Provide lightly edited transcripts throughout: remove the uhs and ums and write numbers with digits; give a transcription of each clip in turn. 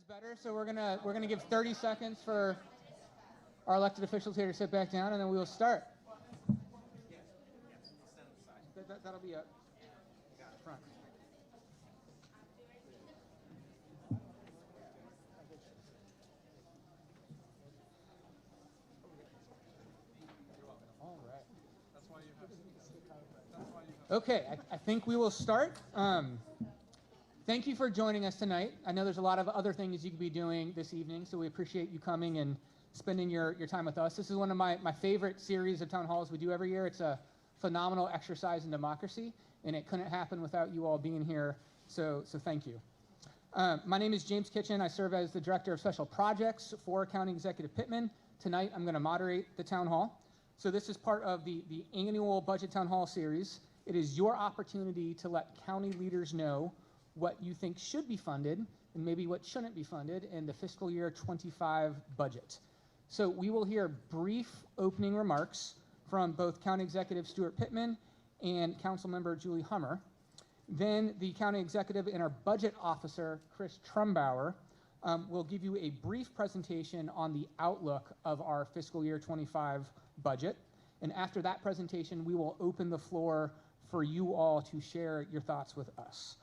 better, so we're gonna give 30 seconds for our elected officials here to sit back down, and then we will start. That'll be up front. All right. Okay, I think we will start. Thank you for joining us tonight. I know there's a lot of other things you could be doing this evening, so we appreciate you coming and spending your time with us. This is one of my favorite series of town halls we do every year. It's a phenomenal exercise in democracy, and it couldn't happen without you all being here, so thank you. My name is James Kitchen. I serve as the Director of Special Projects for County Executive Pittman. Tonight, I'm going to moderate the town hall. So this is part of the annual Budget Town Hall series. It is your opportunity to let county leaders know what you think should be funded and maybe what shouldn't be funded in the fiscal year 25 budget. So we will hear brief opening remarks from both County Executive Stuart Pittman and Council Member Julie Hummer. Then the County Executive and our Budget Officer, Chris Trumbauer, will give you a brief presentation on the outlook of our fiscal year 25 budget. And after that presentation, we will open the floor for you all to share your thoughts with us.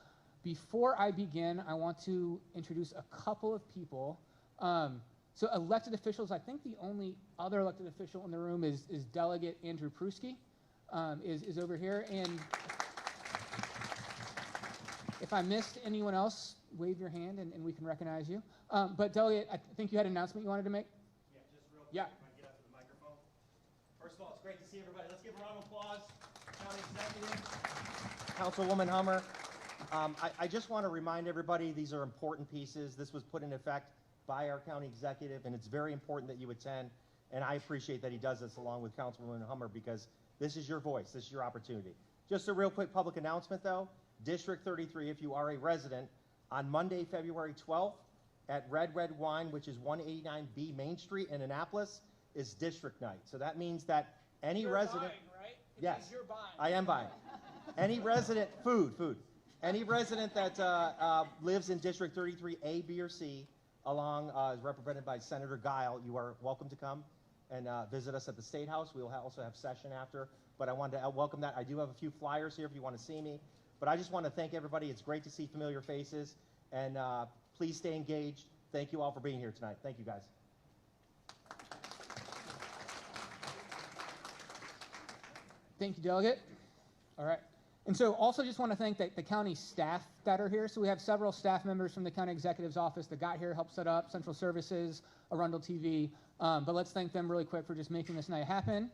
Before I begin, I want to introduce a couple of people. So elected officials, I think the only other elected official in the room is Delegate Andrew Pruski, is over here. And if I missed anyone else, wave your hand and we can recognize you. But Delegate, I think you had an announcement you wanted to make? Yeah, just real quick, if I can get up to the microphone. First of all, it's great to see everybody. Let's give a round of applause. County Executive, Councilwoman Hummer. I just want to remind everybody these are important pieces. This was put in effect by our county executive, and it's very important that you attend. And I appreciate that he does this along with Councilwoman Hummer because this is your voice. This is your opportunity. Just a real quick public announcement, though. District 33, if you are a resident, on Monday, February 12th at Red Wine, which is 189B Main Street in Annapolis, is district night. So that means that any you're resident... buying, right? Yes, you're buying. I am buying. Any resident... Food. Any resident that lives in District 33A, B, or C, along is represented by Senator Guile, you are welcome to come and visit us at the State House. We will also have session after, but I wanted to welcome that. I do have a few flyers here if you want to see me, but I just want to thank everybody. It's great to see familiar faces, and please stay engaged. Thank you all for being here tonight. Thank you, guys. Thank you, Delegate. All right. And so also just want to thank the county staff that are here. So we have several staff members from the county executive's office that got here, helped set up Central Services, Arundel TV. But let's thank them really quick for just making this night happen.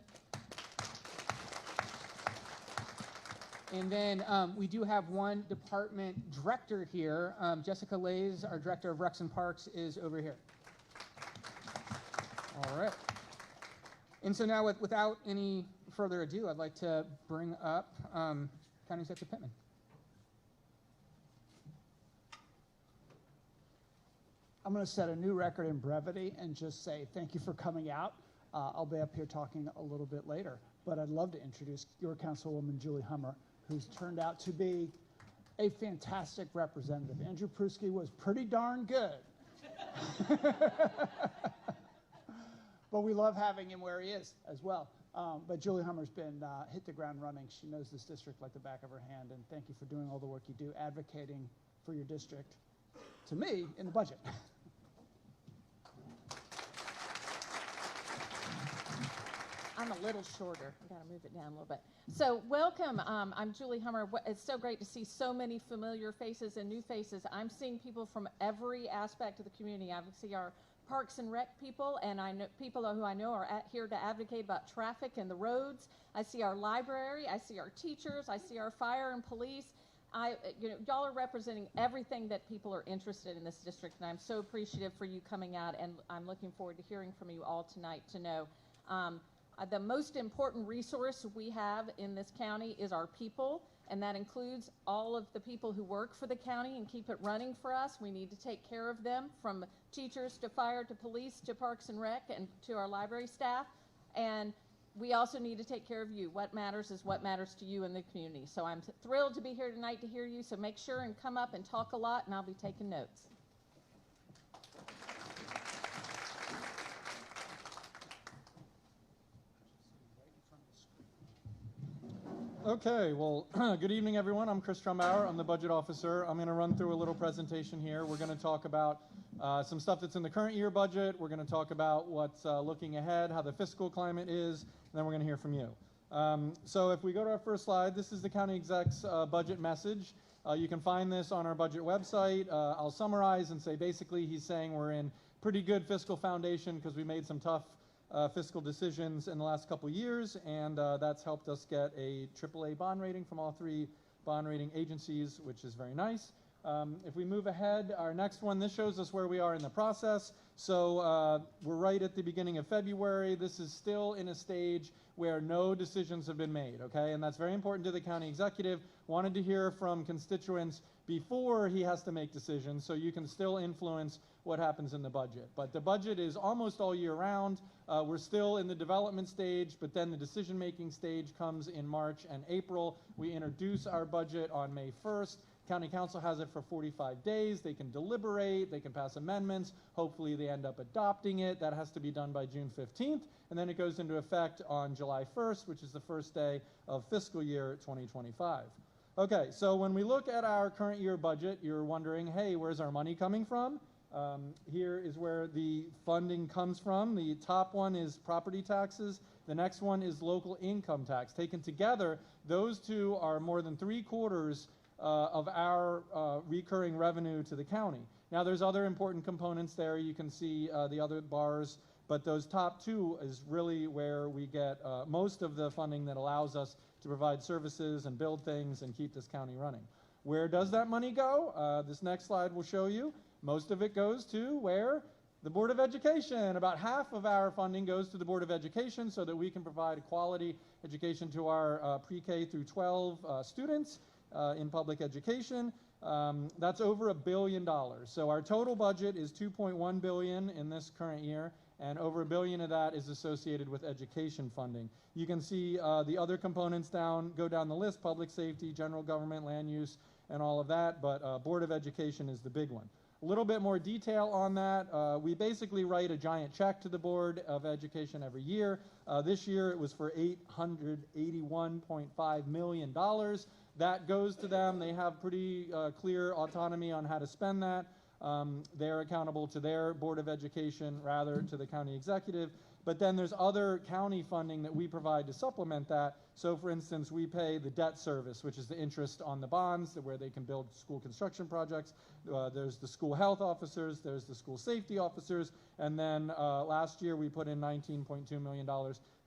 And then we do have one department director here. Jessica Lays, our director of Recs and Parks, is over here. All right. And so now without any further ado, I'd like to bring up County Executive Pittman. I'm going to set a new record in brevity and just say thank you for coming out. I'll be up here talking a little bit later, but I'd love to introduce your Councilwoman Julie Hummer, who's turned out to be a fantastic representative. Andrew Pruski was pretty darn good. But we love having him where he is as well. But Julie Hummer's been hit the ground running. She knows this district like the back of her hand, and thank you for doing all the work you do, advocating for your district to me in the budget. I'm a little shorter. I've got to move it down a little bit. So welcome. I'm Julie Hummer. It's so great to see so many familiar faces and new faces. I'm seeing people from every aspect of the community. I see our Parks and Rec people, and I know people who I know are here to advocate about traffic and the roads. I see our library. I see our teachers. I see our fire and police. Y'all are representing everything that people are interested in this district, and I'm so appreciative for you coming out, and I'm looking forward to hearing from you all tonight to know. The most important resource we have in this county is our people, and that includes all of the people who work for the county and keep it running for us. We need to take care of them, from teachers to fire to police to Parks and Rec and to our library staff. And we also need to take care of you. What matters is what matters to you in the community. So I'm thrilled to be here tonight to hear you. So make sure and come up and talk a lot, and I'll be taking notes. Okay, well, good evening, everyone. I'm Chris Trumbauer. I'm the budget officer. I'm going to run through a little presentation here. We're going to talk about some stuff that's in the current year budget. We're going to talk about what's looking ahead, how the fiscal climate is, and then we're going to hear from you. So if we go to our first slide, this is the county exec's budget message. You can find this on our budget website. I'll summarize and say basically he's saying we're in pretty good fiscal foundation because we made some tough fiscal decisions in the last couple years, and that's helped us get a AAA bond rating from all three bond rating agencies, which is very nice. If we move ahead, our next one, this shows us where we are in the process. So we're right at the beginning of February. This is still in a stage where no decisions have been made, okay? And that's very important to the county executive. Wanted to hear from constituents before he has to make decisions, so you can still influence what happens in the budget. But the budget is almost all year round. We're still in the development stage, but then the decision-making stage comes in March and April. We introduce our budget on May 1st. County Council has it for 45 days. They can deliberate, they can pass amendments. Hopefully they end up adopting it. That has to be done by June 15th, and then it goes into effect on July 1st, which is the first day of fiscal year 2025. Okay, so when we look at our current year budget, you're wondering, hey, where's our money coming from? Here is where the funding comes from. The top one is property taxes. The next one is local income tax. Taken together, those two are more than 3/4 of our recurring revenue to the county. Now, there's other important components there. You can see the other bars, but those top two is really where we get most of the funding that allows us to provide services and build things and keep this county running. Where does that money go? This next slide will show you. Most of it goes to where? The Board of Education. About half of our funding goes to the Board of Education so that we can provide quality education to our pre-K through 12 students in public education. That's over $1 billion. So our total budget is $2.1 billion in this current year, and over $1 billion of that is associated with education funding. You can see the other components go down the list: public safety, general government, land use, and all of that, but Board of Education is the big one. A little bit more detail on that. We basically write a giant check to the Board of Education every year. This year it was for $881.5 million. That goes to them. They have pretty clear autonomy on how to spend that. They're accountable to their Board of Education, rather to the county executive. But then there's other county funding that we provide to supplement that. So for instance, we pay the debt service, which is the interest on the bonds where they can build school construction projects. There's the school health officers, there's the school safety officers, and then last year we put in $19.2 million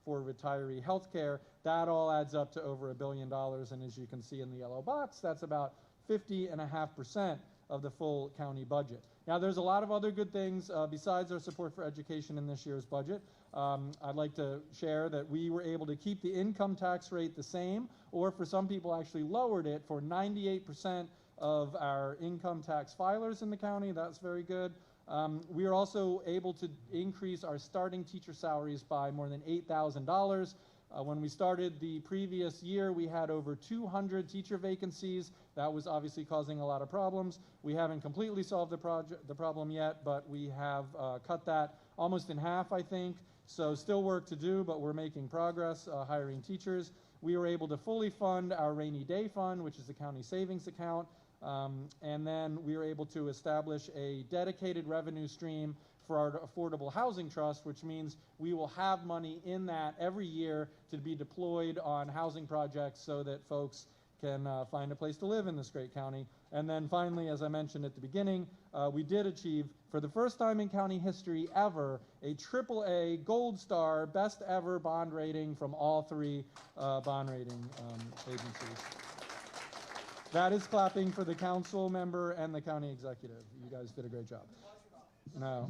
for retiree health care. That all adds up to over $1 billion, and as you can see in the yellow box, that's about 50.5% of the full county budget. Now, there's a lot of other good things besides our support for education in this year's budget. I'd like to share that we were able to keep the income tax rate the same, or for some people actually lowered it for 98% of our income tax filers in the county. That's very good. We are also able to increase our starting teacher salaries by more than $8,000. When we started the previous year, we had over 200 teacher vacancies. That was obviously causing a lot of problems. We haven't completely solved the problem yet, but we have cut that almost in half, I think. So still work to do, but we're making progress hiring teachers. We were able to fully fund our rainy day fund, which is the county savings account. And then we were able to establish a dedicated revenue stream for our affordable housing trust, which means we will have money in that every year to be deployed on housing projects so that folks can find a place to live in this great county. And then finally, as I mentioned at the beginning, we did achieve, for the first time in county history ever, a AAA Gold Star Best Ever bond rating from all three bond rating agencies. That is clapping for the council member and the county executive. You guys did a great job. No.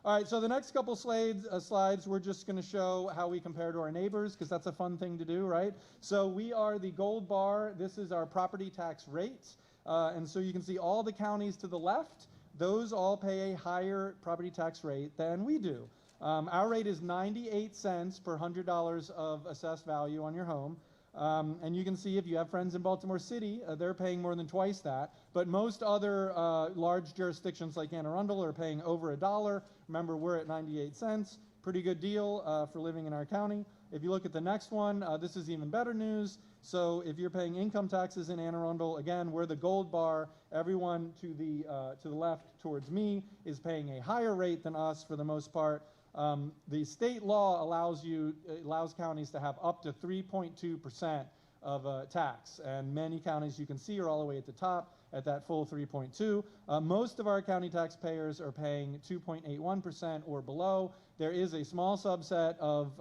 All right, so the next couple slides, we're just going to show how we compare to our neighbors, because that's a fun thing to do, right? So we are the gold bar. This is our property tax rates. And so you can see all the counties to the left, those all pay a higher property tax rate than we do. Our rate is 98 cents per $100 of assessed value on your home. And you can see if you have friends in Baltimore City, they're paying more than twice that. But most other large jurisdictions like Arundel are paying over $1. Remember, we're at 98 cents. Pretty good deal for living in our county. If you look at the next one, this is even better news. So if you're paying income taxes in Anne Arundel, again, we're the gold bar. Everyone to the left towards me is paying a higher rate than us for the most part. The state law allows counties to have up to 3.2% of tax, and many counties you can see are all the way at the top at that full 3.2. Most of our county taxpayers are paying 2.81% or below. There is a small subset of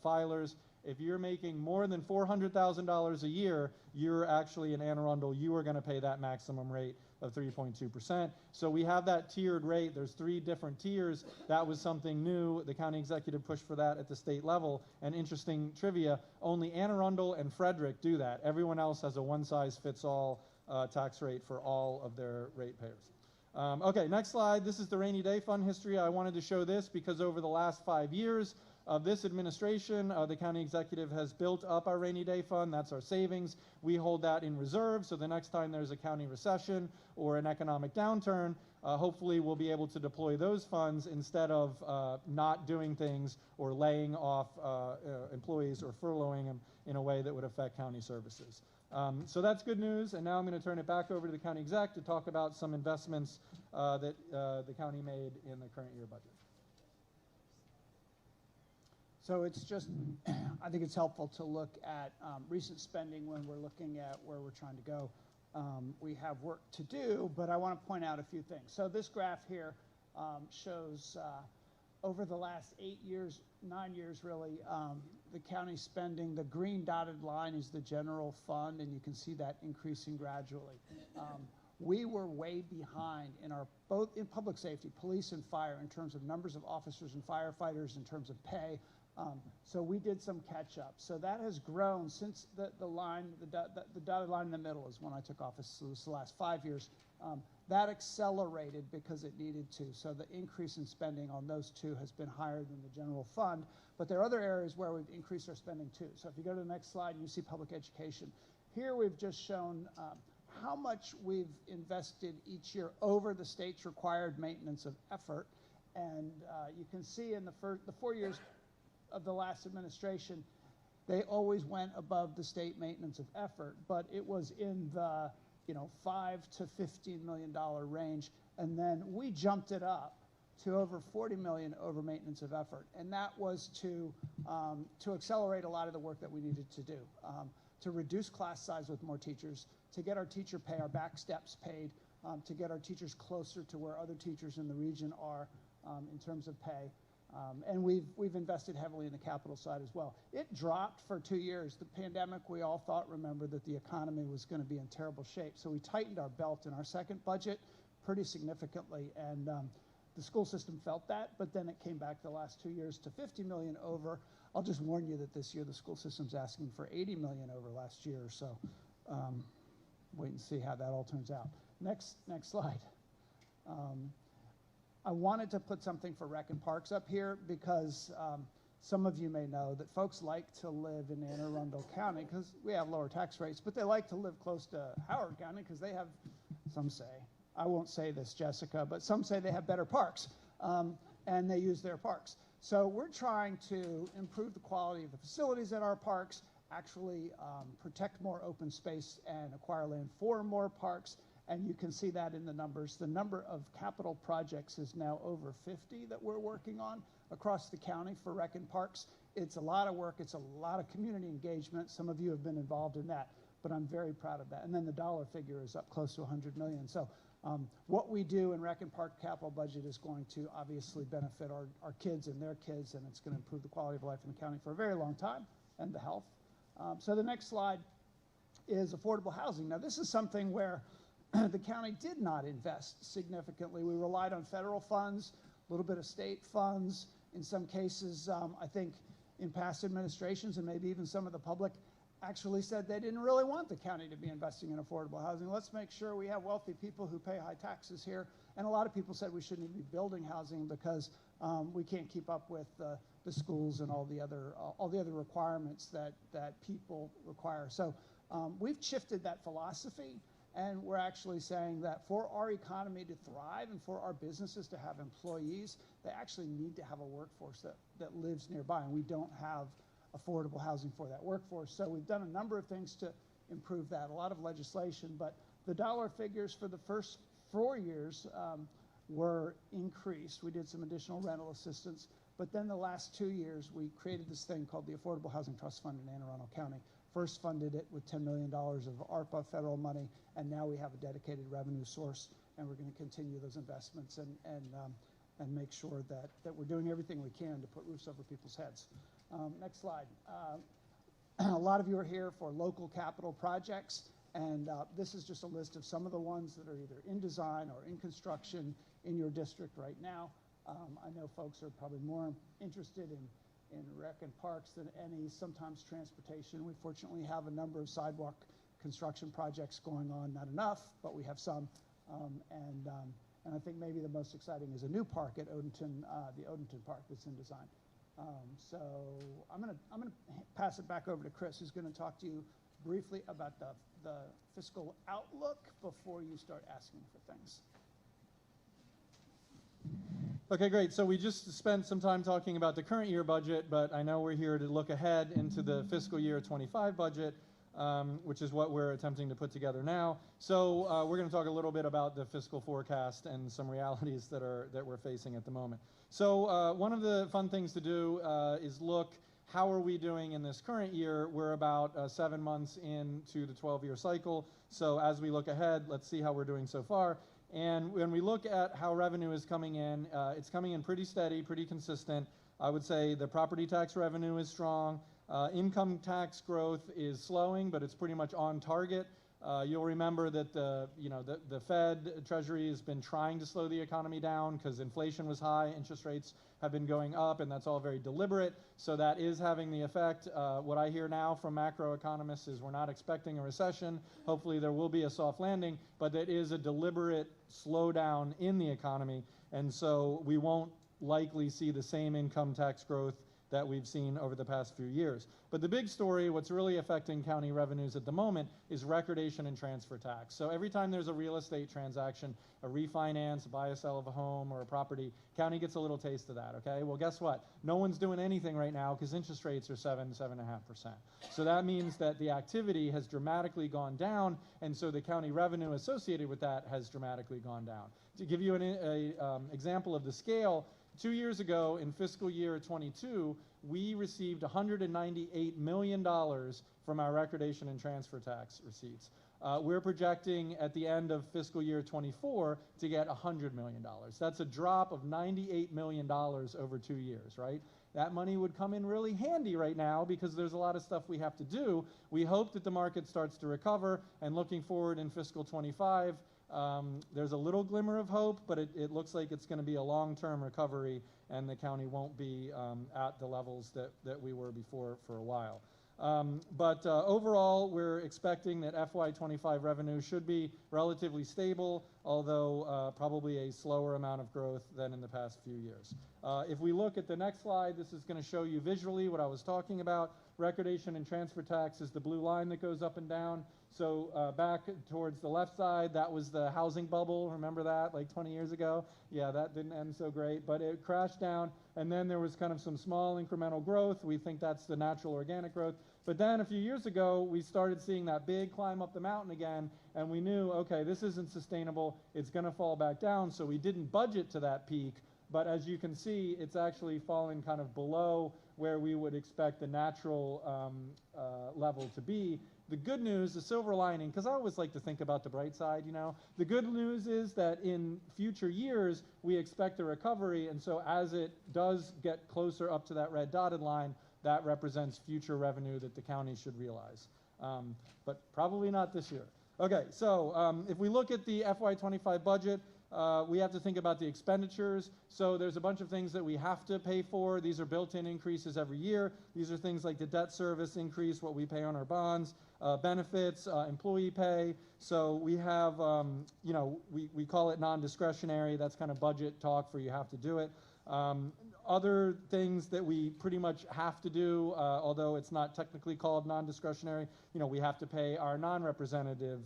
filers. If you're making more than $400,000 a year, you're actually in Anne Arundel, you are going to pay that maximum rate of 3.2%. So we have that tiered rate. There's 3 different tiers. That was something new. The county executive pushed for that at the state level. And interesting trivia, only Anne Arundel and Frederick do that. Everyone else has a one-size-fits-all tax rate for all of their ratepayers. Okay, next slide. This is the rainy day fund history. I wanted to show this because over the last 5 years of this administration, the county executive has built up our rainy day fund. That's our savings. We hold that in reserve, so the next time there's a county recession or an economic downturn, hopefully we'll be able to deploy those funds instead of not doing things or laying off employees or furloughing them in a way that would affect county services. So that's good news, and now I'm going to turn it back over to the county exec to talk about some investments that the county made in the current year budget. So it's just, I think it's helpful to look at recent spending when we're looking at where we're trying to go. We have work to do, but I want to point out a few things. So this graph here shows over the last 8 years, 9 years really, the county spending. The green dotted line is the general fund, and you can see that increasing gradually. We were way behind in both in public safety, police and fire, in terms of numbers of officers and firefighters, in terms of pay. So we did some catch up. So that has grown since the dotted line in the middle is when I took office, so this is the last 5 years. That accelerated because it needed to. So the increase in spending on those two has been higher than the general fund. But there are other areas where we've increased our spending too. So if you go to the next slide and you see public education, here we've just shown how much we've invested each year over the state's required maintenance of effort. And you can see in the 4 years of the last administration, they always went above the state maintenance of effort, but it was in the $5 to $15 million range, and then we jumped it up to over $40 million over maintenance of effort, and that was to accelerate a lot of the work that we needed to do, to reduce class size with more teachers, to get our teacher pay, our back steps paid, to get our teachers closer to where other teachers in the region are in terms of pay. And we've invested heavily in the capital side as well. It dropped for 2 years. The pandemic, we all thought, remember, that the economy was going to be in terrible shape. So we tightened our belt in our second budget pretty significantly. And the school system felt that, but then it came back the last 2 years to $50 million over. I'll just warn you that this year the school system's asking for $80 million over last year. So wait and see how that all turns out. Next slide. I wanted to put something for Rec and Parks up here because some of you may know that folks like to live in Anne Arundel County because we have lower tax rates, but they like to live close to Howard County because they have, some say, I won't say this, Jessica, but some say they have better parks and they use their parks. So we're trying to improve the quality of the facilities at our parks, actually protect more open space and acquire land for more parks. And you can see that in the numbers. The number of capital projects is now over 50 that we're working on across the county for Rec and Parks. It's a lot of work. It's a lot of community engagement. Some of you have been involved in that, but I'm very proud of that. And then the dollar figure is up close to 100 million. So what we do in Rec and Park capital budget is going to obviously benefit our kids and their kids, and it's going to improve the quality of life in the county for a very long time, and the health. So the next slide is affordable housing. Now this is something where the county did not invest significantly. We relied on federal funds, a little bit of state funds. In some cases, I think in past administrations and maybe even some of the public actually said they didn't really want the county to be investing in affordable housing. Let's make sure we have wealthy people who pay high taxes here. And a lot of people said we shouldn't even be building housing because we can't keep up with the schools and all the other requirements that people require. So we've shifted that philosophy. And we're actually saying that for our economy to thrive and for our businesses to have employees, they actually need to have a workforce that lives nearby. And we don't have affordable housing for that workforce. So we've done a number of things to improve that, a lot of legislation, but the dollar figures for the first 4 years were increased. We did some additional rental assistance, but then the last 2 years we created this thing called the Affordable Housing Trust Fund in Anne Arundel County. First funded it with $10 million of ARPA federal money, and now we have a dedicated revenue source, and we're going to continue those investments and make sure that we're doing everything we can to put roofs over people's heads. Next slide. A lot of you are here for local capital projects, and this is just a list of some of the ones that are either in design or in construction in your district right now. I know folks are probably more interested in rec and parks than any, sometimes transportation. We fortunately have a number of sidewalk construction projects going on, not enough, but we have some. And I think maybe the most exciting is a new park at Odenton, the Odenton Park that's in design. So I'm gonna pass it back over to Chris, who's gonna talk to you briefly about the fiscal outlook before you start asking for things. Okay, great. So we just spent some time talking about the current year budget, but I know we're here to look ahead into the fiscal year 25 budget, which is what we're attempting to put together now. So we're going to talk a little bit about the fiscal forecast and some realities that we're facing at the moment. So one of the fun things to do is look, how are we doing in this current year? We're about 7 months into the 12-year cycle. So as we look ahead, let's see how we're doing so far. And when we look at how revenue is coming in, it's coming in pretty steady, pretty consistent. I would say the property tax revenue is strong. Income tax growth is slowing, but it's pretty much on target. You'll remember that the Fed, Treasury has been trying to slow the economy down because inflation was high, interest rates have been going up, and that's all very deliberate. So that is having the effect. What I hear now from macroeconomists is we're not expecting a recession. Hopefully there will be a soft landing, but that is a deliberate slowdown in the economy. And so we won't likely see the same income tax growth that we've seen over the past few years. But the big story, what's really affecting county revenues at the moment, is recordation and transfer tax. So every time there's a real estate transaction, a refinance, a buy or sell of a home or a property, county gets a little taste of that, okay? Well, guess what? No one's doing anything right now because interest rates are 7.5%. So that means that the activity has dramatically gone down, and so the county revenue associated with that has dramatically gone down. To give you an example of the scale, 2 years ago, in fiscal year 22, we received $198 million from our recordation and transfer tax receipts. We're projecting at the end of fiscal year 24 to get $100 million. That's a drop of $98 million over 2 years, right? That money would come in really handy right now because there's a lot of stuff we have to do. We hope that the market starts to recover, and looking forward in fiscal 25, there's a little glimmer of hope, but it looks like it's going to be a long-term recovery, and the county won't be at the levels that we were before for a while. But overall, we're expecting that FY25 revenue should be relatively stable, although probably a slower amount of growth than in the past few years. If we look at the next slide, this is going to show you visually what I was talking about. Recordation and transfer tax is the blue line that goes up and down. So back towards the left side, that was the housing bubble. Remember that, like 20 years ago? Yeah, that didn't end so great, but it crashed down, and then there was kind of some small incremental growth. We think that's the natural organic growth. But then a few years ago, we started seeing that big climb up the mountain again, and we knew, okay, this isn't sustainable. It's going to fall back down, so we didn't budget to that peak. But as you can see, it's actually fallen kind of below where we would expect the natural level to be. The good news, the silver lining, because I always like to think about the bright side, you know. The good news is that in future years, we expect a recovery, and so as it does get closer up to that red dotted line, that represents future revenue that the county should realize. But probably not this year. Okay, so if we look at the FY25 budget, we have to think about the expenditures. So there's a bunch of things that we have to pay for. These are built-in increases every year. These are things like the debt service increase, what we pay on our bonds, benefits, employee pay. So we have, we call it non-discretionary. That's kind of budget talk for you have to do it. Other things that we pretty much have to do, although it's not technically called non-discretionary, we have to pay our non-representative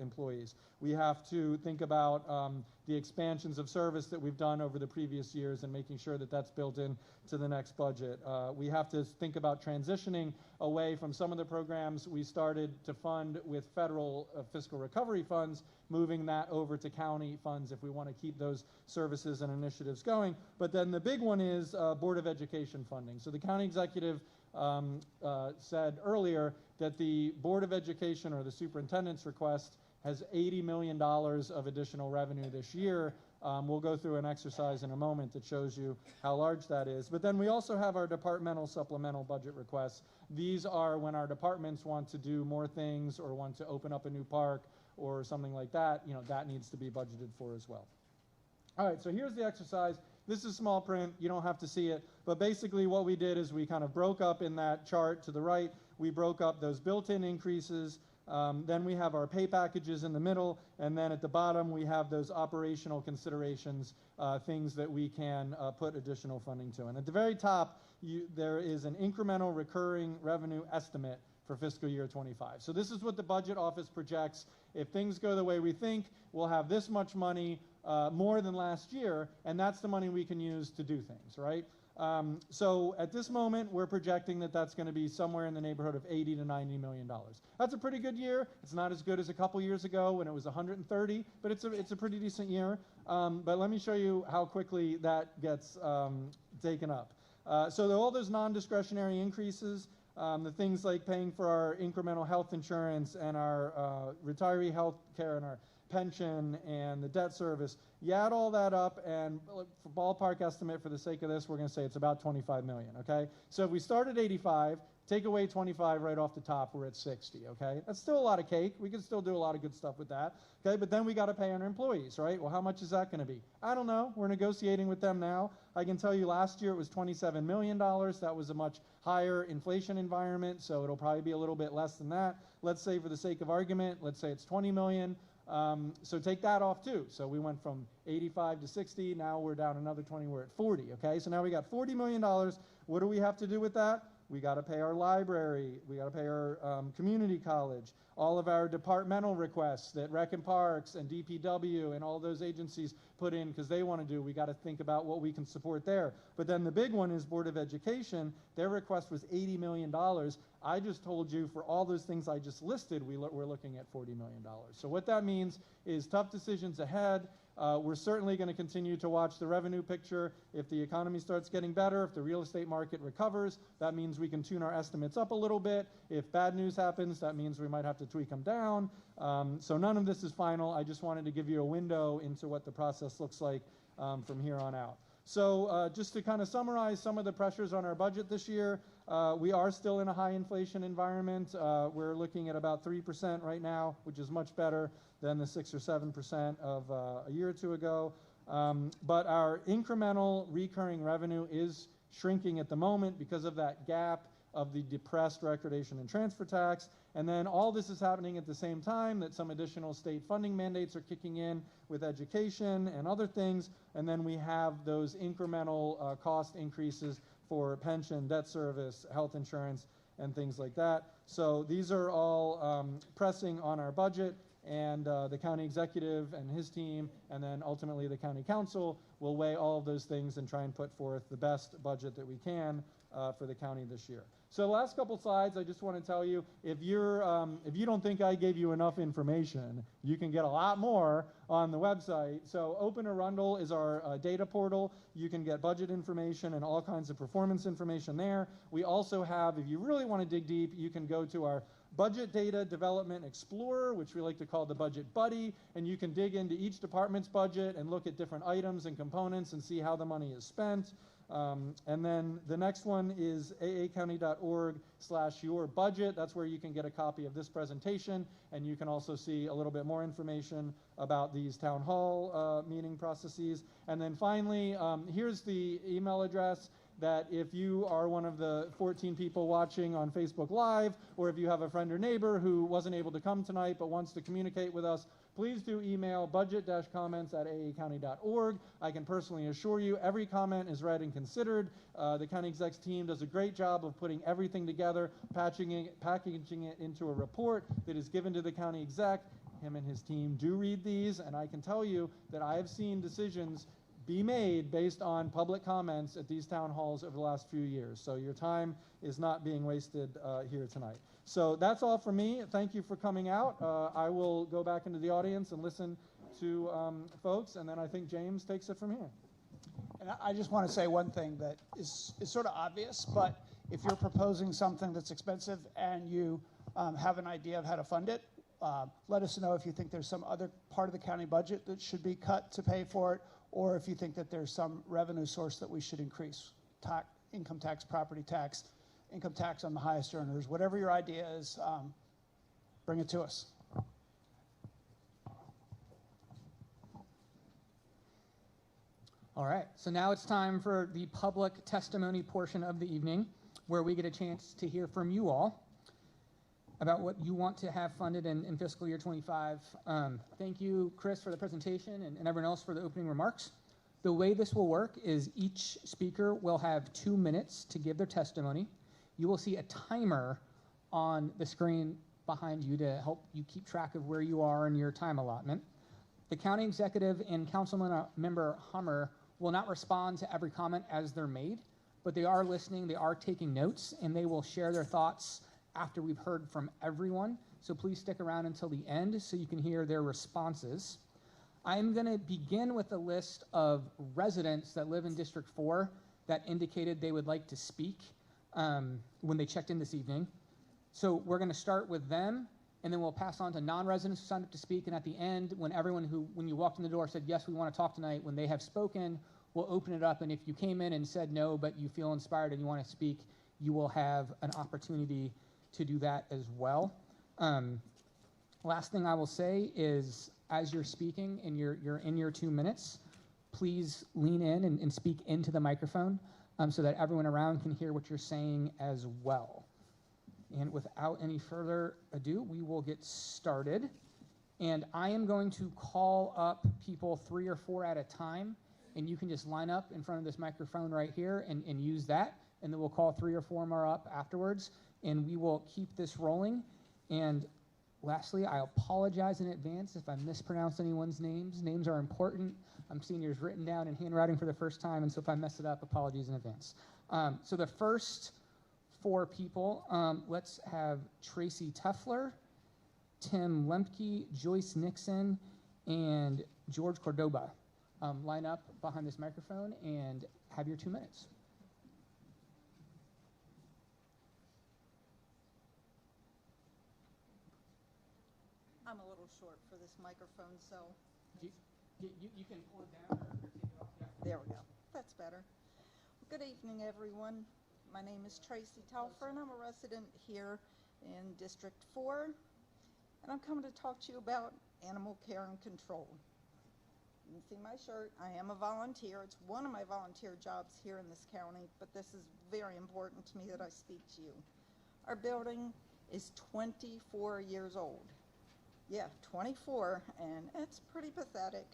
employees. We have to think about the expansions of service that we've done over the previous years and making sure that that's built in to the next budget. We have to think about transitioning away from some of the programs we started to fund with federal fiscal recovery funds, moving that over to county funds if we want to keep those services and initiatives going. But then the big one is Board of Education funding. So the county executive said earlier that the Board of Education, or the superintendent's request, has $80 million of additional revenue this year. We'll go through an exercise in a moment that shows you how large that is. But then we also have our departmental supplemental budget requests. These are when our departments want to do more things or want to open up a new park or something like that. You know, that needs to be budgeted for as well. All right, so here's the exercise. This is small print. You don't have to see it. But basically what we did is we kind of broke up in that chart to the right. We broke up those built-in increases. Then we have our pay packages in the middle, and then at the bottom we have those operational considerations, things that we can put additional funding to. And at the very top, there is an incremental recurring revenue estimate for fiscal year 25. So this is what the budget office projects. If things go the way we think, we'll have this much money more than last year, and that's the money we can use to do things, right? So at this moment, we're projecting that that's going to be somewhere in the neighborhood of $80 to $90 million. That's a pretty good year. It's not as good as a couple years ago when it was 130, but it's a pretty decent year. But let me show you how quickly that gets taken up. So all those non-discretionary increases, the things like paying for our incremental health insurance and our retiree health care and our pension and the debt service, you add all that up, and for ballpark estimate, for the sake of this, we're going to say it's about 25 million, okay? So if we start at 85, take away 25 right off the top, we're at 60, okay? That's still a lot of cake. We can still do a lot of good stuff with that, okay? But then we got to pay our employees, right? Well, how much is that going to be? I don't know. We're negotiating with them now. I can tell you last year it was $27 million. That was a much higher inflation environment, so it'll probably be a little bit less than that. Let's say, for the sake of argument, let's say it's 20 million. So take that off too. So we went from 85 to 60. Now we're down another 20. We're at 40. Okay. So now we got $40 million. What do we have to do with that? We got to pay our library. We got to pay our community college. All of our departmental requests that Rec and Parks and DPW and all those agencies put in because they want to do. We got to think about what we can support there. But then the big one is Board of Education. Their request was $80 million. I just told you for all those things I just listed, we're looking at $40 million. So what that means is tough decisions ahead. We're certainly going to continue to watch the revenue picture. If the economy starts getting better, if the real estate market recovers, that means we can tune our estimates up a little bit. If bad news happens, that means we might have to tweak them down. So none of this is final. I just wanted to give you a window into what the process looks like from here on out. So just to kind of summarize some of the pressures on our budget this year, we are still in a high inflation environment. We're looking at about 3% right now, which is much better than the 6 or 7% of a year or two ago. But our incremental recurring revenue is shrinking at the moment because of that gap of the depressed recordation and transfer tax. And then all this is happening at the same time that some additional state funding mandates are kicking in with education and other things. And then we have those incremental cost increases for pension, debt service, health insurance, and things like that. So these are all pressing on our budget, and the county executive and his team, and then ultimately the county council, will weigh all of those things and try and put forth the best budget that we can for the county this year. So the last couple slides, I just want to tell you, if you don't think I gave you enough information, you can get a lot more on the website. So Open Arundel is our data portal. You can get budget information and all kinds of performance information there. We also have, if you really want to dig deep, you can go to our Budget Data Development Explorer, which we like to call the Budget Buddy, and you can dig into each department's budget and look at different items and components and see how the money is spent. And then the next one is aacounty.org/yourbudget. That's where you can get a copy of this presentation, and you can also see a little bit more information about these town hall meeting processes. And then finally, here's the email address that if you are one of the 14 people watching on Facebook Live, or if you have a friend or neighbor who wasn't able to come tonight but wants to communicate with us, please do email budget-comments@aacounty.org. I can personally assure you every comment is read and considered. The county exec's team does a great job of putting everything together, packaging it into a report that is given to the county exec. him and his team do read these, and I can tell you that I have seen decisions be made based on public comments at these town halls over the last few years. So your time is not being wasted here tonight. So that's all for me. Thank you for coming out. I will go back into the audience and listen to folks, and then I think James takes it from here. And I just want to say one thing that is sort of obvious, but if you're proposing something that's expensive and you have an idea of how to fund it, let us know if you think there's some other part of the county budget that should be cut to pay for it, or if you think that there's some revenue source that we should increase, income tax, property tax, income tax on the highest earners, whatever your idea is, bring it to us. All right, so now it's time for the public testimony portion of the evening, where we get a chance to hear from you all about what you want to have funded in fiscal year 25. Thank you, Chris, for the presentation, and everyone else for the opening remarks. The way this will work is each speaker will have 2 minutes to give their testimony. You will see a timer on the screen behind you to help you keep track of where you are in your time allotment. The county executive and council member Hummer will not respond to every comment as they're made, but they are listening, they are taking notes, and they will share their thoughts after we've heard from everyone. So please stick around until the end so you can hear their responses. I'm going to begin with a list of residents that live in District 4 that indicated they would like to speak when they checked in this evening. So we're going to start with them, and then we'll pass on to non-residents who signed up to speak. And at the end, when you walked in the door, said, yes, we want to talk tonight, when they have spoken, we'll open it up. And if you came in and said no, but you feel inspired and you want to speak, you will have an opportunity to do that as well. Last thing I will say is, as you're speaking and you're in your 2 minutes, please lean in and speak into the microphone so that everyone around can hear what you're saying as well. And without any further ado, we will get started. And I am going to call up people 3 or 4 at a time, and you can just line up in front of this microphone right here and use that, and then we'll call 3 or 4 more up afterwards, and we will keep this rolling. And lastly, I apologize in advance if I mispronounce anyone's names. Names are important. I'm seeing yours written down in handwriting for the first time, and so if I mess it up, apologies in advance. So the first 4 people, let's have Tracy Teffler, Tim Lemke, Joyce Nixon, and Jorge Cordova. Line up behind this microphone and have your 2 minutes. I'm a little short for this microphone, so You can pull it down or take it off. Yeah. there we go. That's better. Good evening, everyone. My name is Tracy Telfer, and I'm a resident here in District 4, and I'm coming to talk to you about animal care and control. You can see my shirt. I am a volunteer. It's one of my volunteer jobs here in this county, but this is very important to me that I speak to you. Our building is 24 years old. Yeah, 24, and it's pretty pathetic.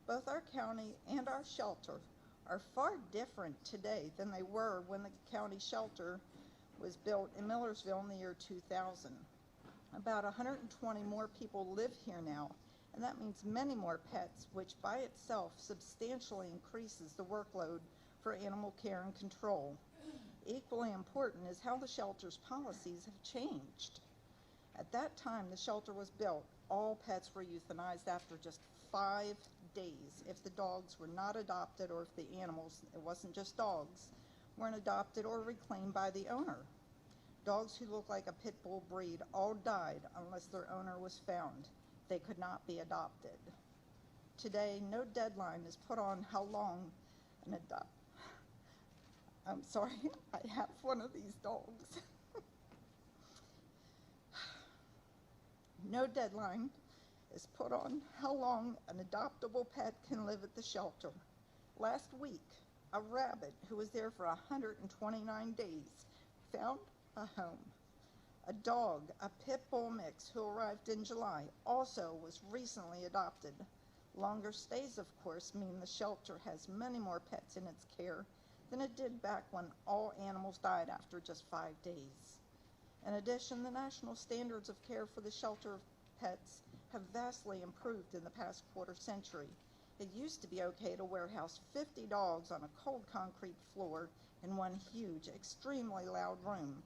Both our county and our shelter are far different today than they were when the county shelter was built in Millersville in the year 2000. About 120 more people live here now, and that means many more pets, which by itself substantially increases the workload for animal care and control. Equally important is how the shelter's policies have changed. At that time the shelter was built, all pets were euthanized after just 5 days if the dogs were not adopted, or if the animals, it wasn't just dogs, weren't adopted or reclaimed by the owner. Dogs who look like a pit bull breed all died unless their owner was found. They could not be adopted. Today, no deadline is put on how long an I'm sorry, I have one of these dogs. No deadline is put on how long an adoptable pet can live at the shelter. Last week, a rabbit who was there for 129 days found a home. A dog, a pit bull mix who arrived in July, also was recently adopted. Longer stays, of course, mean the shelter has many more pets in its care than it did back when all animals died after just 5 days. In addition, the national standards of care for the shelter of pets have vastly improved in the past quarter century. It used to be okay to warehouse 50 dogs on a cold concrete floor in one huge, extremely loud room.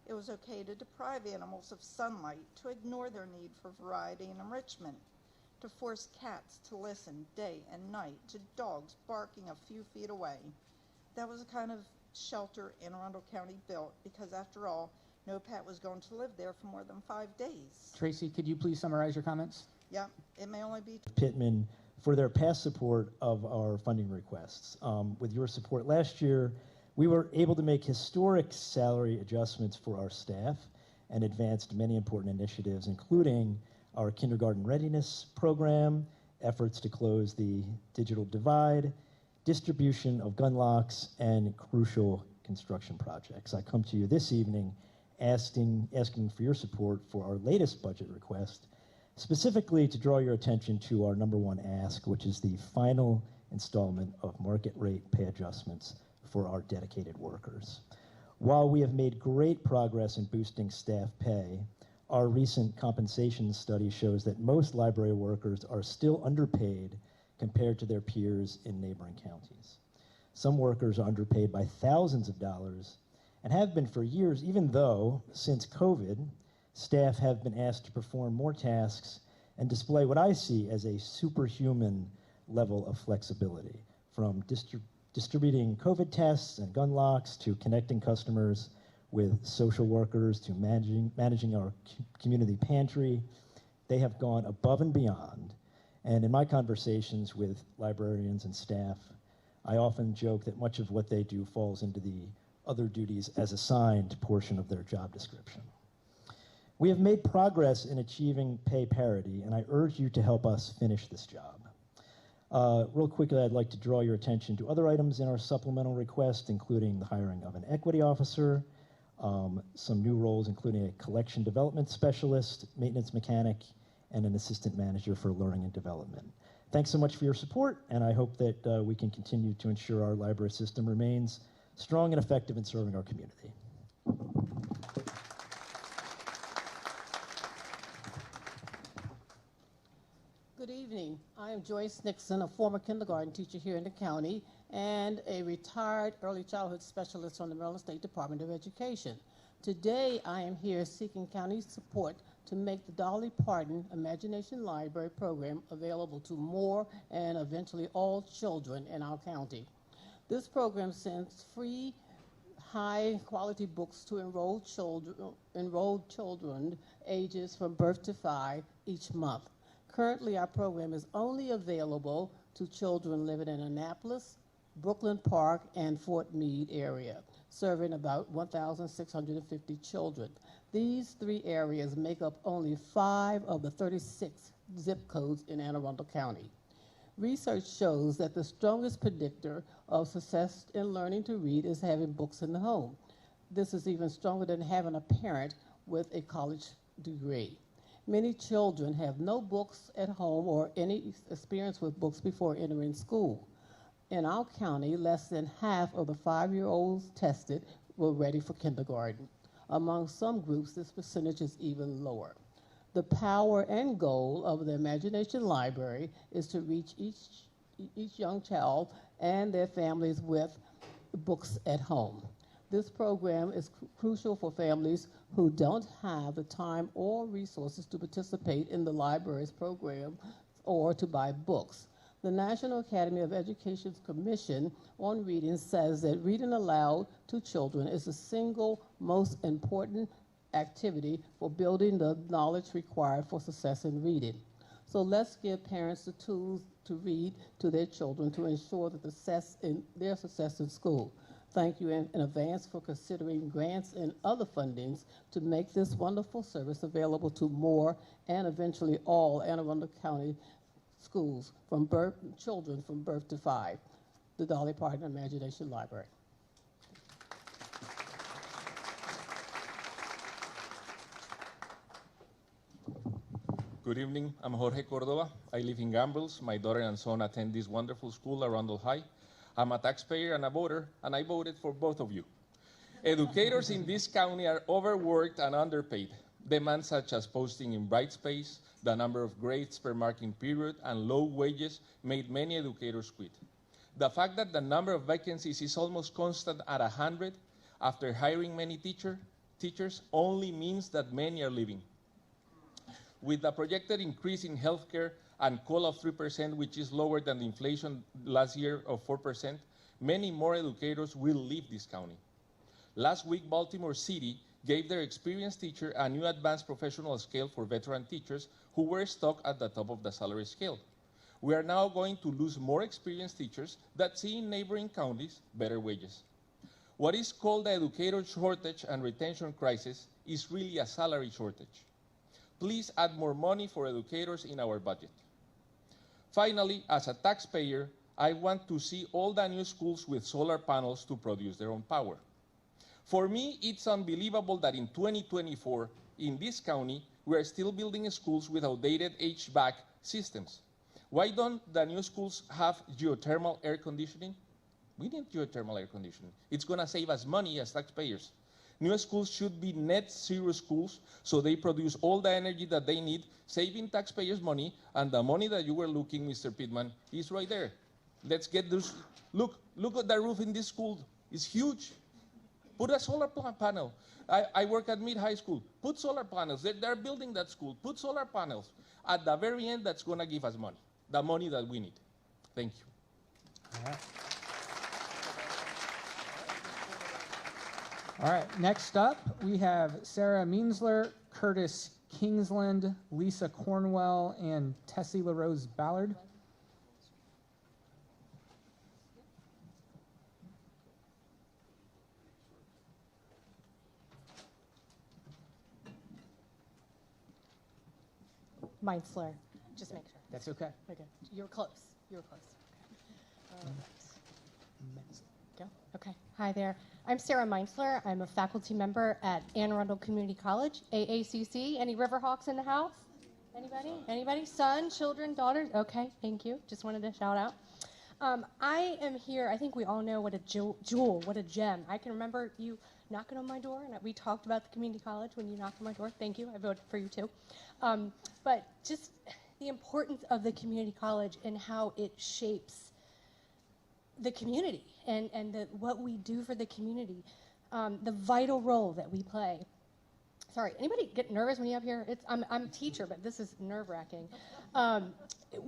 It was okay to deprive animals of sunlight, to ignore their need for variety and enrichment, to force cats to listen day and night to dogs barking a few feet away. That was the kind of shelter Anne Arundel County built because, after all, no pet was going to live there for more than 5 days. Tracy, could you please summarize your comments? Yep, it may only be Pittman for their past support of our funding requests. With your support last year, we were able to make historic salary adjustments for our staff and advanced many important initiatives, including our kindergarten readiness program, efforts to close the digital divide, distribution of gun locks, and crucial construction projects. I come to you this evening asking for your support for our latest budget request, specifically to draw your attention to our number one ask, which is the final installment of market rate pay adjustments for our dedicated workers. While we have made great progress in boosting staff pay, our recent compensation study shows that most library workers are still underpaid compared to their peers in neighboring counties. Some workers are underpaid by thousands of dollars and have been for years, even though, since COVID, staff have been asked to perform more tasks and display what I see as a superhuman level of flexibility, from distributing COVID tests and gun locks to connecting customers with social workers to managing our community pantry. They have gone above and beyond. And in my conversations with librarians and staff, I often joke that much of what they do falls into the other duties as assigned portion of their job description. We have made progress in achieving pay parity, and I urge you to help us finish this job. Real quickly, I'd like to draw your attention to other items in our supplemental request, including the hiring of an equity officer, some new roles, including a collection development specialist, maintenance mechanic, and an assistant manager for learning and development. Thanks so much for your support, and I hope that we can continue to ensure our library system remains strong and effective in serving our community. Good evening. I am Joyce Nixon, a former kindergarten teacher here in the county and a retired early childhood specialist from the Maryland State Department of Education. Today, I am here seeking county support to make the Dolly Parton Imagination Library program available to more and eventually all children in our county. This program sends free, high-quality books to enrolled children ages from birth to 5 each month. Currently, our program is only available to children living in Annapolis, Brooklyn Park, and Fort Meade area, serving about 1,650 children. These 3 areas make up only 5 of the 36 zip codes in Anne Arundel County. Research shows that the strongest predictor of success in learning to read is having books in the home. This is even stronger than having a parent with a college degree. Many children have no books at home or any experience with books before entering school. In our county, less than half of the 5-year-olds tested were ready for kindergarten. Among some groups, this percentage is even lower. The power and goal of the Imagination Library is to reach each young child and their families with books at home. This program is crucial for families who don't have the time or resources to participate in the library's program or to buy books. The National Academy of Education's Commission on Reading says that reading aloud to children is the single most important activity for building the knowledge required for success in reading. So let's give parents the tools to read to their children to ensure that their success in school. Thank you in advance for considering grants and other fundings to make this wonderful service available to more and eventually all Anne Arundel County schools from children from birth to 5. The Dolly Parton Imagination Library. Good evening. I'm Jorge Cordova. I live in Gambles. My daughter and son attend this wonderful school, Arundel High. I'm a taxpayer and a voter, and I voted for both of you. Educators in this county are overworked and underpaid. Demands such as posting in bright space, the number of grades per marking period, and low wages made many educators quit. The fact that the number of vacancies is almost constant at 100 after hiring many teachers only means that many are leaving. With the projected increase in healthcare and COLA of 3%, which is lower than the inflation last year of 4%, many more educators will leave this county. Last week, Baltimore City gave their experienced teacher a new advanced professional scale for veteran teachers who were stuck at the top of the salary scale. We are now going to lose more experienced teachers that see in neighboring counties better wages. What is called the educator shortage and retention crisis is really a salary shortage. Please add more money for educators in our budget. Finally, as a taxpayer, I want to see all the new schools with solar panels to produce their own power. For me, it's unbelievable that in 2024, in this county, we are still building schools with outdated HVAC systems. Why don't the new schools have geothermal air conditioning? We need geothermal air conditioning. It's going to save us money as taxpayers. New schools should be net zero schools, so they produce all the energy that they need, saving taxpayers money, and the money that you were looking, Mr. Pittman, is right there. Let's get this. Look at the roof in this school. It's huge. Put a solar panel. I work at Mid High School. Put solar panels. They're building that school. Put solar panels. At the very end, that's going to give us money, the money that we need. Thank you. All right. All right, next up, we have Sarah Mller, Curtis Kingsland, Lisa Cornwell, and Tessy LaRose Ballard. Meinsler, just make sure. That's okay. Okay, you were close. You were close. Okay. All right. Go. Okay. Hi there. I'm Sarah Meinsler. I'm a faculty member at Arundel Community College, AACC. Any Riverhawks in the house? Anybody? Anybody? Son, children, daughters? Okay, thank you. Just wanted to shout out. I am here. I think we all know what a jewel, what a gem. I can remember you knocking on my door, and we talked about the community college when you knocked on my door. Thank you. I voted for you too. But just the importance of the community college and how it shapes the community and what we do for the community, the vital role that we play. Sorry, anybody get nervous when you up here? I'm a teacher, but this is nerve-wracking.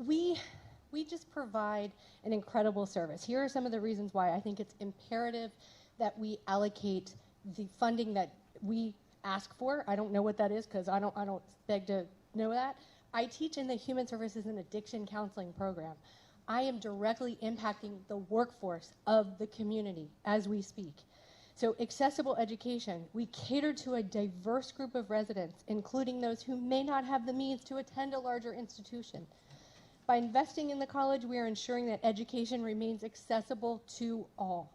We just provide an incredible service. Here are some of the reasons why I think it's imperative that we allocate the funding that we ask for. I don't know what that is because I don't beg to know that. I teach in the Human Services and Addiction Counseling program. I am directly impacting the workforce of the community as we speak. So accessible education, we cater to a diverse group of residents, including those who may not have the means to attend a larger institution. By investing in the college, we are ensuring that education remains accessible to all,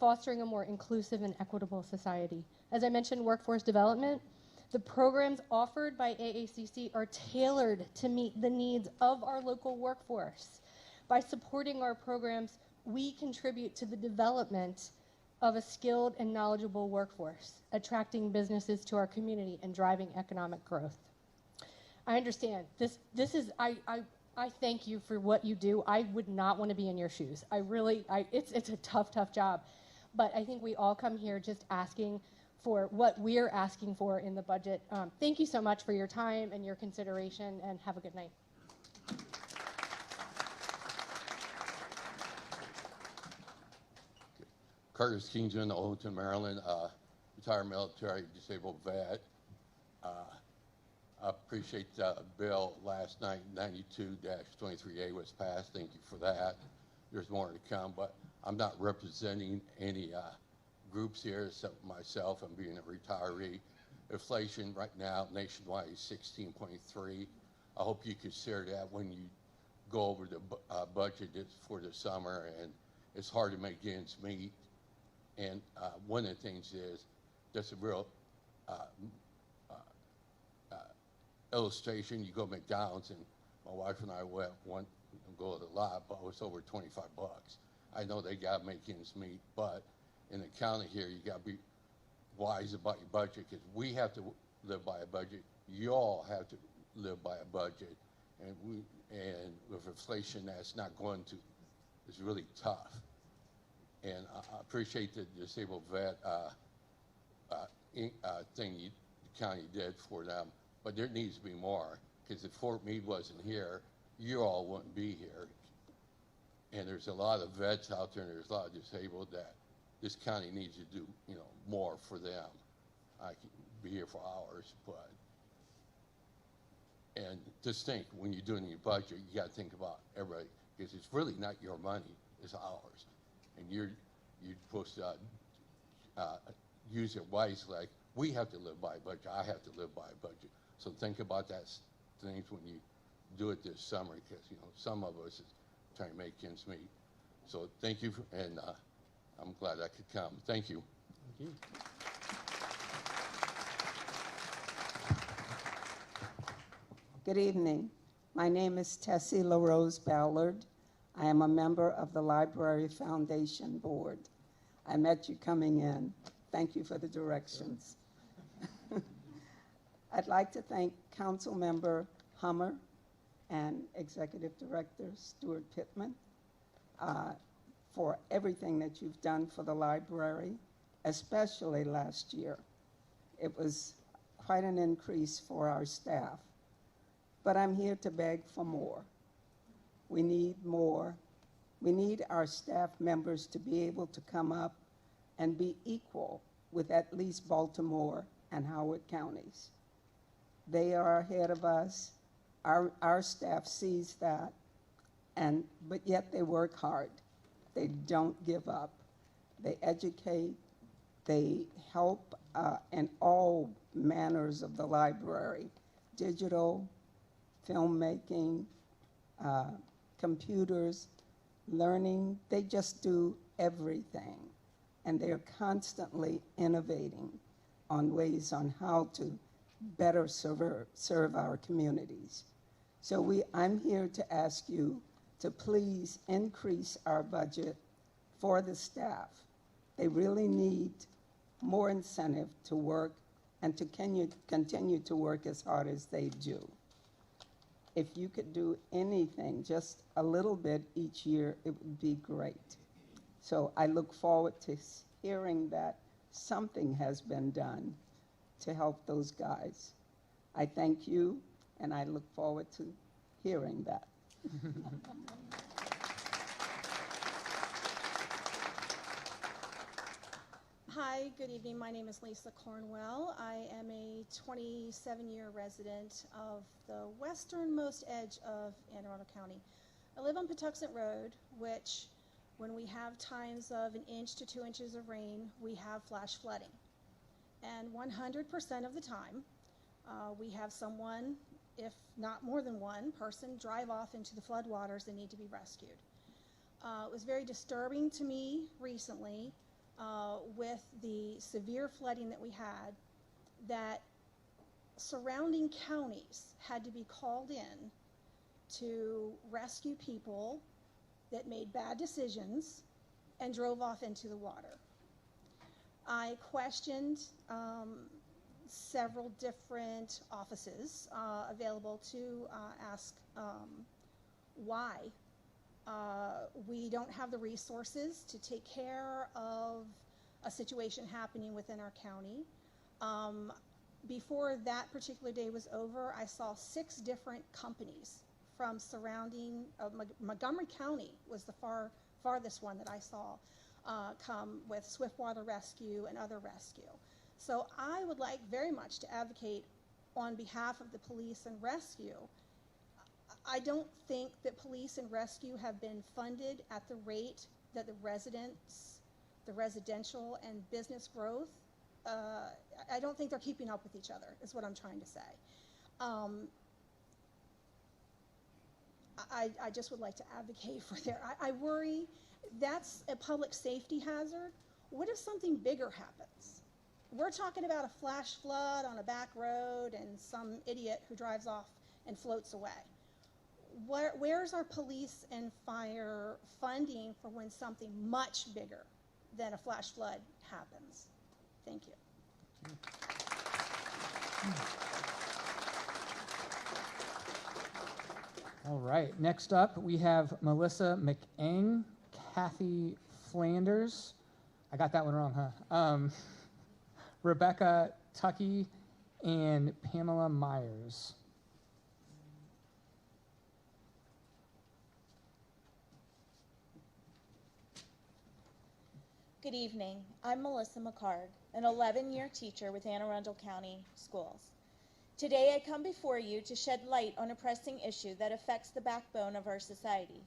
fostering a more inclusive and equitable society. As I mentioned, workforce development, the programs offered by AACC are tailored to meet the needs of our local workforce. By supporting our programs, we contribute to the development of a skilled and knowledgeable workforce, attracting businesses to our community and driving economic growth. I understand. I thank you for what you do. I would not want to be in your shoes. It's a tough job. But I think we all come here just asking for what we're asking for in the budget. Thank you so much for your time and your consideration, and have a good night. Curtis Kingman, Owenston, Maryland, retired military disabled vet. I appreciate the bill last night, 92-23A was passed. Thank you for that. There's more to come, but I'm not representing any groups here except myself. I'm being a retiree. Inflation right now nationwide is 16.3. I hope you consider that when you go over the budget for the summer, and it's hard to make ends meet. And one of the things is, that's a real illustration. You go to McDonald's, and my wife and I went one, go to the lot, but it was over 25 bucks. I know they got to make ends meet, but in the county here, you got to be wise about your budget, because we have to live by a budget. You all have to live by a budget. And with inflation, that's not going to, it's really tough. And I appreciate the disabled vet thing the county did for them, but there needs to be more, because if Fort Meade wasn't here, you all wouldn't be here. And there's a lot of vets out there, and there's a lot of disabled that this county needs to do, more for them. I could be here for hours, but, and just think, when you're doing your budget, you got to think about everybody, because it's really not your money, it's ours. And you're supposed to use it wisely. Like, we have to live by a budget. I have to live by a budget. So think about that things when you do it this summer, because some of us is trying to make ends meet. So thank you, and I'm glad I could come. Thank you. Thank you. Good evening. My name is Tessy Bodard. I am a member of the Library Foundation Board. I met you coming in. Thank you for the directions. I'd like to thank Council Member Hummer and Executive Director Stuart Pittman for everything that you've done for the library, especially last year. It was quite an increase for our staff. But I'm here to beg for more. We need more. We need our staff members to be able to come up and be equal with at least Baltimore and Howard counties. They are ahead of us. Our staff sees that, but yet they work hard. They don't give up. They educate. They help in all manners of the library, digital, filmmaking, computers, learning. They just do everything. And they're constantly innovating on ways on how to better serve our communities. So I'm here to ask you to please increase our budget for the staff. They really need more incentive to work and to continue to work as hard as they do. If you could do anything, just a little bit each year, it would be great. So I look forward to hearing that something has been done to help those guys. I thank you, and I look forward to hearing that. Hi, good evening. My name is Lisa Cornwell. I am a 27-year resident of the westernmost edge of Anne Arundel County. I live on Patuxent Road, which, when we have times of 1 inch to 2 inches of rain, we have flash flooding. And 100% of the time, we have someone, if not more than one person, drive off into the floodwaters and need to be rescued. It was very disturbing to me recently with the severe flooding that we had, that surrounding counties had to be called in to rescue people that made bad decisions and drove off into the water. I questioned several different offices available to ask why we don't have the resources to take care of a situation happening within our county. Before that particular day was over, I saw 6 different companies from surrounding, Montgomery County was the farthest one that I saw come with Swiftwater Rescue and other rescue. So I would like very much to advocate on behalf of the police and rescue. I don't think that police and rescue have been funded at the rate that the residential and business growth, I don't think they're keeping up with each other, is what I'm trying to say. I just would like to advocate for there. I worry that's a public safety hazard. What if something bigger happens? We're talking about a flash flood on a back road and some idiot who drives off and floats away. Where's our police and fire funding for when something much bigger than a flash flood happens? Thank you. All right, next up we have Melissa McEng, Kathy Flanders. I got that one wrong, huh? Rebecca Tuckey, and Pamela Myers. Good evening. I'm Melissa McCarg, an 11-year teacher with Anne Arundel County Schools. Today I come before you to shed light on a pressing issue that affects the backbone of our society,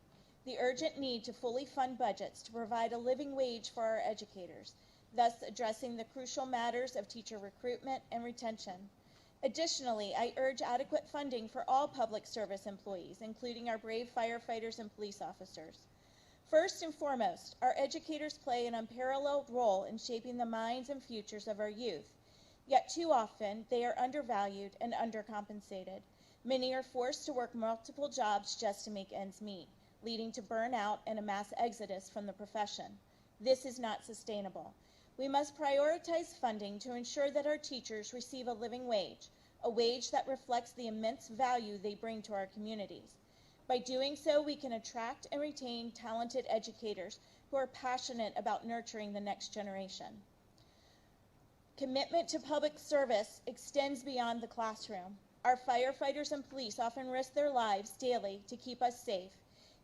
the urgent need to fully fund budgets to provide a living wage for our educators, thus addressing the crucial matters of teacher recruitment and retention. Additionally, I urge adequate funding for all public service employees, including our brave firefighters and police officers. First and foremost, our educators play an unparalleled role in shaping the minds and futures of our youth. Yet too often, they are undervalued and undercompensated. Many are forced to work multiple jobs just to make ends meet, leading to burnout and a mass exodus from the profession. This is not sustainable. We must prioritize funding to ensure that our teachers receive a living wage, a wage that reflects the immense value they bring to our communities. By doing so, we can attract and retain talented educators who are passionate about nurturing the next generation. Commitment to public service extends beyond the classroom. Our firefighters and police often risk their lives daily to keep us safe,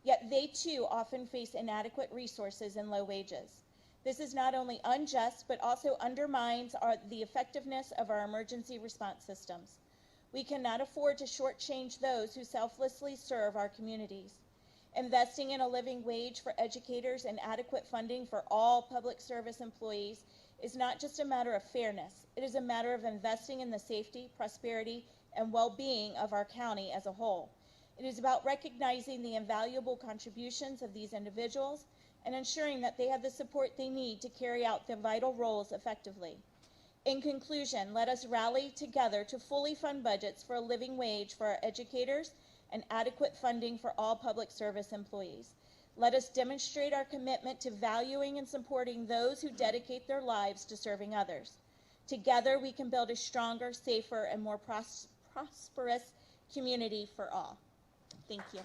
yet they too often face inadequate resources and low wages. This is not only unjust, but also undermines the effectiveness of our emergency response systems. We cannot afford to shortchange those who selflessly serve our communities. Investing in a living wage for educators and adequate funding for all public service employees is not just a matter of fairness. It is a matter of investing in the safety, prosperity, and well-being of our county as a whole. It is about recognizing the invaluable contributions of these individuals and ensuring that they have the support they need to carry out their vital roles effectively. In conclusion, let us rally together to fully fund budgets for a living wage for our educators and adequate funding for all public service employees. Let us demonstrate our commitment to valuing and supporting those who dedicate their lives to serving others. Together, we can build a stronger, safer, and more prosperous community for all. Thank you.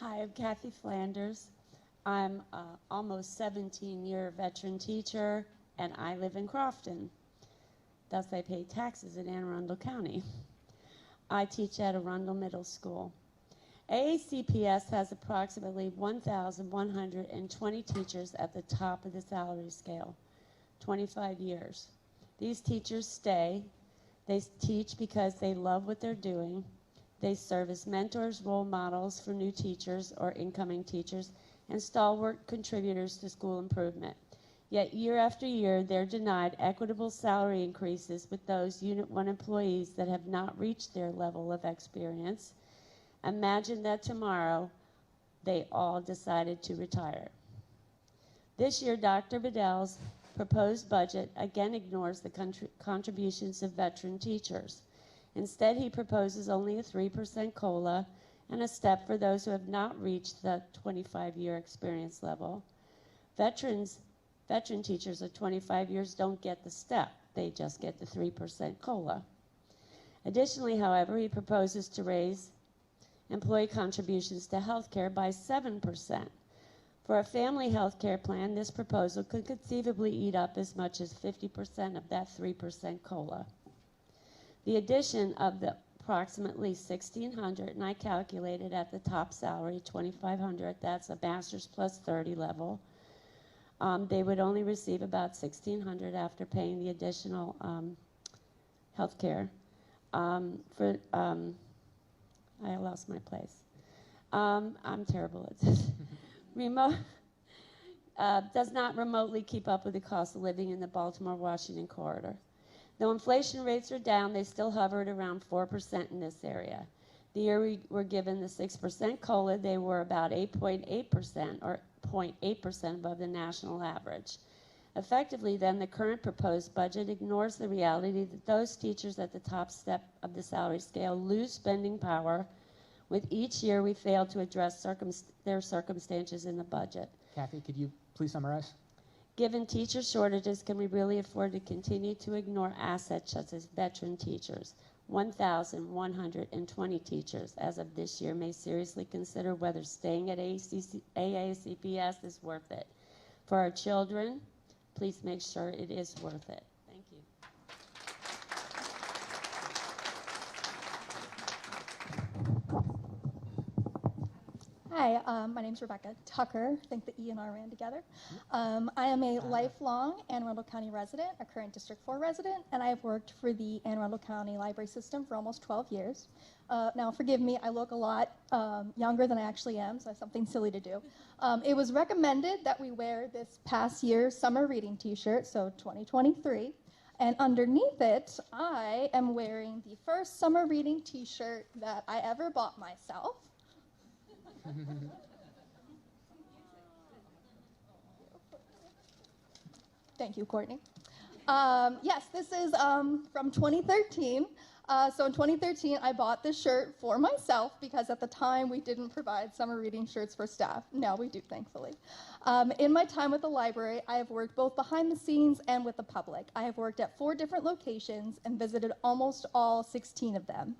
Hi, I'm Kathy Flanders. I'm an almost 17-year veteran teacher, and I live in Crofton. Thus, I pay taxes in Anne Arundel County. I teach at Arundel Middle School. AACPS has approximately 1,120 teachers at the top of the salary scale, 25 years. These teachers stay. They teach because they love what they're doing. They serve as mentors, role models for new teachers or incoming teachers, and stalwart contributors to school improvement. Yet year after year, they're denied equitable salary increases with those Unit 1 employees that have not reached their level of experience. Imagine that tomorrow they all decided to retire. This year, Dr. Bedell's proposed budget again ignores the contributions of veteran teachers. Instead, he proposes only a 3% COLA and a step for those who have not reached the 25-year experience level. Veteran teachers of 25 years don't get the step. They just get the 3% COLA. Additionally, however, he proposes to raise employee contributions to health care by 7%. For a family health care plan, this proposal could conceivably eat up as much as 50% of that 3% COLA. The addition of the approximately $1,600, and I calculated at the top salary, $2,500, that's a master's plus 30 level. They would only receive about $1,600 after paying the additional health care. I lost my place. I'm terrible at this. Does not remotely keep up with the cost of living in the Baltimore-Washington corridor. Though inflation rates are down, they still hovered around 4% in this area. The year we were given the 6% COLA, they were about 8.8% or 0.8% above the national average. Effectively, then, the current proposed budget ignores the reality that those teachers at the top step of the salary scale lose spending power With each year, we fail to address their circumstances in the budget. Kathy, could you please summarize? Given teacher shortages, can we really afford to continue to ignore assets such as veteran teachers? 1,120 teachers as of this year may seriously consider whether staying at AACPS is worth it. For our children, please make sure it is worth it. Thank you. Hi, my name's Rebecca Tucker. I think the E and R ran together. I am a lifelong Anne Arundel County resident, a current District 4 resident, and I have worked for the Anne Arundel County Library System for almost 12 years. Now, forgive me, I look a lot younger than I actually am, so I have something silly to do. It was recommended that we wear this past year's summer reading t-shirt, so 2023, and underneath it, I am wearing the first summer reading t-shirt that I ever bought myself. Thank you, Courtney. Yes, this is from 2013. So in 2013, I bought this shirt for myself because at the time we didn't provide summer reading shirts for staff. Now we do, thankfully. In my time with the library, I have worked both behind the scenes and with the public. I have worked at 4 different locations and visited almost all 16 of them.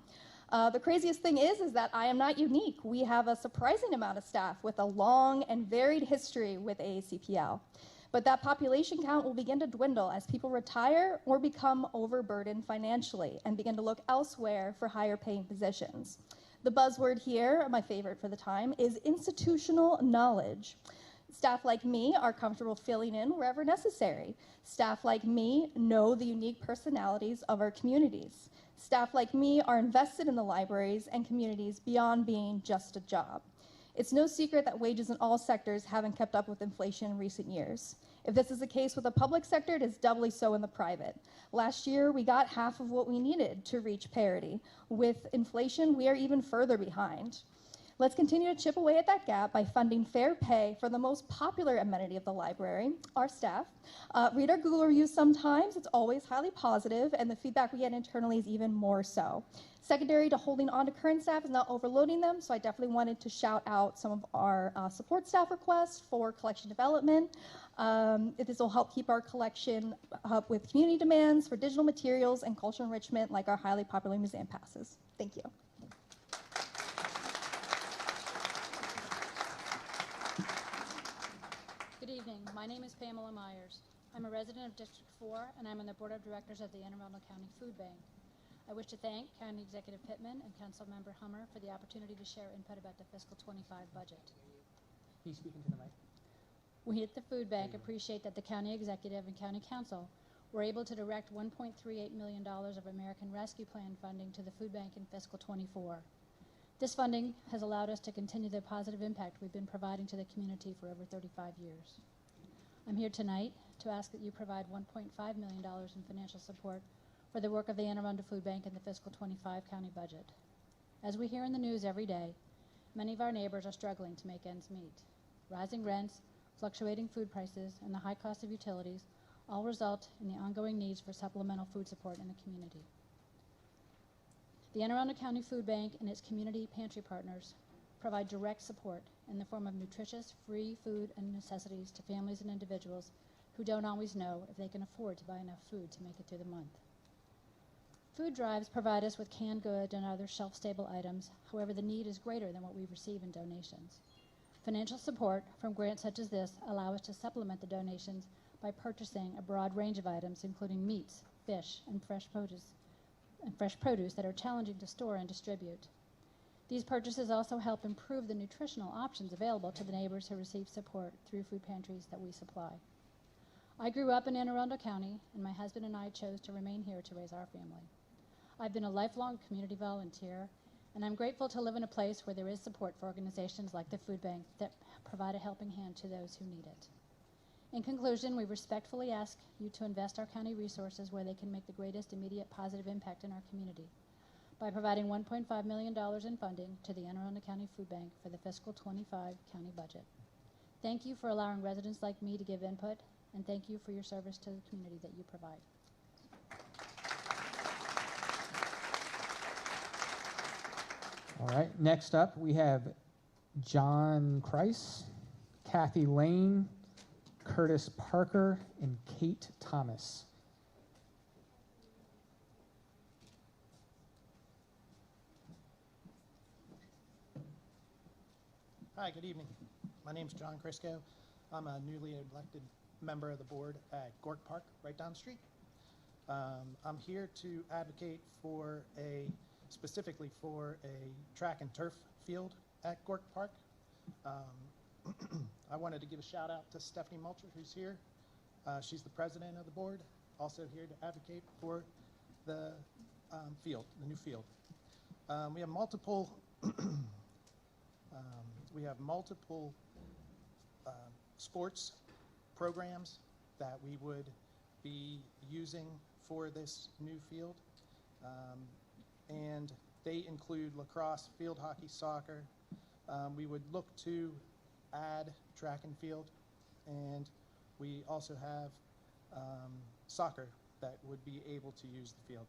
The craziest thing is that I am not unique. We have a surprising amount of staff with a long and varied history with AACPL. But that population count will begin to dwindle as people retire or become overburdened financially and begin to look elsewhere for higher paying positions. The buzzword here, my favorite for the time, is institutional knowledge. Staff like me are comfortable filling in wherever necessary. Staff like me know the unique personalities of our communities. Staff like me are invested in the libraries and communities beyond being just a job. It's no secret that wages in all sectors haven't kept up with inflation in recent years. If this is the case with the public sector, it is doubly so in the private. Last year, we got half of what we needed to reach parity. With inflation, we are even further behind. Let's continue to chip away at that gap by funding fair pay for the most popular amenity of the library, our staff. Read our Google reviews sometimes. It's always highly positive, and the feedback we get internally is even more so. Secondary to holding on to current staff is not overloading them, so I definitely wanted to shout out some of our support staff requests for collection development. This will help keep our collection up with community demands for digital materials and cultural enrichment like our highly popular museum passes. Thank you. Good evening. My name is Pamela Myers. I'm a resident of District 4, and I'm on the Board of Directors of the Anne Arundel County Food Bank. I wish to thank County Executive Pittman and Councilmember Hummer for the opportunity to share input about the fiscal 25 budget. Can you speak into the mic? We at the Food Bank appreciate that the County Executive and County Council were able to direct $1.38 million of American Rescue Plan funding to the Food Bank in fiscal 24. This funding has allowed us to continue the positive impact we've been providing to the community for over 35 years. I'm here tonight to ask that you provide $1.5 million in financial support for the work of the Anne Arundel Food Bank in the fiscal 25 county budget. As we hear in the news every day, many of our neighbors are struggling to make ends meet. Rising rents, fluctuating food prices, and the high cost of utilities all result in the ongoing needs for supplemental food support in the community. The Anne Arundel County Food Bank and its community pantry partners provide direct support in the form of nutritious, free food and necessities to families and individuals who don't always know if they can afford to buy enough food to make it through the month. Food drives provide us with canned goods and other shelf-stable items. However, the need is greater than what we receive in donations. Financial support from grants such as this allow us to supplement the donations by purchasing a broad range of items, including meats, fish, and fresh produce that are challenging to store and distribute. These purchases also help improve the nutritional options available to the neighbors who receive support through food pantries that we supply. I grew up in Anne Arundel County, and my husband and I chose to remain here to raise our family. I've been a lifelong community volunteer, and I'm grateful to live in a place where there is support for organizations like the Food Bank that provide a helping hand to those who need it. In conclusion, we respectfully ask you to invest our county resources where they can make the greatest immediate positive impact in our community by providing $1.5 million in funding to the Anne Arundel County Food Bank for the fiscal 25 county budget. Thank you for allowing residents like me to give input, and thank you for your service to the community that you provide. All right, next up we have John Kreis, Kathy Lane, Curtis Parker, and Kate Thomas. Hi, good evening. My name's John Chrisco. I'm a newly elected member of the board at Gork Park, right down the street. I'm here to advocate for specifically for a track and turf field at Gork Park. I wanted to give a shout out to Stephanie Mulcher, who's here. She's the president of the board, also here to advocate for the field, the new field. We have multiple sports programs that we would be using for this new field. And they include lacrosse, field hockey, soccer. We would look to add track and field, and we also have soccer that would be able to use the field.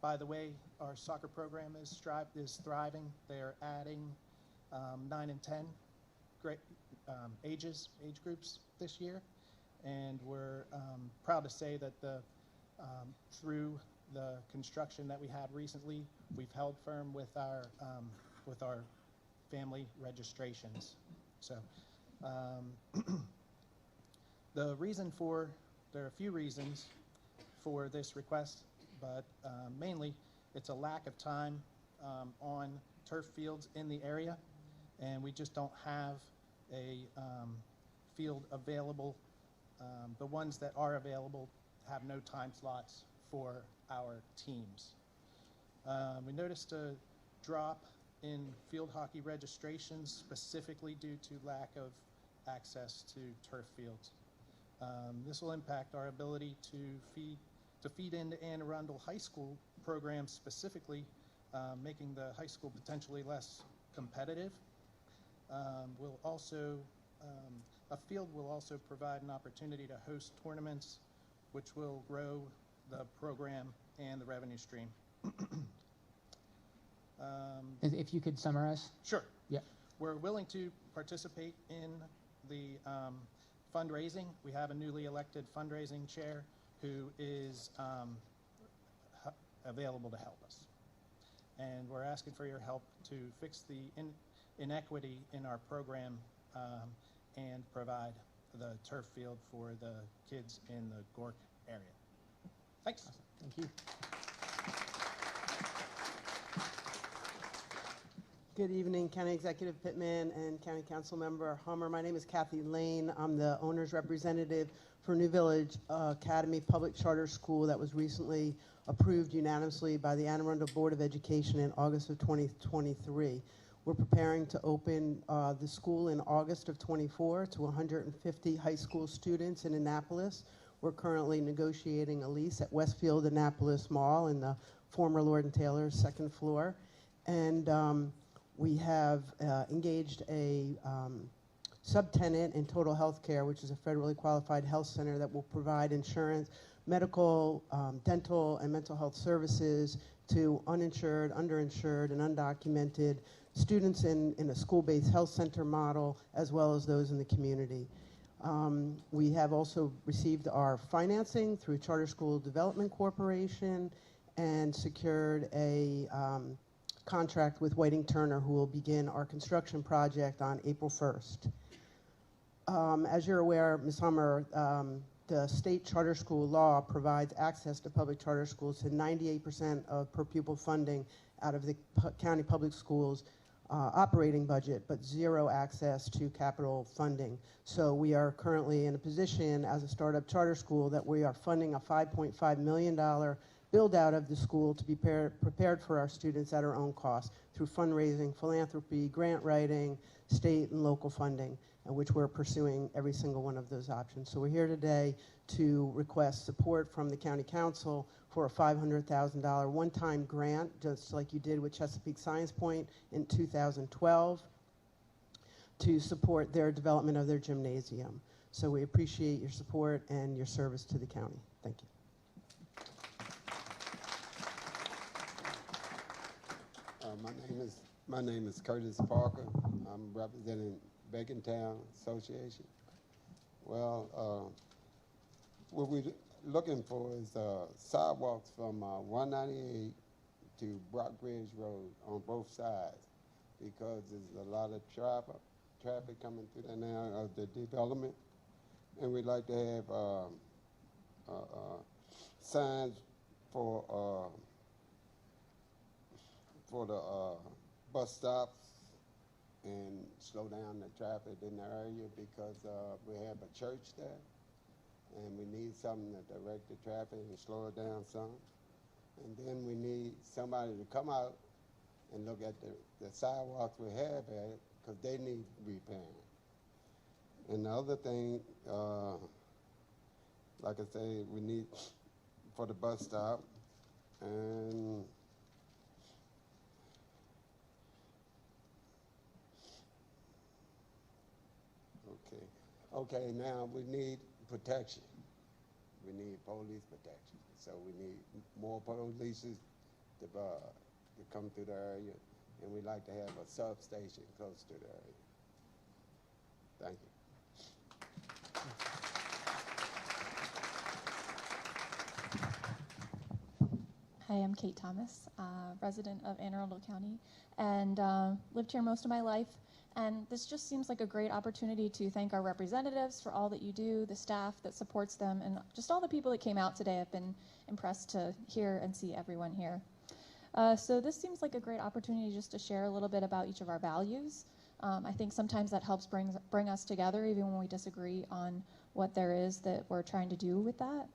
By the way, our soccer program is thriving. They're adding 9 and 10 age groups this year, and we're proud to say that through the construction that we had recently, we've held firm with our family registrations. So there are a few reasons for this request, but mainly it's a lack of time on turf fields in the area, and we just don't have a field available. The ones that are available have no time slots for our teams. We noticed a drop in field hockey registrations specifically due to lack of access to turf fields. This will impact our ability to feed into Arundel High School programs specifically, making the high school potentially less competitive. A field will also provide an opportunity to host tournaments, which will grow the program and the revenue stream. If you could summarize. Sure. Yeah. We're willing to participate in the fundraising. We have a newly elected fundraising chair who is available to help us. And we're asking for your help to fix the inequity in our program and provide the turf field for the kids in the Gork area. Thanks. Awesome. Thank you. Good evening, County Executive Pittman and County Council Member Hummer. My name is Kathy Lane. I'm the owner's representative for New Village Academy Public Charter School that was recently approved unanimously by the Anne Arundel Board of Education in August of 2023. We're preparing to open the school in August of 24 to 150 high school students in Annapolis. We're currently negotiating a lease at Westfield Annapolis Mall in the former Lord & Taylor's second floor. And we have engaged a subtenant in Total Health Care, which is a federally qualified health center that will provide insurance, medical, dental, and mental health services to uninsured, underinsured, and undocumented students in a school-based health center model, as well as those in the community. We have also received our financing through Charter School Development Corporation and secured a contract with Whiting Turner, who will begin our construction project on April 1st. As you're aware, Ms. Hummer, the state charter school law provides access to public charter schools to 98% of per pupil funding out of the county public schools operating budget, but zero access to capital funding. So we are currently in a position as a startup charter school that we are funding a $5.5 million build out of the school to be prepared for our students at our own cost through fundraising, philanthropy, grant writing, state and local funding, and which we're pursuing every single one of those options. So we're here today to request support from the County Council for a $500,000 one-time grant, just like you did with Chesapeake Science Point in 2012, to support their development of their gymnasium. So we appreciate your support and your service to the county. Thank you. My name is My name is Curtis Parker. I'm representing Bacontown Association. Well, what we're looking for is sidewalks from 198 to Brockbridge Road on both sides, because there's a lot of traffic coming through there now of the development, and we'd like to have signs for the bus stops and slow down the traffic in the area, because we have a church there, and we need something to direct the traffic and slow it down some. And then we need somebody to come out and look at the sidewalks we have at, because they need repairing. And the other thing, like I say, we need for the bus stop, and okay, now we need protection. We need police protection. So we need more police to come through the area, and we'd like to have a substation close to the area. Thank you. Hi, I'm Kate Thomas, resident of Anne Arundel County, and lived here most of my life. And this just seems like a great opportunity to thank our representatives for all that you do, the staff that supports them, and just all the people that came out today. I've been impressed to hear and see everyone here. So this seems like a great opportunity just to share a little bit about each of our values. I think sometimes that helps bring us together, even when we disagree on what there is that we're trying to do with that.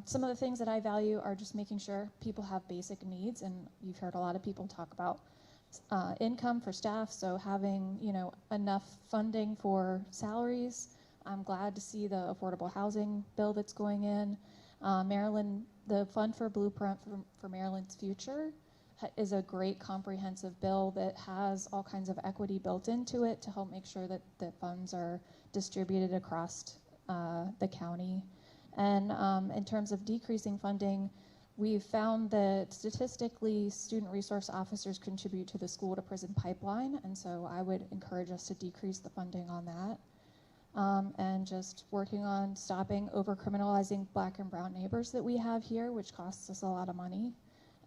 Some of the things that I value are just making sure people have basic needs, and you've heard a lot of people talk about income for staff, so having enough funding for salaries. I'm glad to see the affordable housing bill that's going in. Maryland, the Fund for Blueprint for Maryland's Future is a great comprehensive bill that has all kinds of equity built into it to help make sure that the funds are distributed across the county. And in terms of decreasing funding, we've found that statistically student resource officers contribute to the school to prison pipeline, and so I would encourage us to decrease the funding on that. And just working on stopping over-criminalizing Black and brown neighbors that we have here, which costs us a lot of money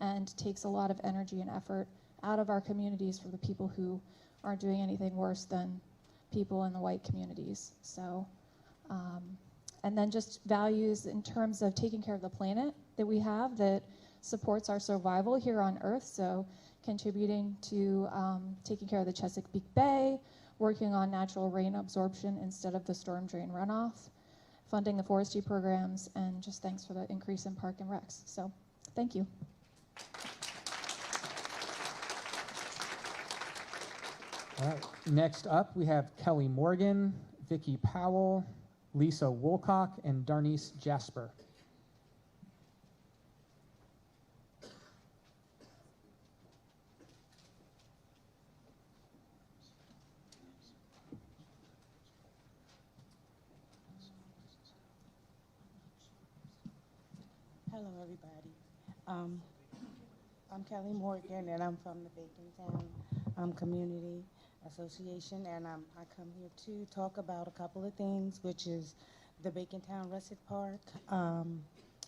and takes a lot of energy and effort out of our communities for the people who aren't doing anything worse than people in the white communities. So, and then just values in terms of taking care of the planet that we have that supports our survival here on Earth. So contributing to taking care of the Chesapeake Bay, working on natural rain absorption instead of the storm drain runoff, funding the forestry programs, and just thanks for the increase in park and recs. So thank you. All right, next up we have Kelly Morgan, Vicki Powell, Lisa Woolcock, and Darnice Jasper. Hello, everybody. I'm Kelly Morgan, and I'm from the Bacontown Community Association, and I come here to talk about a couple of things, which is the Bacontown Russet Park.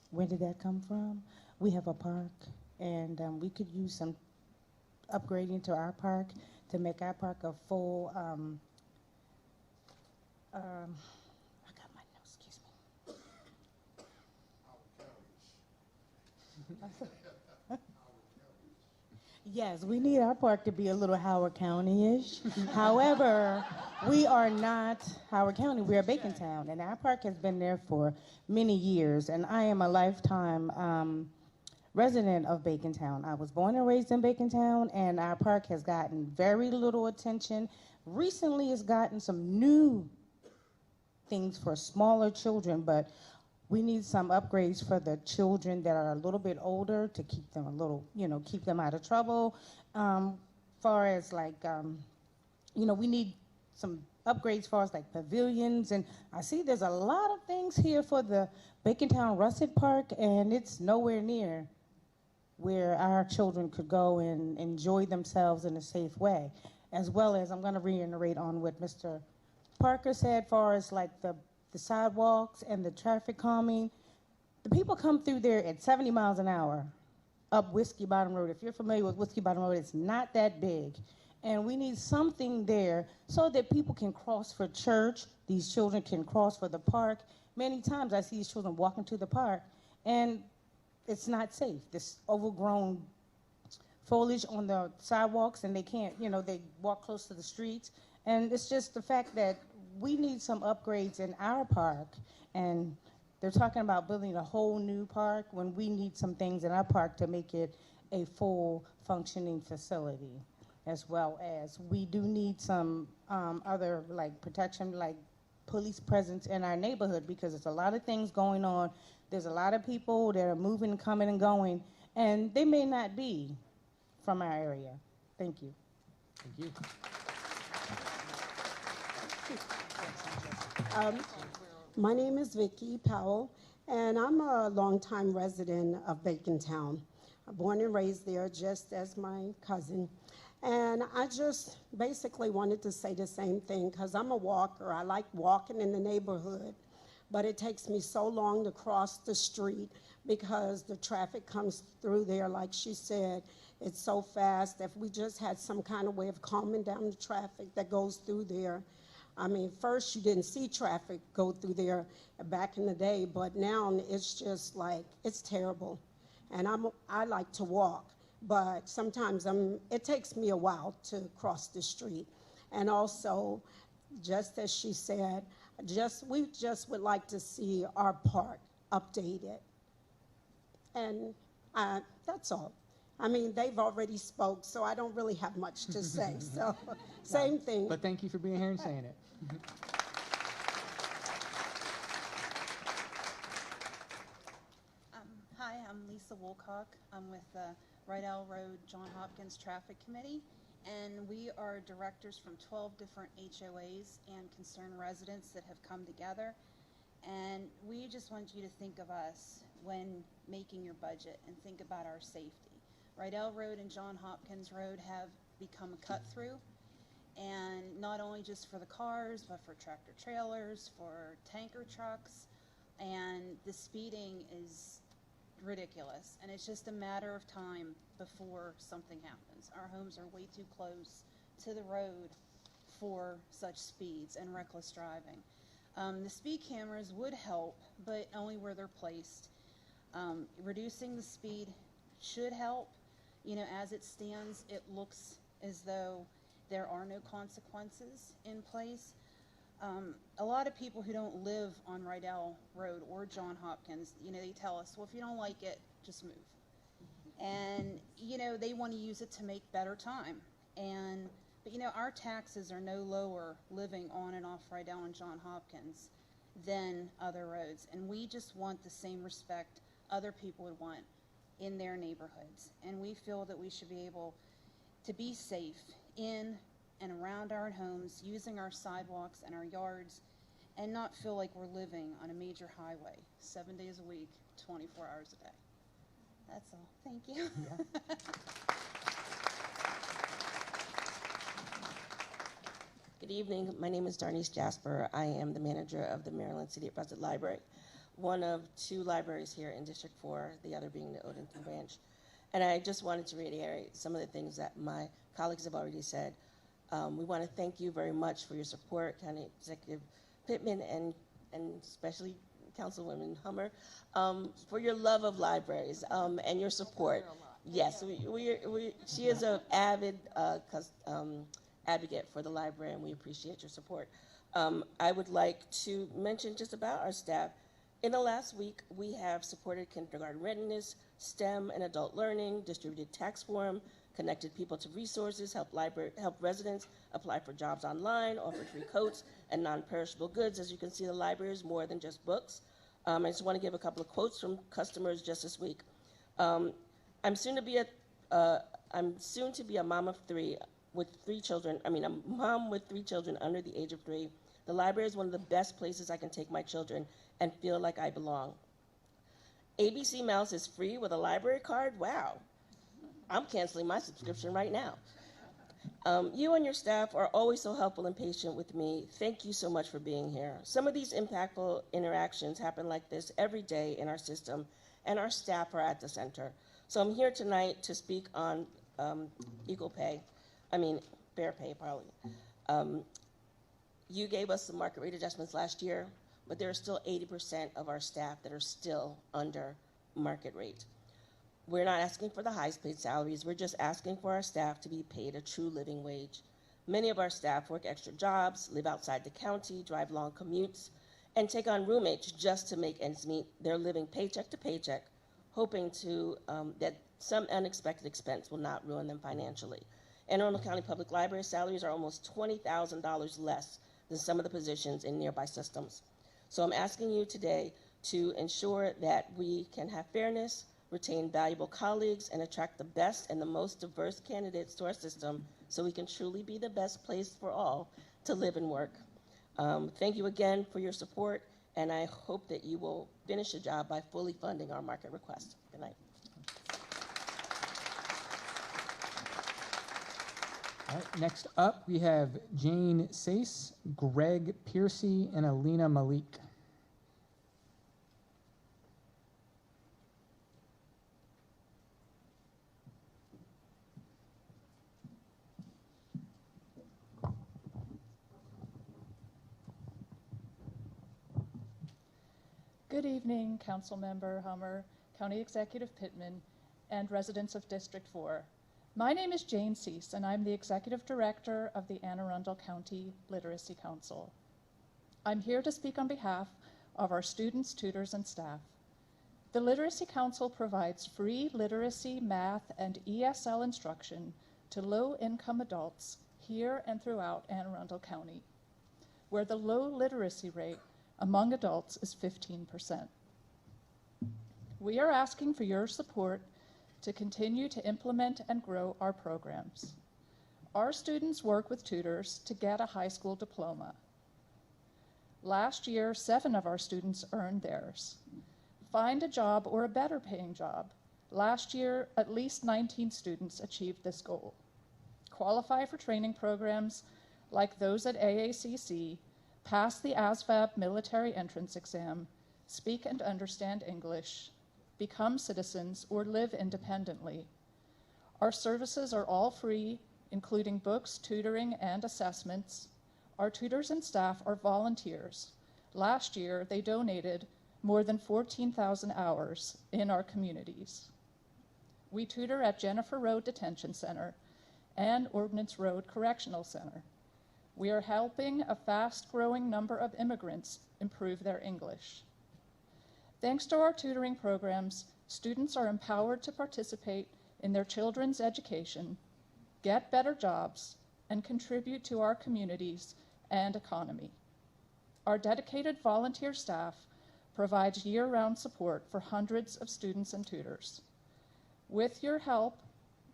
Where did that come from? We have a park, and we could use some upgrading to our park to make our park a full, I got my notes, excuse me. Yes, we need our park to be a little Howard County-ish. However, we are not Howard County, we are Bacontown, and our park has been there for many years, and I am a lifetime resident of Bacontown. I was born and raised in Bacontown, and our park has gotten very little attention. Recently, it's gotten some new things for smaller children, but we need some upgrades for the children that are a little bit older to keep them a little, keep them out of trouble. Far as like, we need some upgrades far as like pavilions, and I see there's a lot of things here for the Bacontown Russet Park, and it's nowhere near where our children could go and enjoy themselves in a safe way. As well as, I'm going to reiterate on what Mr. Parker said, far as like the sidewalks and the traffic calming. The people come through there at 70 miles an hour up Whiskey Bottom Road. If you're familiar with Whiskey Bottom Road, it's not that big. And we need something there so that people can cross for church, these children can cross for the park. Many times I see these children walking to the park, and it's not safe. This overgrown foliage on the sidewalks, and they can't, they walk close to the streets. And it's just the fact that we need some upgrades in our park, and they're talking about building a whole new park when we need some things in our park to make it a full functioning facility. As well as we do need some other like protection, like police presence in our neighborhood, because there's a lot of things going on. There's a lot of people that are moving, coming and going, and they may not be from our area. Thank you. Thank you. My name is Vicki Powell, and I'm a longtime resident of Bacontown. I'm born and raised there, just as my cousin. And I just basically wanted to say the same thing, because I'm a walker. I like walking in the neighborhood, but it takes me so long to cross the street because the traffic comes through there, like she said. It's so fast. If we just had some kind of way of calming down the traffic that goes through there. I mean, first you didn't see traffic go through there back in the day, but now it's just like, it's terrible. And I like to walk, but sometimes it takes me a while to cross the street. And also, just as she said, we just would like to see our park updated. And that's all. I mean, they've already spoke, so I don't really have much to say. So, same thing. But thank you for being here and saying it. Hi, I'm Lisa Woolcock. I'm with the Rydell Road John Hopkins Traffic Committee, and we are directors from 12 different HOAs and concerned residents that have come together. And we just want you to think of us when making your budget and think about our safety. Rydell Road and John Hopkins Road have become a cut-through, and not only just for the cars, but for tractor trailers, for tanker trucks, and the speeding is ridiculous, and it's just a matter of time before something happens. Our homes are way too close to the road for such speeds and reckless driving. The speed cameras would help, but only where they're placed. Reducing the speed should help. As it stands, it looks as though there are no consequences in place. A lot of people who don't live on Rydell Road or John Hopkins, they tell us, well, if you don't like it, just move. And, they want to use it to make better time. But our taxes are no lower living on and off Rydell and John Hopkins than other roads. And we just want the same respect other people would want in their neighborhoods. And we feel that we should be able to be safe in and around our homes, using our sidewalks and our yards, and not feel like we're living on a major highway 7 days a week, 24 hours a day. That's all. Thank you. Yeah. Good evening. My name is Darnice Jasper. I am the manager of the Maryland City at Present Library, one of two libraries here in District 4, the other being the Odenton branch. And I just wanted to reiterate some of the things that my colleagues have already said. We want to thank you very much for your support, County Executive Pittman and especially Councilwoman Hummer, for your love of libraries and your support. Yes, she is an avid advocate for the library, and we appreciate your support. I would like to mention just about our staff. In the last week, we have supported kindergarten readiness, STEM and adult learning, distributed tax form, connected people to resources, help residents apply for jobs online, offered free coats and non-perishable goods. As you can see, the library is more than just books. I just want to give a couple of quotes from customers just this week. I'm soon to be a mom of three with 3 children. I mean, a mom with 3 children under the age of 3. The library is one of the best places I can take my children and feel like I belong. ABC Mouse is free with a library card? Wow. I'm canceling my subscription right now. You and your staff are always so helpful and patient with me. Thank you so much for being here. Some of these impactful interactions happen like this every day in our system, and our staff are at the center. So I'm here tonight to speak on fair pay, probably. You gave us some market rate adjustments last year, but there are still 80% of our staff that are still under market rate. We're not asking for the highest paid salaries, we're just asking for our staff to be paid a true living wage. Many of our staff work extra jobs, live outside the county, drive long commutes, and take on roommates just to make ends meet. They're living paycheck to paycheck, hoping that some unexpected expense will not ruin them financially. And Arundel County Public Library salaries are almost $20,000 less than some of the positions in nearby systems. So I'm asking you today to ensure that we can have fairness, retain valuable colleagues, and attract the best and the most diverse candidates to our system so we can truly be the best place for all to live and work. Thank you again for your support, and I hope that you will finish the job by fully funding our market request. Good night. All right, next up, we have Jane Sace, Greg Piercy, and Alina Malik. Good evening, Councilmember Hummer, County Executive Pittman, and residents of District 4. My name is Jane Cease, and I'm the Executive Director of the Anne Arundel County Literacy Council. I'm here to speak on behalf of our students, tutors, and staff. The Literacy Council provides free literacy, math, and ESL instruction to low-income adults here and throughout Anne Arundel County, where the low literacy rate among adults is 15%. We are asking for your support to continue to implement and grow our programs. Our students work with tutors to get a high school diploma. Last year, 7 of our students earned theirs. Find a job or a better paying job. Last year, at least 19 students achieved this goal. Qualify for training programs like those at AACC, pass the ASVAB military entrance exam, speak and understand English, become citizens, or live independently. Our services are all free, including books, tutoring, and assessments. Our tutors and staff are volunteers. Last year, they donated more than 14,000 hours in our communities. We tutor at Jennifer Road Detention Center and Ordnance Road Correctional Center. We are helping a fast-growing number of immigrants improve their English. Thanks to our tutoring programs, students are empowered to participate in their children's education, get better jobs, and contribute to our communities and economy. Our dedicated volunteer staff provides year-round support for hundreds of students and tutors. With your help,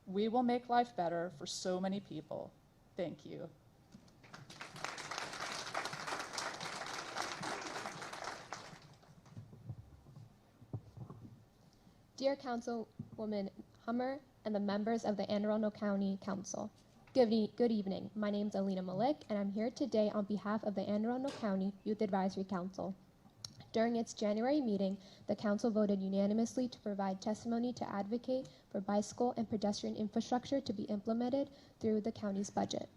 we will make life better for so many people. Thank you. Dear Councilwoman Hummer and the members of the Anne Arundel County Council, good evening. My name is Alina Malik, and I'm here today on behalf of the Anne Arundel County Youth Advisory Council. During its January meeting, the Council voted unanimously to provide testimony to advocate for bicycle and pedestrian infrastructure to be implemented through the county's budget.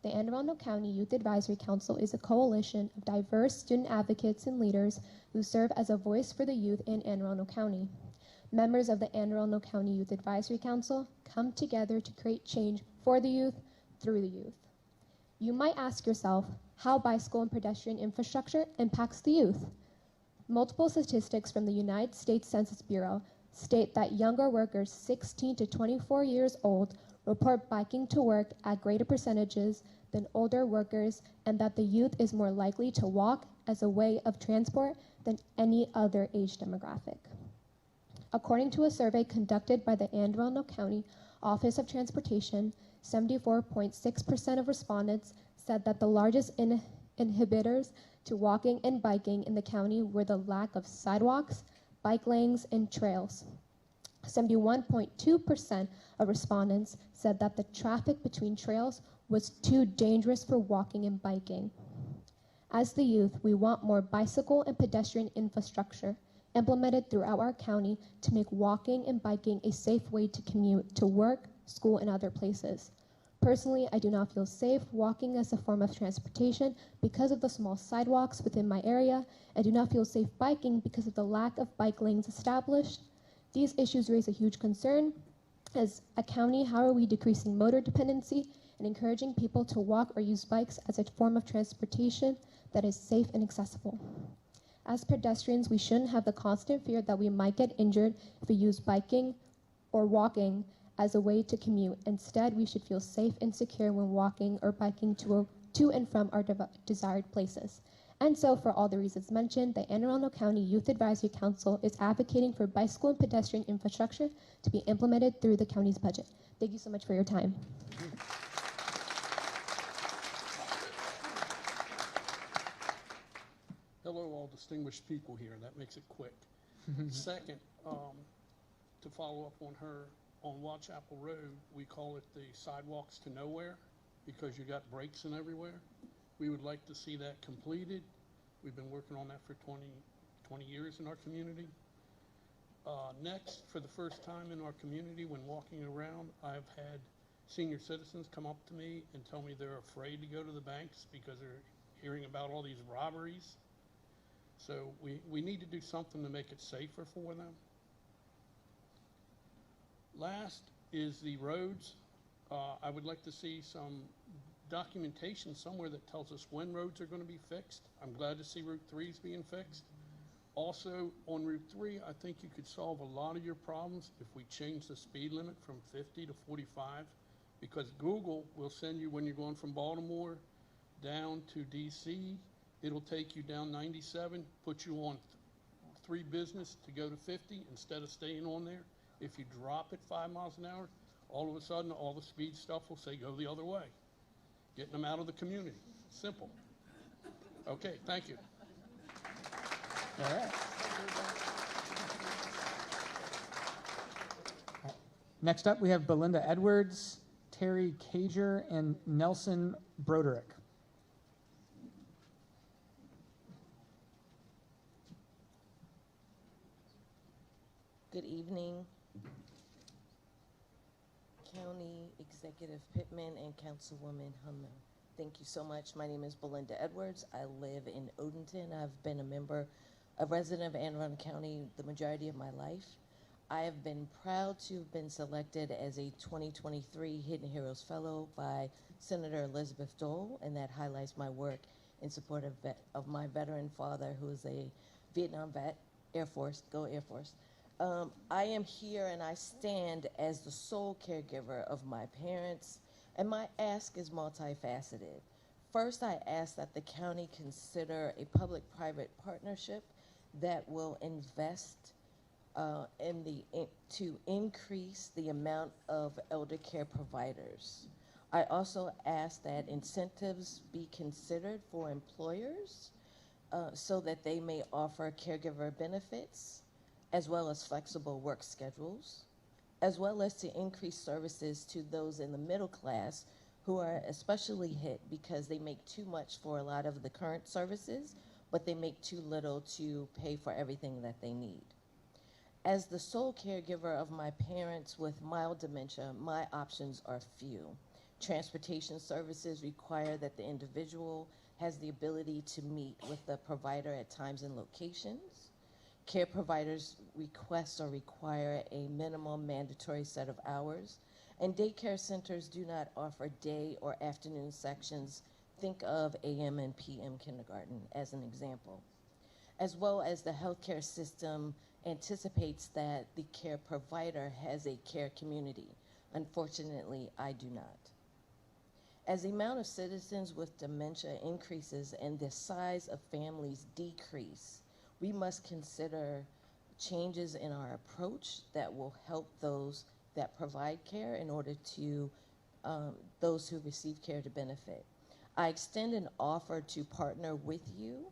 The Anne Arundel County Youth Advisory Council is a coalition of diverse student advocates and leaders who serve as a voice for the youth in Anne Arundel County. Members of the Anne Arundel County Youth Advisory Council come together to create change for the youth, through the youth. You might ask yourself how bicycle and pedestrian infrastructure impacts the youth. Multiple statistics from the United States Census Bureau state that younger workers 16 to 24 years old report biking to work at greater percentages than older workers, and that the youth is more likely to walk as a way of transport than any other age demographic. According to a survey conducted by the Anne Arundel County Office of Transportation, 74.6% of respondents said that the largest inhibitors to walking and biking in the county were the lack of sidewalks, bike lanes, and trails. 71.2% of respondents said that the traffic between trails was too dangerous for walking and biking. As the youth, we want more bicycle and pedestrian infrastructure implemented throughout our county to make walking and biking a safe way to commute to work, school, and other places. Personally, I do not feel safe walking as a form of transportation because of the small sidewalks within my area. I do not feel safe biking because of the lack of bike lanes established. These issues raise a huge concern. As a county, how are we decreasing motor dependency and encouraging people to walk or use bikes as a form of transportation that is safe and accessible? As pedestrians, we shouldn't have the constant fear that we might get injured if we use biking or walking as a way to commute. Instead, we should feel safe and secure when walking or biking to and from our desired places. And so, for all the reasons mentioned, the Anne Arundel County Youth Advisory Council is advocating for bicycle and pedestrian infrastructure to be implemented through the county's budget. Thank you so much for your time. Hello, all distinguished people here. That makes it quick. Second, to follow up on her, on Watchapel Road, we call it the sidewalks to nowhere because you got breaks in everywhere. We would like to see that completed. We've been working on that for 20 years in our community. Next, for the first time in our community, when walking around, I've had senior citizens come up to me and tell me they're afraid to go to the banks because they're hearing about all these robberies. So we need to do something to make it safer for them. Last is the roads. I would like to see some documentation somewhere that tells us when roads are going to be fixed. I'm glad to see Route 3 is being fixed. Also, on Route 3, I think you could solve a lot of your problems if we change the speed limit from 50 to 45, because Google will send you, when you're going from Baltimore down to DC, it'll take you down 97, put you on 3 business to go to 50 instead of staying on there. If you drop it 5 miles an hour, all of a sudden, all the speed stuff will say go the other way, getting them out of the community. Simple. Okay, thank you. All right. Next up, we have Belinda Edwards, Terry Cager, and Nelson Broderick. Good evening, County Executive Pittman and Councilwoman Hummer. Thank you so much. My name is Belinda Edwards. I live in Odenton. I've been a resident of Anne Arundel County the majority of my life. I have been proud to have been selected as a 2023 Hidden Heroes Fellow by Senator Elizabeth Dole, and that highlights my work in support of my veteran father, who is a Vietnam vet, Air Force, go Air Force. I am here and I stand as the sole caregiver of my parents, and my ask is multifaceted. First, I ask that the county consider a public-private partnership that will invest to increase the amount of elder care providers. I also ask that incentives be considered for employers so that they may offer caregiver benefits, as well as flexible work schedules, as well as to increase services to those in the middle class who are especially hit because they make too much for a lot of the current services, but they make too little to pay for everything that they need. As the sole caregiver of my parents with mild dementia, my options are few. Transportation services require that the individual has the ability to meet with the provider at times and locations. Care providers request or require a minimum mandatory set of hours, and daycare centers do not offer day or afternoon sections. Think of AM and PM kindergarten as an example. As well as the healthcare system anticipates that the care provider has a care community. Unfortunately, I do not. As the amount of citizens with dementia increases and the size of families decrease, we must consider changes in our approach that will help those that provide care in order to those who receive care to benefit. I extend an offer to partner with you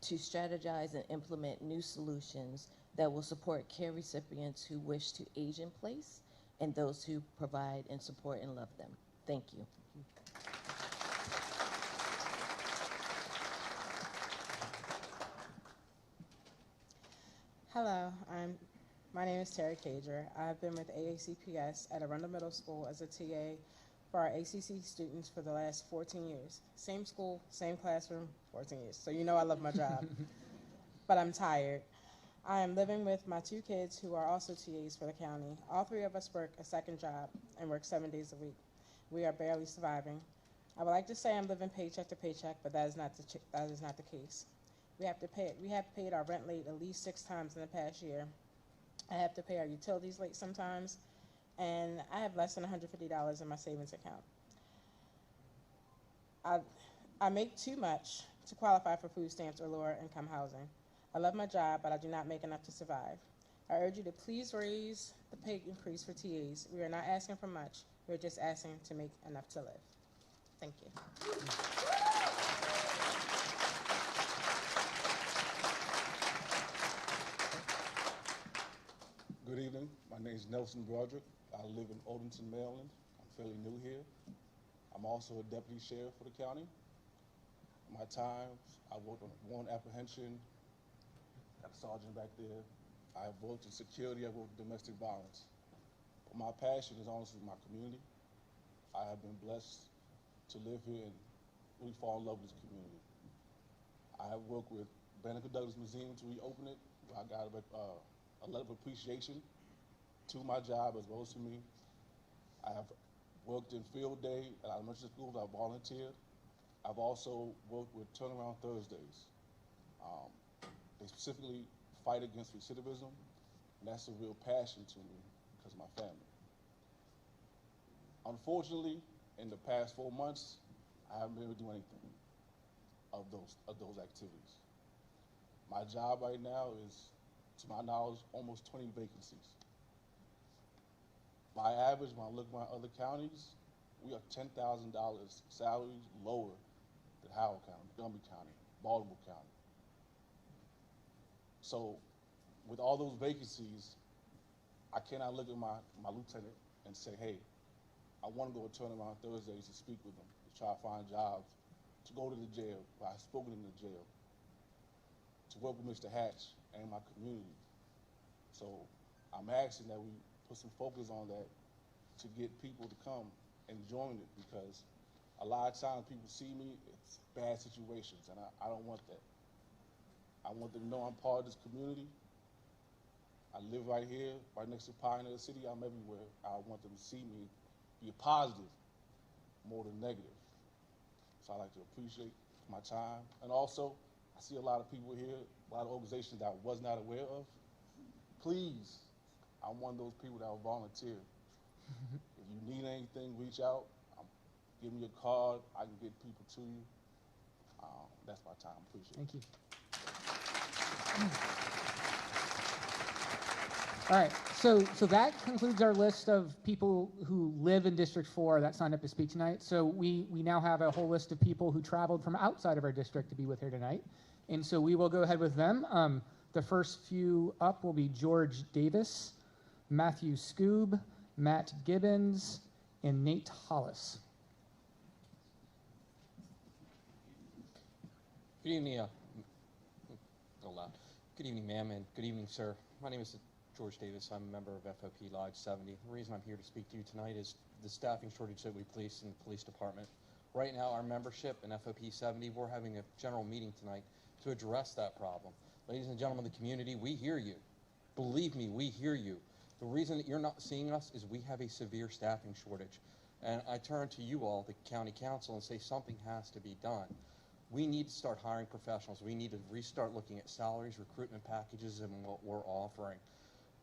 to strategize and implement new solutions that will support care recipients who wish to age in place and those who provide and support and love them. Thank you. Hello, my name is Terry Cager. I've been with AACPS at Arundel Middle School as a TA for our ACC students for the last 14 years. Same school, same classroom, 14 years. So you know I love my job, but I'm tired. I am living with my 2 kids who are also TAs for the county. All 3 of us work a second job and work 7 days a week. We are barely surviving. I would like to say I'm living paycheck to paycheck, but that is not the case. We have paid our rent late at least 6 times in the past year. I have to pay our utilities late sometimes, and I have less than $150 in my savings account. I make too much to qualify for food stamps or lower income housing. I love my job, but I do not make enough to survive. I urge you to please raise the pay increase for TAs. We are not asking for much. We're just asking to make enough to live. Thank you. Good evening. My name is Nelson Broderick. I live in Odenton, Maryland. I'm fairly new here. I'm also a deputy sheriff for the county. My times, I worked on warrant apprehension, got a sergeant back there. I've worked in security, I've worked in domestic violence. But my passion is honestly my community. I have been blessed to live here and really fall in love with this community. I have worked with Banneker Douglas Museum to reopen it. I got a letter of appreciation to my job as well as to me. I have worked in field day at elementary schools. I volunteered. I've also worked with Turnaround Thursdays. They specifically fight against recidivism, and that's a real passion to me because of my family. Unfortunately, in the past 4 months, I haven't been able to do anything of those activities. My job right now is, to my knowledge, almost 20 vacancies. By average, when I look at my other counties, we are $10,000 salaries lower than Howard County, Montgomery County, Baltimore County. So with all those vacancies, I cannot look at my lieutenant and say, hey, I want to go to Turnaround Thursdays to speak with them, to try to find jobs, to go to the jail, where I've spoken in the jail, to work with Mr. Hatch and my community. So I'm asking that we put some focus on that to get people to come and join it, because a lot of times people see me, it's bad situations, and I don't want that. I want them to know I'm part of this community. I live right here, right next to Pioneer City. I'm everywhere. I want them to see me be positive more than negative. So I like to appreciate my time. And also, I see a lot of people here, a lot of organizations that I was not aware of. Please, I'm one of those people that will volunteer. If you need anything, reach out. Give me a card. I can get people to you. That's my time. Appreciate it. Thank you. All right, so that concludes our list of people who live in District 4 that signed up to speak tonight. So we now have a whole list of people who traveled from outside of our district to be with here tonight. And so we will go ahead with them. The first few up will be George Davis, Matthew Scoob, Matt Gibbons, and Nate Hollis. Good evening, Good evening, ma'am, and good evening, sir. My name is George Davis. I'm a member of FOP Lodge 70. The reason I'm here to speak to you tonight is the staffing shortage that we face in the police department. Right now, our membership in FOP 70, we're having a general meeting tonight to address that problem. Ladies and gentlemen of the community, we hear you. Believe me, we hear you. The reason that you're not seeing us is we have a severe staffing shortage. And I turn to you all, the county council, and say something has to be done. We need to start hiring professionals. We need to restart looking at salaries, recruitment packages, and what we're offering.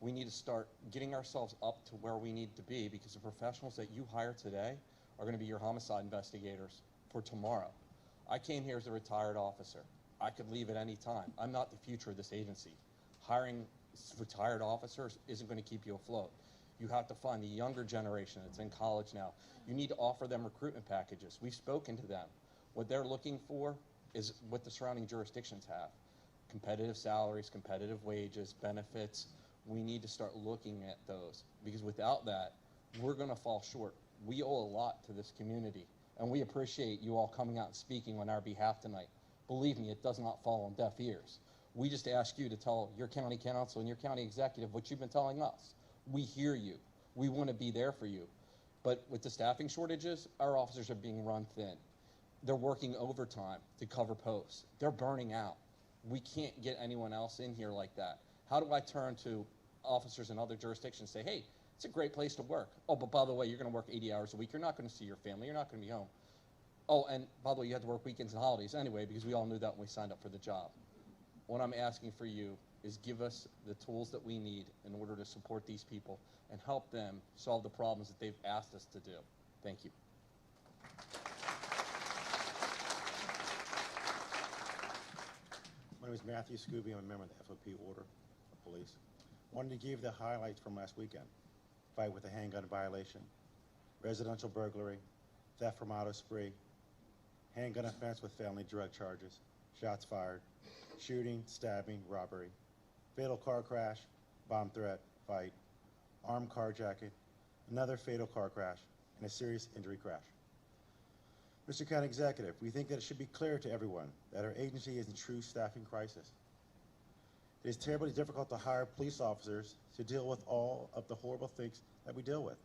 We need to start getting ourselves up to where we need to be, because the professionals that you hire today are going to be your homicide investigators for tomorrow. I came here as a retired officer. I could leave at any time. I'm not the future of this agency. Hiring retired officers isn't going to keep you afloat. You have to find the younger generation that's in college now. You need to offer them recruitment packages. We've spoken to them. What they're looking for is what the surrounding jurisdictions have. competitive salaries, competitive wages, benefits. We need to start looking at those, because without that, we're going to fall short. We owe a lot to this community, and we appreciate you all coming out and speaking on our behalf tonight. Believe me, it does not fall on deaf ears. We just ask you to tell your county council and your county executive what you've been telling us. We hear you. We want to be there for you. But with the staffing shortages, our officers are being run thin. They're working overtime to cover posts. They're burning out. We can't get anyone else in here like that. How do I turn to officers in other jurisdictions and say, hey, it's a great place to work. Oh, but by the way, you're going to work 80 hours a week. You're not going to see your family. You're not going to be home. Oh, and by the way, you have to work weekends and holidays anyway, because we all knew that when we signed up for the job. What I'm asking for you is give us the tools that we need in order to support these people and help them solve the problems that they've asked us to do. Thank you. My name is Matthew Scooby. I'm a member of the FOP Order of Police. Wanted to give the highlights from last weekend. Fight with a handgun violation, residential burglary, theft from auto spree, handgun offense with felony drug charges, shots fired, shooting, stabbing, robbery, fatal car crash, bomb threat, fight, armed carjacking, another fatal car crash, and a serious injury crash. Mr. County Executive, we think that it should be clear to everyone that our agency is in true staffing crisis. It is terribly difficult to hire police officers to deal with all of the horrible things that we deal with.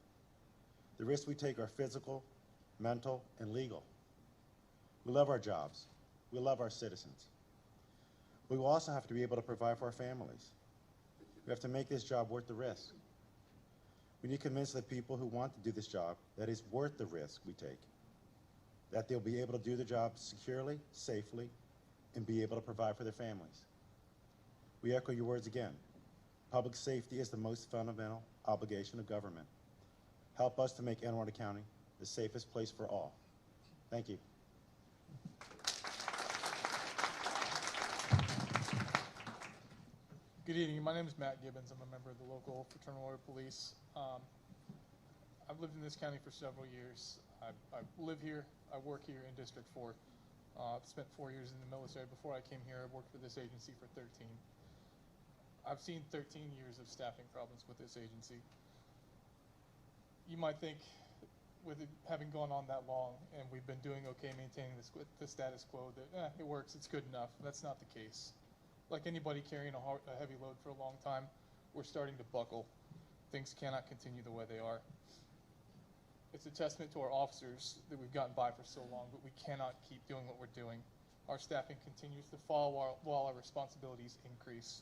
The risks we take are physical, mental, and legal. We love our jobs. We love our citizens. We will also have to be able to provide for our families. We have to make this job worth the risk. We need to convince the people who want to do this job that it's worth the risk we take, that they'll be able to do the job securely, safely, and be able to provide for their families. We echo your words again. Public safety is the most fundamental obligation of government. Help us to make Anne Arundel County the safest place for all. Thank you. Good evening. My name is Matt Gibbons. I'm a member of the local Fraternal Order Police. I've lived in this county for several years. I live here. I work here in District 4. I've spent 4 years in the military. Before I came here, I worked for this agency for 13. I've seen 13 years of staffing problems with this agency. You might think, with it having gone on that long and we've been doing okay maintaining the status quo, that it works, it's good enough. That's not the case. Like anybody carrying a heavy load for a long time, we're starting to buckle. Things cannot continue the way they are. It's a testament to our officers that we've gotten by for so long, but we cannot keep doing what we're doing. Our staffing continues to fall while our responsibilities increase.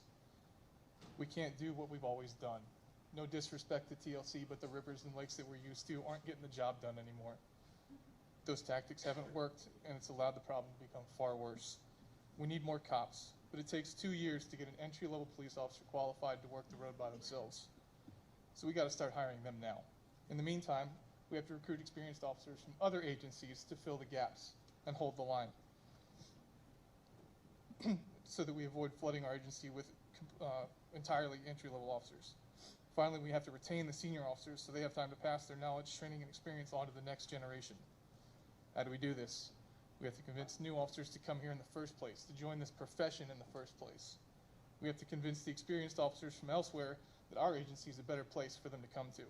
We can't do what we've always done. No disrespect to TLC, but the rivers and lakes that we're used to aren't getting the job done anymore. Those tactics haven't worked, and it's allowed the problem to become far worse. We need more cops, but it takes 2 years to get an entry-level police officer qualified to work the road by themselves. So we got to start hiring them now. In the meantime, we have to recruit experienced officers from other agencies to fill the gaps and hold the line so that we avoid flooding our agency with entirely entry-level officers. Finally, we have to retain the senior officers so they have time to pass their knowledge, training, and experience on to the next generation. How do we do this? We have to convince new officers to come here in the first place, to join this profession in the first place. We have to convince the experienced officers from elsewhere that our agency is a better place for them to come to.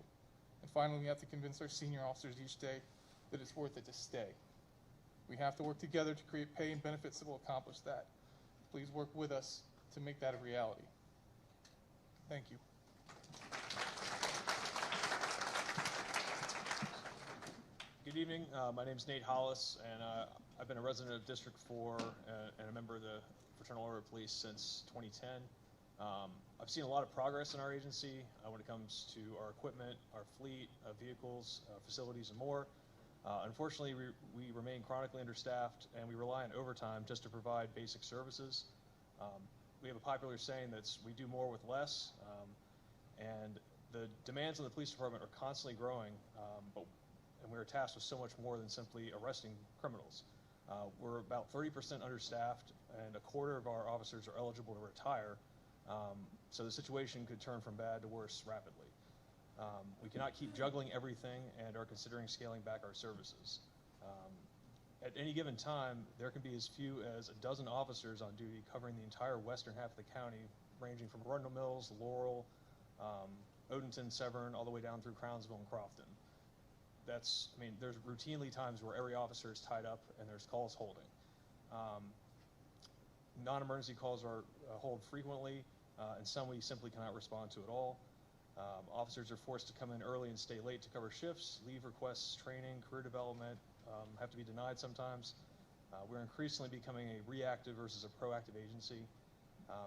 And finally, we have to convince our senior officers each day that it's worth it to stay. We have to work together to create pay and benefits that will accomplish that. Please work with us to make that a reality. Thank you. Good evening. My name is Nate Hollis, and I've been a resident of District 4 and a member of the Fraternal Order of Police since 2010. I've seen a lot of progress in our agency when it comes to our equipment, our fleet of vehicles, facilities, and more. Unfortunately, we remain chronically understaffed, and we rely on overtime just to provide basic services. We have a popular saying that we do more with less, and the demands on the police department are constantly growing, and we're tasked with so much more than simply arresting criminals. We're about 30% understaffed, and a quarter of our officers are eligible to retire, so the situation could turn from bad to worse rapidly. We cannot keep juggling everything and are considering scaling back our services. At any given time, there can be as few as a dozen officers on duty covering the entire western half of the county, ranging from Arundel Mills, Laurel, Odenton, Severn, all the way down through Crownsville and Crofton. There's routinely times where every officer is tied up and there's calls holding. Non-emergency calls are hold frequently, and some we simply cannot respond to at all. Officers are forced to come in early and stay late to cover shifts, leave requests, training, career development, have to be denied sometimes. We're increasingly becoming a reactive versus a proactive agency,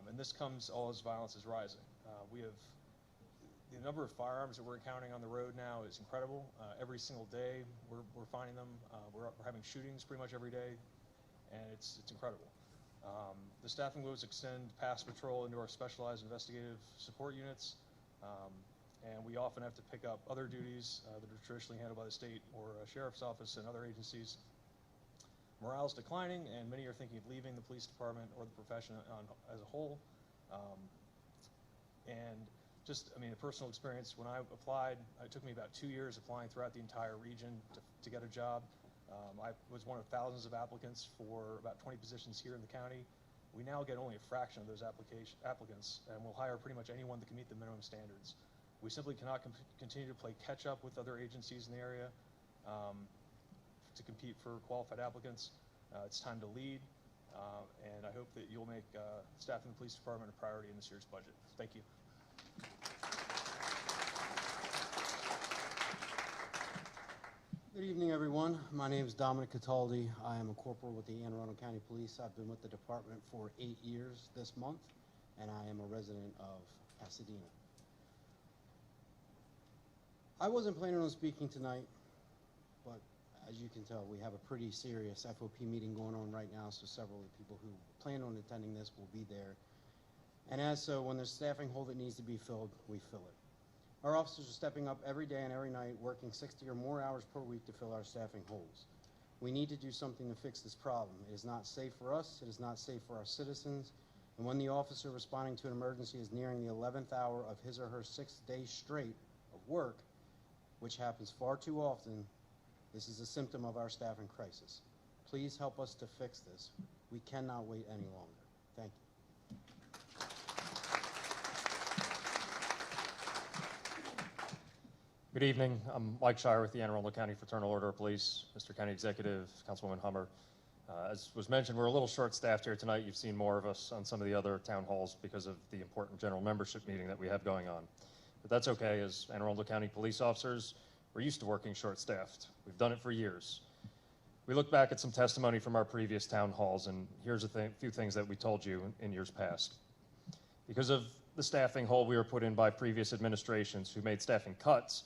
and this comes all as violence is rising. We have the number of firearms that we're encountering on the road now is incredible. Every single day we're finding them. We're having shootings pretty much every day, and it's incredible. The staffing woes extend past patrol into our specialized investigative support units, and we often have to pick up other duties that are traditionally handled by the state or sheriff's office and other agencies. Morale is declining, and many are thinking of leaving the police department or the profession as a whole. And just, a personal experience, when I applied, it took me about 2 years applying throughout the entire region to get a job. I was one of thousands of applicants for about 20 positions here in the county. We now get only a fraction of those applicants, and we'll hire pretty much anyone that can meet the minimum standards. We simply cannot continue to play catch up with other agencies in the area to compete for qualified applicants. It's time to lead, and I hope that you'll make staffing the police department a priority in this year's budget. Thank you. Good evening, everyone. My name is Dominic Cataldi. I am a corporal with the Anne Arundel County Police. I've been with the department for 8 years this month, and I am a resident of Pasadena. I wasn't planning on speaking tonight, but as you can tell, we have a pretty serious FOP meeting going on right now, so several of the people who plan on attending this will be there. And as so, when there's staffing hole that needs to be filled, we fill it. Our officers are stepping up every day and every night, working 60 or more hours per week to fill our staffing holes. We need to do something to fix this problem. It is not safe for us, it is not safe for our citizens, and when the officer responding to an emergency is nearing the 11th hour of his or her 6 days straight of work, which happens far too often, this is a symptom of our staffing crisis. Please help us to fix this. We cannot wait any longer. Thank you. Good evening. I'm Mike Shire with the Anne Arundel County Fraternal Order of Police. Mr. County Executive, Councilwoman Hummer. As was mentioned, we're a little short-staffed here tonight. You've seen more of us on some of the other town halls because of the important general membership meeting that we have going on. But that's okay, as Anne Arundel County police officers, we're used to working short-staffed. We've done it for years. We look back at some testimony from our previous town halls, and here's a few things that we told you in years past. Because of the staffing hole we were put in by previous administrations who made staffing cuts,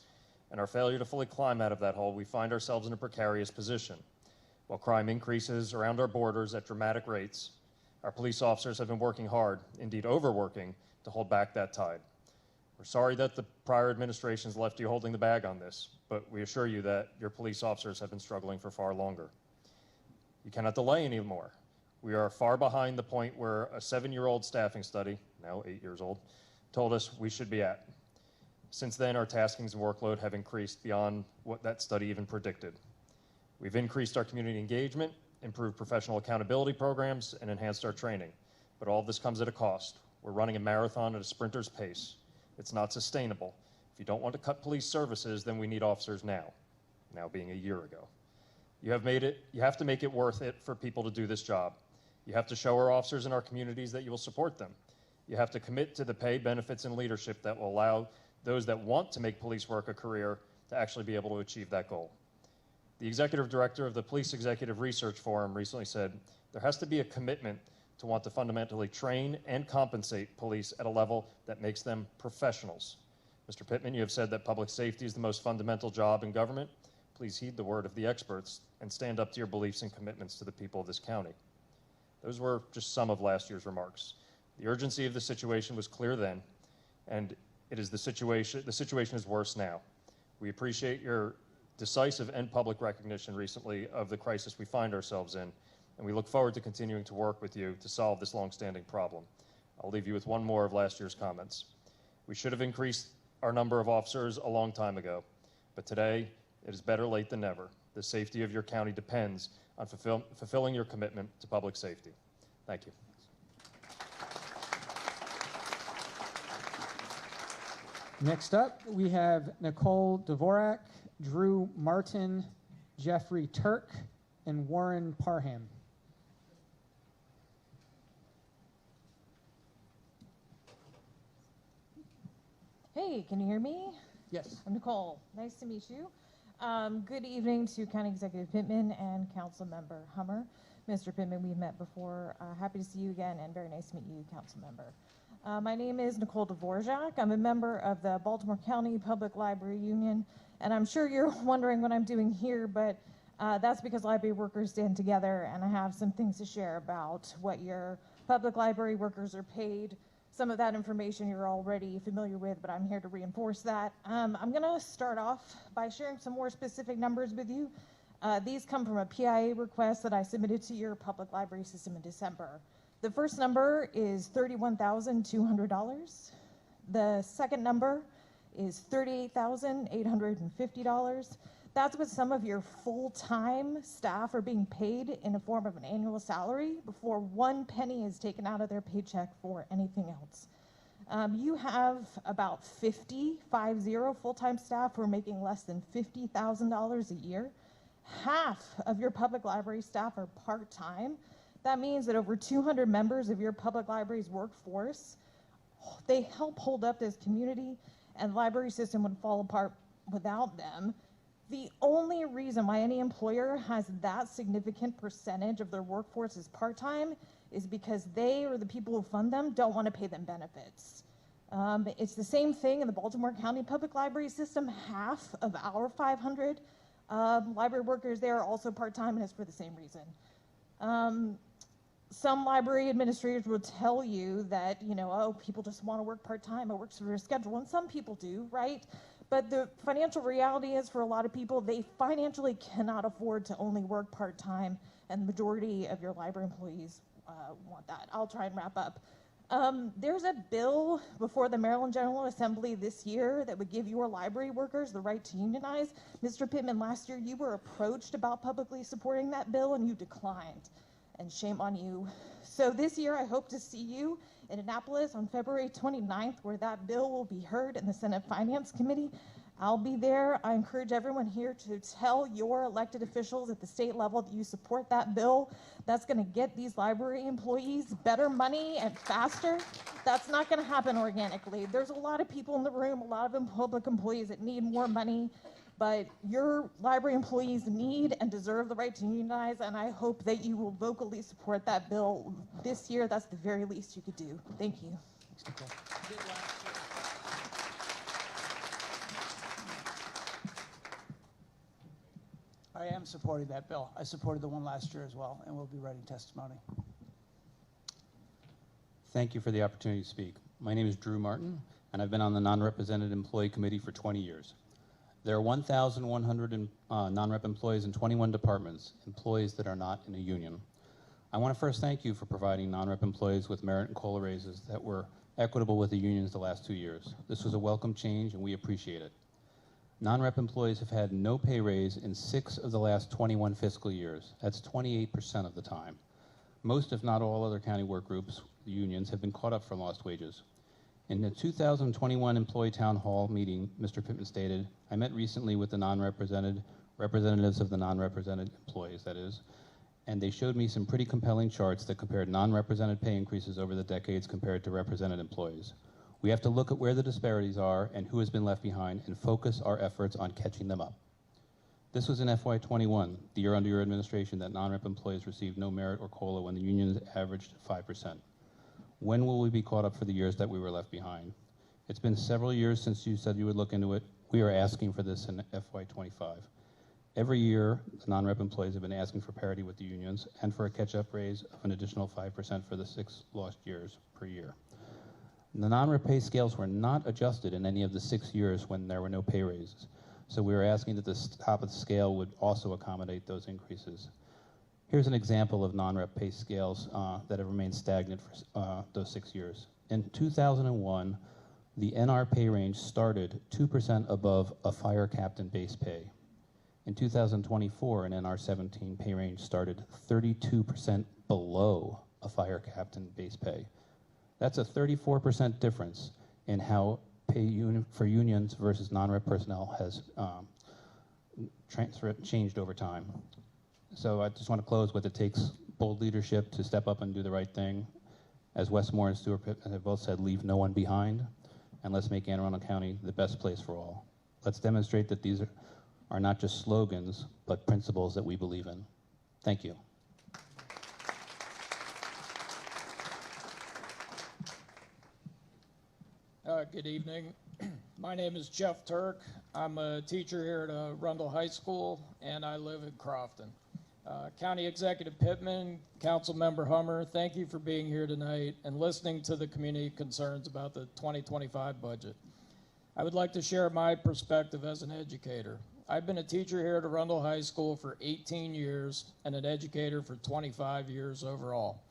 and our failure to fully climb out of that hole, we find ourselves in a precarious position. While crime increases around our borders at dramatic rates, our police officers have been working hard, indeed overworking, to hold back that tide. We're sorry that the prior administrations left you holding the bag on this, but we assure you that your police officers have been struggling for far longer. You cannot delay anymore. We are far behind the point where a 7-year-old staffing study, now 8 years old, told us we should be at. Since then, our taskings and workload have increased beyond what that study even predicted. We've increased our community engagement, improved professional accountability programs, and enhanced our training. But all of this comes at a cost. We're running a marathon at a sprinter's pace. It's not sustainable. If you don't want to cut police services, then we need officers now being a year ago. You have to make it worth it for people to do this job. You have to show our officers in our communities that you will support them. You have to commit to the pay, benefits, and leadership that will allow those that want to make police work a career to actually be able to achieve that goal. The executive director of the Police Executive Research Forum recently said, there has to be a commitment to want to fundamentally train and compensate police at a level that makes them professionals. Mr. Pittman, you have said that public safety is the most fundamental job in government. Please heed the word of the experts and stand up to your beliefs and commitments to the people of this county. Those were just some of last year's remarks. The urgency of the situation was clear then, and the situation is worse now. We appreciate your decisive and public recognition recently of the crisis we find ourselves in, and we look forward to continuing to work with you to solve this long-standing problem. I'll leave you with one more of last year's comments. We should have increased our number of officers a long time ago, but today It is better late than never. The safety of your county depends on fulfilling your commitment to public safety. Thank you. Next up, we have Nicole Dvorak, Drew Martin, Jeffrey Turk, and Warren Parham. Hey, can you hear me? Yes. I'm Nicole. Nice to meet you. Good evening to County Executive Pittman and Council Member Hummer. Mr. Pittman, we've met before. Happy to see you again, and very nice to meet you, Council Member. My name is Nicole Dvorak. I'm a member of the Baltimore County Public Library Union, and I'm sure you're wondering what I'm doing here, but that's because library workers stand together, and I have some things to share about what your public library workers are paid. Some of that information you're already familiar with, but I'm here to reinforce that. I'm going to start off by sharing some more specific numbers with you. These come from a PIA request that I submitted to your public library system in December. The first number is $31,200. The second number is $38,850. That's what some of your full-time staff are being paid in a form of an annual salary before 1 penny is taken out of their paycheck for anything else. You have about 50 full-time staff who are making less than $50,000 a year. Half of your public library staff are part-time. That means that over 200 members of your public library's workforce, they help hold up this community, and the library system would fall apart without them. The only reason why any employer has that significant percentage of their workforce as part-time is because they or the people who fund them don't want to pay them benefits. It's the same thing in the Baltimore County Public Library system. Half of our 500 library workers there are also part-time, and it's for the same reason. Some library administrators will tell you that, oh, people just want to work part-time, it works for their schedule, and some people do, right? But the financial reality is, for a lot of people, they financially cannot afford to only work part-time, and the majority of your library employees want that. I'll try and wrap up. There's a bill before the Maryland General Assembly this year that would give your library workers the right to unionize. Mr. Pittman, last year you were approached about publicly supporting that bill, and you declined. And shame on you. So this year I hope to see you in Annapolis on February 29th, where that bill will be heard in the Senate Finance Committee. I'll be there. I encourage everyone here to tell your elected officials at the state level that you support that bill. That's going to get these library employees better money and faster. That's not going to happen organically. There's a lot of people in the room, a lot of public employees that need more money. But your library employees need and deserve the right to unionize, and I hope that you will vocally support that bill this year. That's the very least you could do. Thank you. I am supporting that bill. I supported the one last year as well, and we'll be writing testimony. Thank you for the opportunity to speak. My name is Drew Martin, and I've been on the Non-Represented Employee Committee for 20 years. There are 1,100 non-rep employees in 21 departments, employees that are not in a union. I want to first thank you for providing non-rep employees with merit and COLA raises that were equitable with the unions the last 2 years. This was a welcome change, and we appreciate it. Non-rep employees have had no pay raise in 6 of the last 21 fiscal years. That's 28% of the time. Most, if not all, other county work groups, the unions, have been caught up for lost wages. In the 2021 Employee Town Hall meeting, Mr. Pittman stated, I met recently with the representatives of the non-represented employees, that is, and they showed me some pretty compelling charts that compared non-represented pay increases over the decades compared to represented employees. We have to look at where the disparities are and who has been left behind and focus our efforts on catching them up. This was in FY21, the year under your administration, that non-rep employees received no merit or COLA when the unions averaged 5%. When will we be caught up for the years that we were left behind? It's been several years since you said you would look into it. We are asking for this in FY25. Every year, the non-rep employees have been asking for parity with the unions and for a catch-up raise of an additional 5% for the 6 lost years per year. The non-rep pay scales were not adjusted in any of the 6 years when there were no pay raises. So we were asking that the top of the scale would also accommodate those increases. Here's an example of non-rep pay scales that have remained stagnant for those 6 years. In 2001, the NR pay range started 2% above a fire captain base pay. In 2024, an NR-17 pay range started 32% below a fire captain base pay. That's a 34% difference in how pay for unions versus non-rep personnel has changed over time. So I just want to close with, it takes bold leadership to step up and do the right thing. As Westmore and Stuart Pittman have both said, leave no one behind, and let's make Anne Arundel County the best place for all. Let's demonstrate that these are not just slogans, but principles that we believe in. Thank you. Good evening. My name is Jeff Turk. I'm a teacher here at Arundel High School, and I live in Crofton. County Executive Pittman, Council Member Hummer, thank you for being here tonight and listening to the community concerns about the 2025 budget. I would like to share my perspective as an educator. I've been a teacher here at Arundel High School for 18 years and an educator for 25 years overall.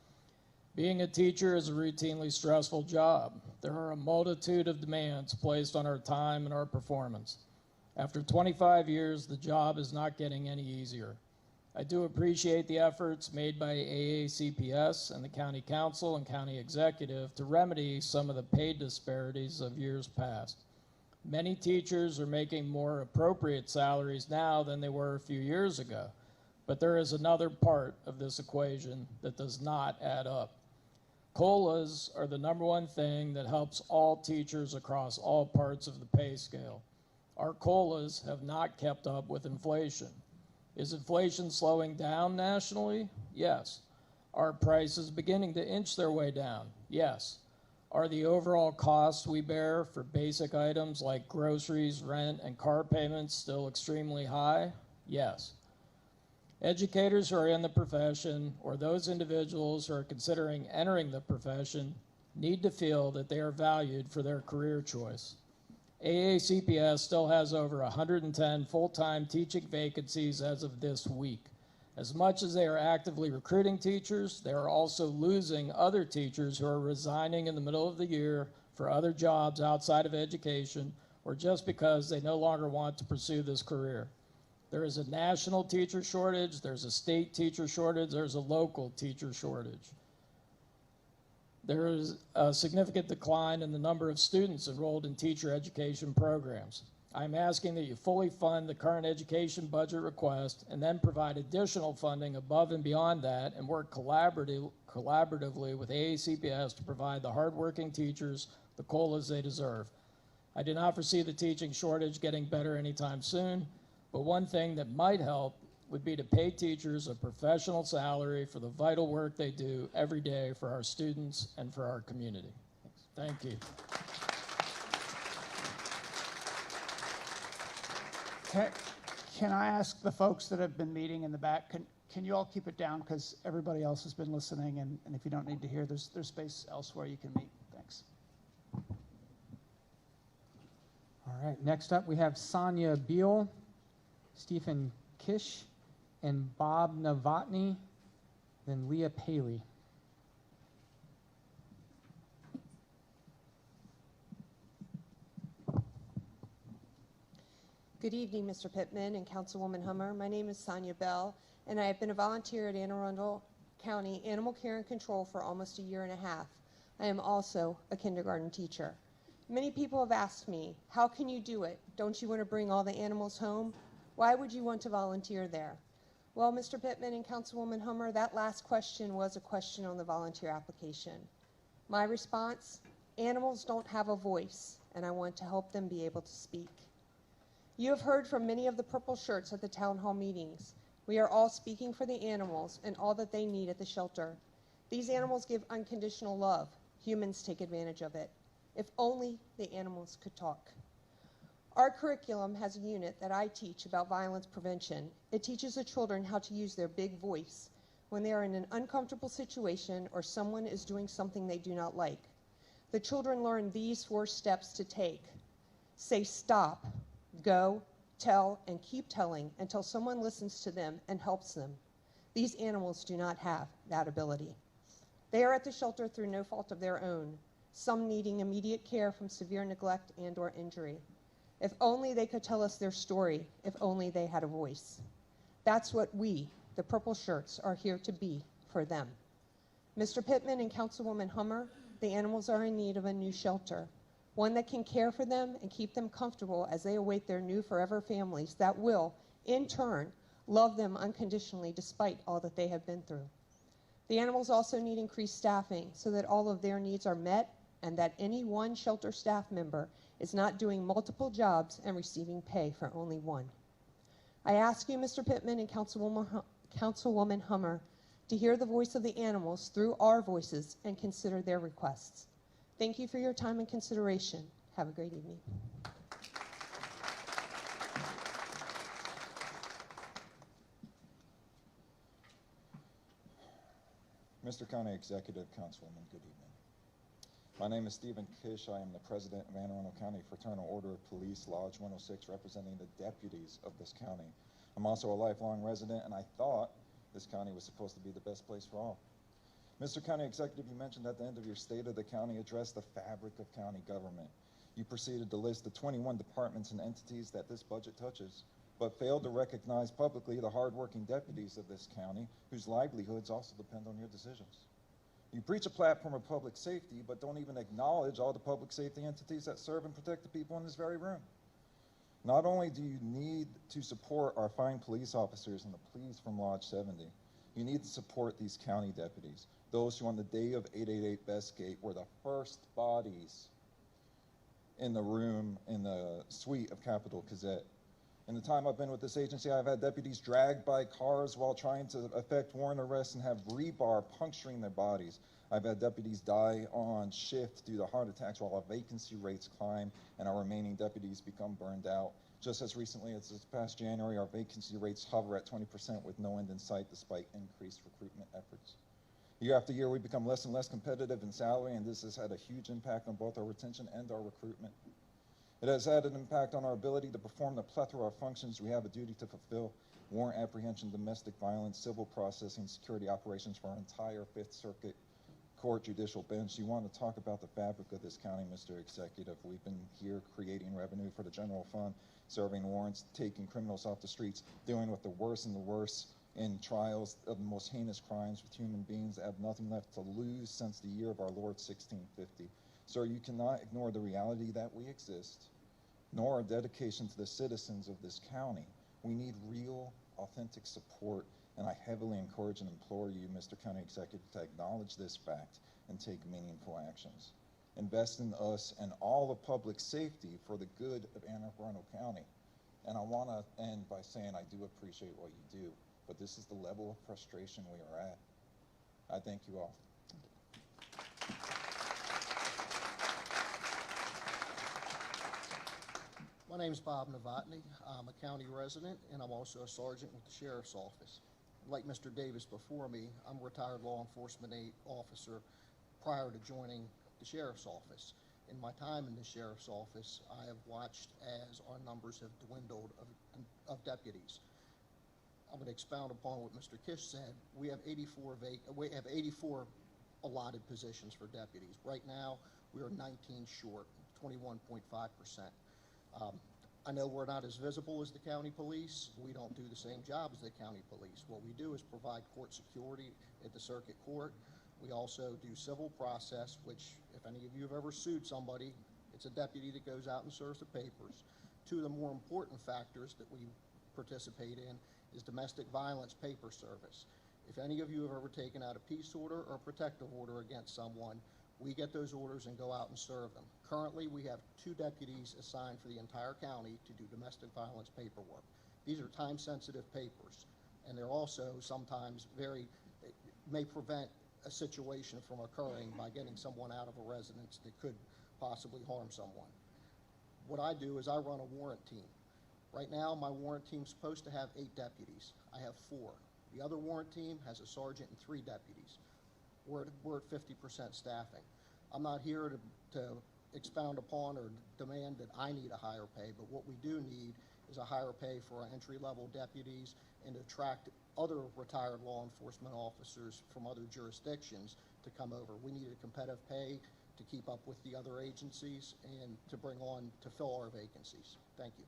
Being a teacher is a routinely stressful job. There are a multitude of demands placed on our time and our performance. After 25 years, the job is not getting any easier. I do appreciate the efforts made by AACPS and the County Council and County Executive to remedy some of the pay disparities of years past. Many teachers are making more appropriate salaries now than they were a few years ago, but there is another part of this equation that does not add up. COLAs are the #1 thing that helps all teachers across all parts of the pay scale. Our COLAs have not kept up with inflation. Is inflation slowing down nationally? Yes. Are prices beginning to inch their way down? Yes. Are the overall costs we bear for basic items like groceries, rent, and car payments still extremely high? Yes. Educators who are in the profession, or those individuals who are considering entering the profession, need to feel that they are valued for their career choice. AACPS still has over 110 full-time teaching vacancies as of this week. As much as they are actively recruiting teachers, they are also losing other teachers who are resigning in the middle of the year for other jobs outside of education, or just because they no longer want to pursue this career. There is a national teacher shortage, there's a state teacher shortage, there's a local teacher shortage. There is a significant decline in the number of students enrolled in teacher education programs. I'm asking that you fully fund the current education budget request and then provide additional funding above and beyond that, and work collaboratively with AACPS to provide the hardworking teachers the COLAs they deserve. I do not foresee the teaching shortage getting better anytime soon, but one thing that might help would be to pay teachers a professional salary for the vital work they do every day for our students and for our community. Thank you. Can I ask the folks that have been meeting in the back, can you all keep it down, because everybody else has been listening, and if you don't need to hear, there's space elsewhere you can meet. Thanks. All right, next up we have Sonia Beal, Stephen Kish, and Bob Novotny, then Leah Paley. Good evening, Mr. Pittman and Councilwoman Hummer. My name is Sonia Bell, and I have been a volunteer at Anne Arundel County Animal Care and Control for almost a year and a half. I am also a kindergarten teacher. Many people have asked me, how can you do it? Don't you want to bring all the animals home? Why would you want to volunteer there? Well, Mr. Pittman and Councilwoman Hummer, that last question was a question on the volunteer application. My response, animals don't have a voice, and I want to help them be able to speak. You have heard from many of the purple shirts at the town hall meetings. We are all speaking for the animals and all that they need at the shelter. These animals give unconditional love. Humans take advantage of it. If only the animals could talk. Our curriculum has a unit that I teach about violence prevention. It teaches the children how to use their big voice when they are in an uncomfortable situation or someone is doing something they do not like. The children learn these 4 steps to take. Say stop, go, tell, and keep telling until someone listens to them and helps them. These animals do not have that ability. They are at the shelter through no fault of their own, some needing immediate care from severe neglect and/or injury. If only they could tell us their story, if only they had a voice. That's what we, the purple shirts, are here to be for them. Mr. Pittman and Councilwoman Hummer, the animals are in need of a new shelter, one that can care for them and keep them comfortable as they await their new forever families that will, in turn, love them unconditionally despite all that they have been through. The animals also need increased staffing so that all of their needs are met and that any one shelter staff member is not doing multiple jobs and receiving pay for only one. I ask you, Mr. Pittman and Councilwoman Hummer, to hear the voice of the animals through our voices and consider their requests. Thank you for your time and consideration. Have a great evening. Mr. County Executive, Councilwoman, good evening. My name is Stephen Kish. I am the president of Anne Arundel County Fraternal Order of Police, Lodge 106, representing the deputies of this county. I'm also a lifelong resident, and I thought this county was supposed to be the best place for all. Mr. County Executive, you mentioned at the end of your State of the County address the fabric of county government. You proceeded to list the 21 departments and entities that this budget touches, but failed to recognize publicly the hardworking deputies of this county whose livelihoods also depend on your decisions. You preach a platform of public safety, but don't even acknowledge all the public safety entities that serve and protect the people in this very room. Not only do you need to support our fine police officers and the police from Lodge 70, you need to support these county deputies, those who on the day of 888 Bestgate were the first bodies in the room in the suite of Capitol Gazette. In the time I've been with this agency, I've had deputies dragged by cars while trying to effect warrant arrests and have rebar puncturing their bodies. I've had deputies die on shift due to heart attacks while our vacancy rates climb and our remaining deputies become burned out. Just as recently as this past January, our vacancy rates hover at 20% with no end in sight despite increased recruitment efforts. Year after year, we become less and less competitive in salary, and this has had a huge impact on both our retention and our recruitment. It has had an impact on our ability to perform the plethora of functions we have a duty to fulfill: warrant apprehension, domestic violence, civil processing, security operations for our entire Fifth Circuit Court judicial bench. You want to talk about the fabric of this county, Mr. Executive. We've been here creating revenue for the general fund, serving warrants, taking criminals off the streets, dealing with the worst and the worst in trials of the most heinous crimes with human beings that have nothing left to lose since the year of our Lord 1650. Sir, you cannot ignore the reality that we exist, nor our dedication to the citizens of this county. We need real, authentic support, and I heavily encourage and implore you, Mr. County Executive, to acknowledge this fact and take meaningful actions. Invest in us and all of public safety for the good of Anne Arundel County. And I want to end by saying I do appreciate what you do, but this is the level of frustration we are at. I thank you all. My name is Bob Novotny. I'm a county resident, and I'm also a sergeant with the Sheriff's Office. Like Mr. Davis before me, I'm a retired law enforcement officer prior to joining the Sheriff's Office. In my time in the Sheriff's Office, I have watched as our numbers have dwindled of deputies. I'm going to expound upon what Mr. Kish said. We have 84 allotted positions for deputies. Right now, we are 19 short, 21.5%. I know we're not as visible as the county police. We don't do the same job as the county police. What we do is provide court security at the circuit court. We also do civil process, which if any of you have ever sued somebody, it's a deputy that goes out and serves the papers. Two of the more important factors that we participate in is domestic violence paper service. If any of you have ever taken out a peace order or a protective order against someone, we get those orders and go out and serve them. Currently, we have 2 deputies assigned for the entire county to do domestic violence paperwork. These are time-sensitive papers, and they're also sometimes may prevent a situation from occurring by getting someone out of a residence that could possibly harm someone. What I do is I run a warrant team. Right now, my warrant team's supposed to have 8 deputies. I have 4. The other warrant team has a sergeant and 3 deputies. We're at 50% staffing. I'm not here to expound upon or demand that I need a higher pay, but what we do need is a higher pay for our entry-level deputies and to attract other retired law enforcement officers from other jurisdictions to come over. We need a competitive pay to keep up with the other agencies and to bring on, to fill our vacancies. Thank you.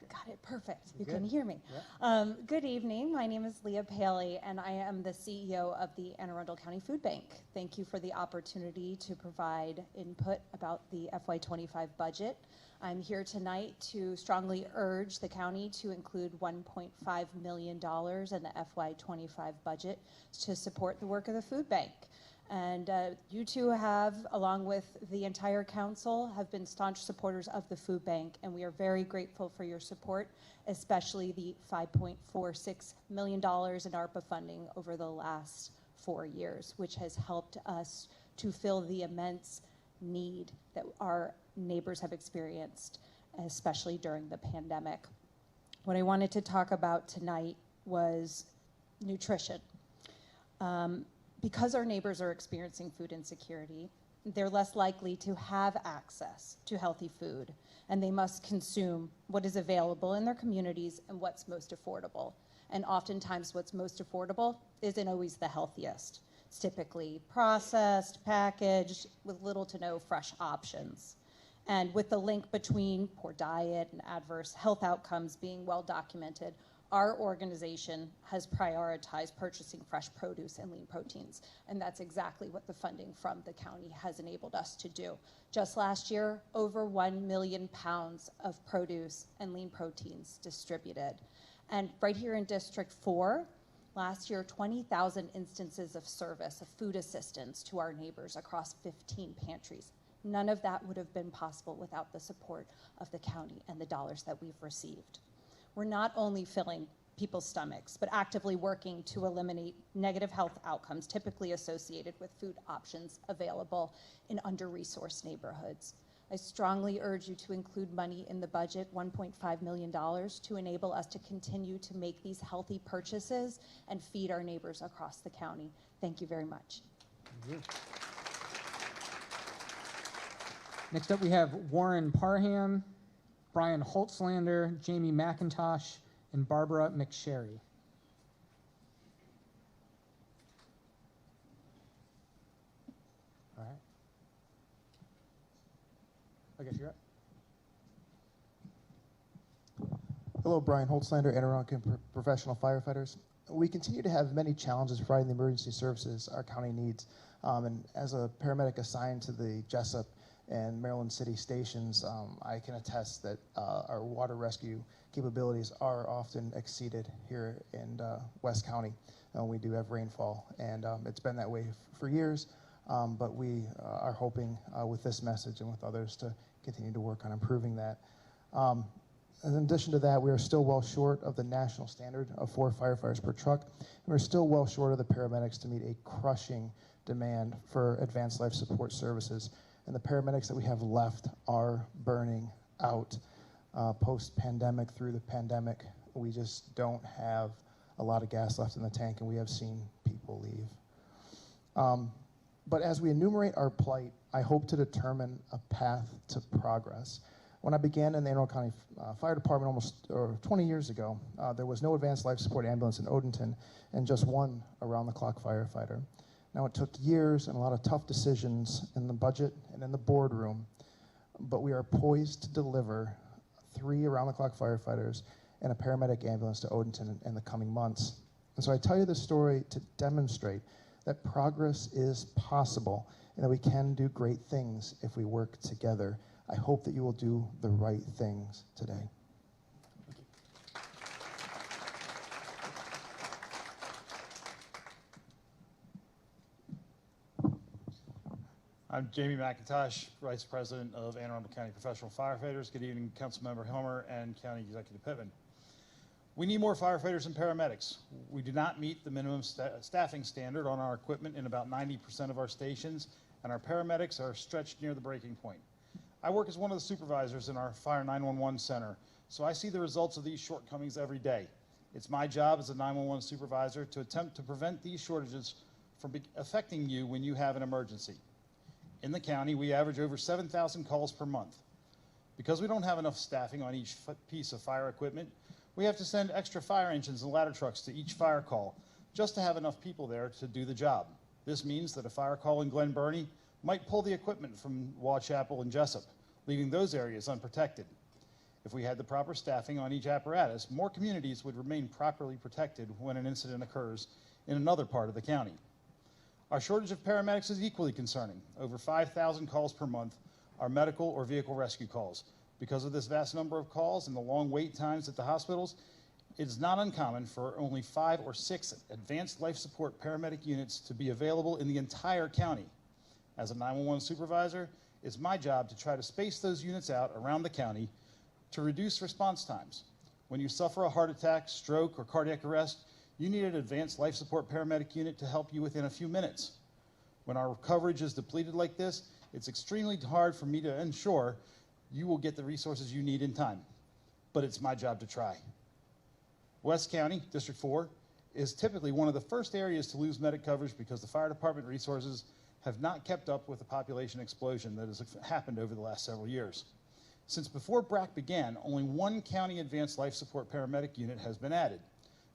Got it, perfect. You Good. can hear me. Yeah. Good evening. My name is Leah Paley, and I am the CEO of the Anne Arundel County Food Bank. Thank you for the opportunity to provide input about the FY25 budget. I'm here tonight to strongly urge the county to include $1.5 million in the FY25 budget to support the work of the food bank. And you two have, along with the entire council, have been staunch supporters of the food bank, and we are very grateful for your support, especially the $5.46 million in ARPA funding over the last 4 years, which has helped us to fill the immense need that our neighbors have experienced, especially during the pandemic. What I wanted to talk about tonight was nutrition. Because our neighbors are experiencing food insecurity, they're less likely to have access to healthy food, and they must consume what is available in their communities and what's most affordable. And oftentimes what's most affordable isn't always the healthiest. It's typically processed, packaged, with little to no fresh options. And with the link between poor diet and adverse health outcomes being well documented, our organization has prioritized purchasing fresh produce and lean proteins, and that's exactly what the funding from the county has enabled us to do. Just last year, over 1 million pounds of produce and lean proteins distributed. And right here in District 4, last year, 20,000 instances of service of food assistance to our neighbors across 15 pantries. None of that would have been possible without the support of the county and the dollars that we've received. We're not only filling people's stomachs, but actively working to eliminate negative health outcomes typically associated with food options available in under-resourced neighborhoods. I strongly urge you to include money in the budget, $1.5 million, to enable us to continue to make these healthy purchases and feed our neighbors across the county. Thank you very much. Thank you. Next up, we have Warren Parham, Brian Holtzlander, Jamie McIntosh, and Barbara McSherry. All right. I guess you're up. Hello, Brian Holtzlander, Anne Arundel Professional Firefighters. We continue to have many challenges providing the emergency services our county needs. And as a paramedic assigned to the Jessup and Maryland City stations, I can attest that our water rescue capabilities are often exceeded here in West County. We do have rainfall, and it's been that way for years, but we are hoping with this message and with others to continue to work on improving that. In addition to that, we are still well short of the national standard of 4 firefighters per truck, and we're still well short of the paramedics to meet a crushing demand for advanced life support services. And the paramedics that we have left are burning out. Post-pandemic, through the pandemic, we just don't have a lot of gas left in the tank, and we have seen people leave. But as we enumerate our plight, I hope to determine a path to progress. When I began in the Anne Arundel County Fire Department almost 20 years ago, there was no advanced life support ambulance in Odenton and just one around-the-clock firefighter. Now, it took years and a lot of tough decisions in the budget and in the boardroom, but we are poised to deliver 3 around-the-clock firefighters and a paramedic ambulance to Odenton in the coming months. And so I tell you this story to demonstrate that progress is possible and that we can do great things if we work together. I hope that you will do the right things today. I'm Jamie McIntosh, Vice President of Anne Arundel County Professional Firefighters. Good evening, Councilmember Homer and County Executive Pittman. We need more firefighters and paramedics. We do not meet the minimum staffing standard on our equipment in about 90% of our stations, and our paramedics are stretched near the breaking point. I work as one of the supervisors in our Fire 911 Center, so I see the results of these shortcomings every day. It's my job as a 911 supervisor to attempt to prevent these shortages from affecting you when you have an emergency. In the county, we average over 7,000 calls per month. Because we don't have enough staffing on each piece of fire equipment, We have to send extra fire engines and ladder trucks to each fire call just to have enough people there to do the job. This means that a fire call in Glen Burnie might pull the equipment from Waugh Chapel and Jessup, leaving those areas unprotected. If we had the proper staffing on each apparatus, more communities would remain properly protected when an incident occurs in another part of the county. Our shortage of paramedics is equally concerning. Over 5,000 calls per month are medical or vehicle rescue calls. Because of this vast number of calls and the long wait times at the hospitals, it is not uncommon for only 5 or 6 advanced life support paramedic units to be available in the entire county. As a 911 supervisor, it's my job to try to space those units out around the county to reduce response times. When you suffer a heart attack, stroke, or cardiac arrest, you need an advanced life support paramedic unit to help you within a few minutes. When our coverage is depleted like this, it's extremely hard for me to ensure you will get the resources you need in time. But it's my job to try. West County, District 4, is typically one of the first areas to lose medic coverage because the fire department resources have not kept up with the population explosion that has happened over the last several years. Since before BRAC began, only one county advanced life support paramedic unit has been added.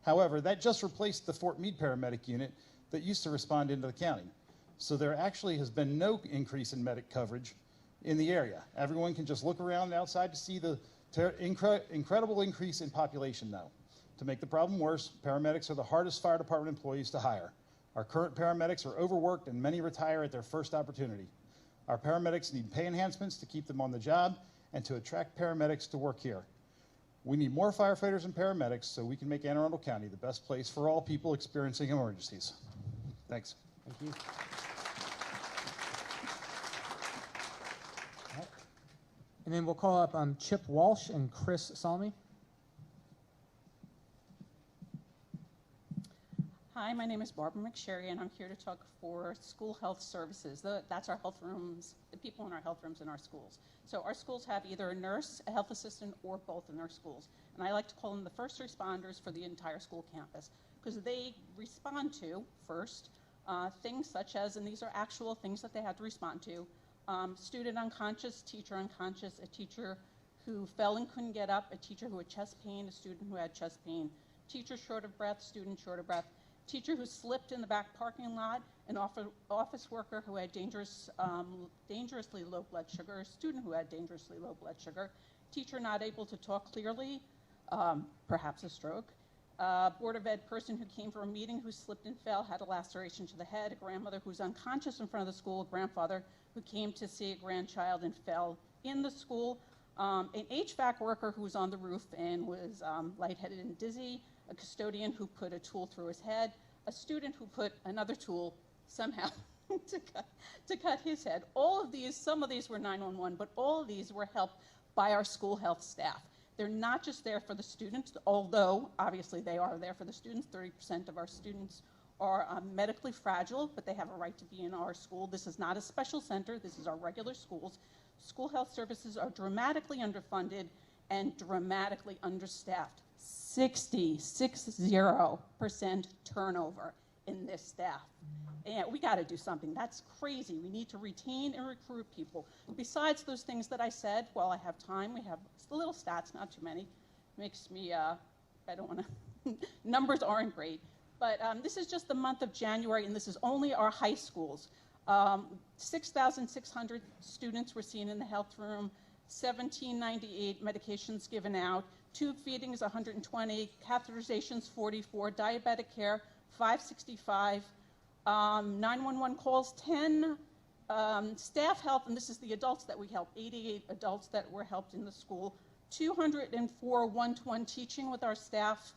However, that just replaced the Fort Meade paramedic unit that used to respond into the county. So there actually has been no increase in medic coverage in the area. Everyone can just look around outside to see the incredible increase in population now. To make the problem worse, paramedics are the hardest fire department employees to hire. Our current paramedics are overworked and many retire at their first opportunity. Our paramedics need pay enhancements to keep them on the job and to attract paramedics to work here. We need more firefighters and paramedics so we can make Anne Arundel County the best place for all people experiencing emergencies. Thanks. Thank you. And then we'll call up Chip Walsh and Chris Salmi. Hi, my name is Barbara McSherry, and I'm here to talk for school health services. That's our health rooms, the people in our health rooms in our schools. So our schools have either a nurse, a health assistant, or both in their schools. And I like to call them the first responders for the entire school campus, because they respond to, first, things such as, and these are actual things that they had to respond to, student unconscious, teacher unconscious, a teacher who fell and couldn't get up, a teacher who had chest pain, a student who had chest pain, teacher short of breath, student short of breath, teacher who slipped in the back parking lot, an office worker who had dangerously low blood sugar, a student who had dangerously low blood sugar, teacher not able to talk clearly, perhaps a stroke, Board of Ed person who came for a meeting who slipped and fell, had a laceration to the head, a grandmother who's unconscious in front of the school, a grandfather who came to see a grandchild and fell in the school, an HVAC worker who was on the roof and was lightheaded and dizzy, a custodian who put a tool through his head, a student who put another tool somehow to cut his head. All of these, some of these were 911, but all of these were helped by our school health staff. They're not just there for the students, although obviously they are there for the students. 30% of our students are medically fragile, but they have a right to be in our school. This is not a special center. This is our regular schools. School health services are dramatically underfunded and dramatically understaffed. 60% turnover in this staff. And we got to do something. That's crazy. We need to retain and recruit people. Besides those things that I said, while I have time, we have little stats, not too many. Makes me, I don't want to, numbers aren't great. But this is just the month of January, and this is only our high schools. 6,600 students were seen in the health room, 1,798 medications given out, tube feedings 120, catheterizations 44, diabetic care 565, 911 calls 10, staff help, and this is the adults that we helped, 88 adults that were helped in the school, 204 one-to-one teaching with our staff,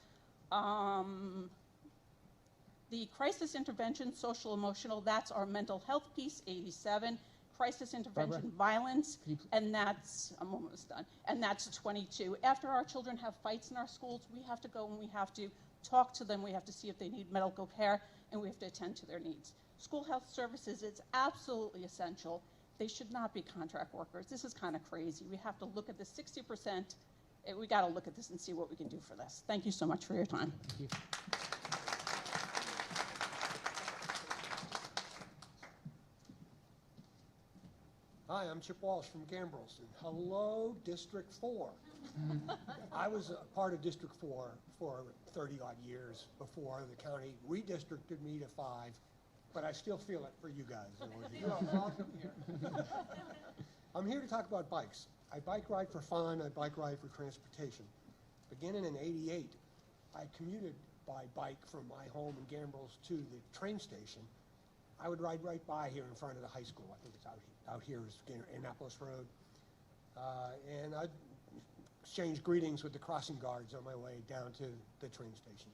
the crisis intervention, social emotional, that's our mental health piece, 87. Crisis intervention, violence, and that's, I'm almost done, and that's 22. After our children have fights in our schools, we have to go and we have to talk to them. We have to see if they need medical care, and we have to attend to their needs. School health services, it's absolutely essential. They should not be contract workers. This is kind of crazy. We have to look at the 60%. We got to look at this and see what we can do for this. Thank you so much for your time. Thank you. Hi, I'm Chip Walsh from Gambrels. And hello, District 4. I was a part of District 4 for 30-odd years before the county redistricted me to 5, but I still feel it for you guys. You're welcome here. I'm here to talk about bikes. I bike ride for fun, I bike ride for transportation. Beginning in '88, I commuted by bike from my home in Gambrels to the train station. I would ride right by here in front of the high school. I think it's out here is Annapolis Road. And I'd exchange greetings with the crossing guards on my way down to the train station.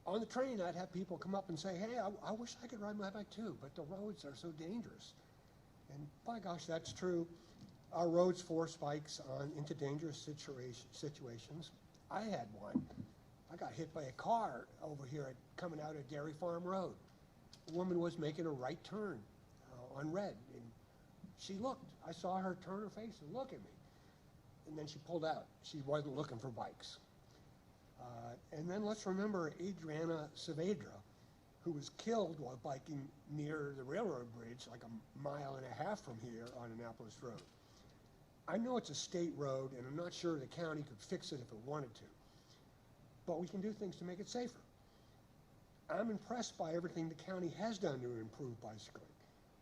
On the train, I'd have people come up and say, hey, I wish I could ride my bike too, but the roads are so dangerous. And by gosh, that's true. Our roads force bikes into dangerous situations. I had one. I got hit by a car over here coming out of Dairy Farm Road. A woman was making a right turn on red, and she looked. I saw her turn her face and look at me. And then she pulled out. She wasn't looking for bikes. And then let's remember Adriana Saavedra, who was killed while biking near the railroad bridge, like 1.5 miles from here on Annapolis Road. I know it's a state road, and I'm not sure the county could fix it if it wanted to, but we can do things to make it safer. I'm impressed by everything the county has done to improve bicycling.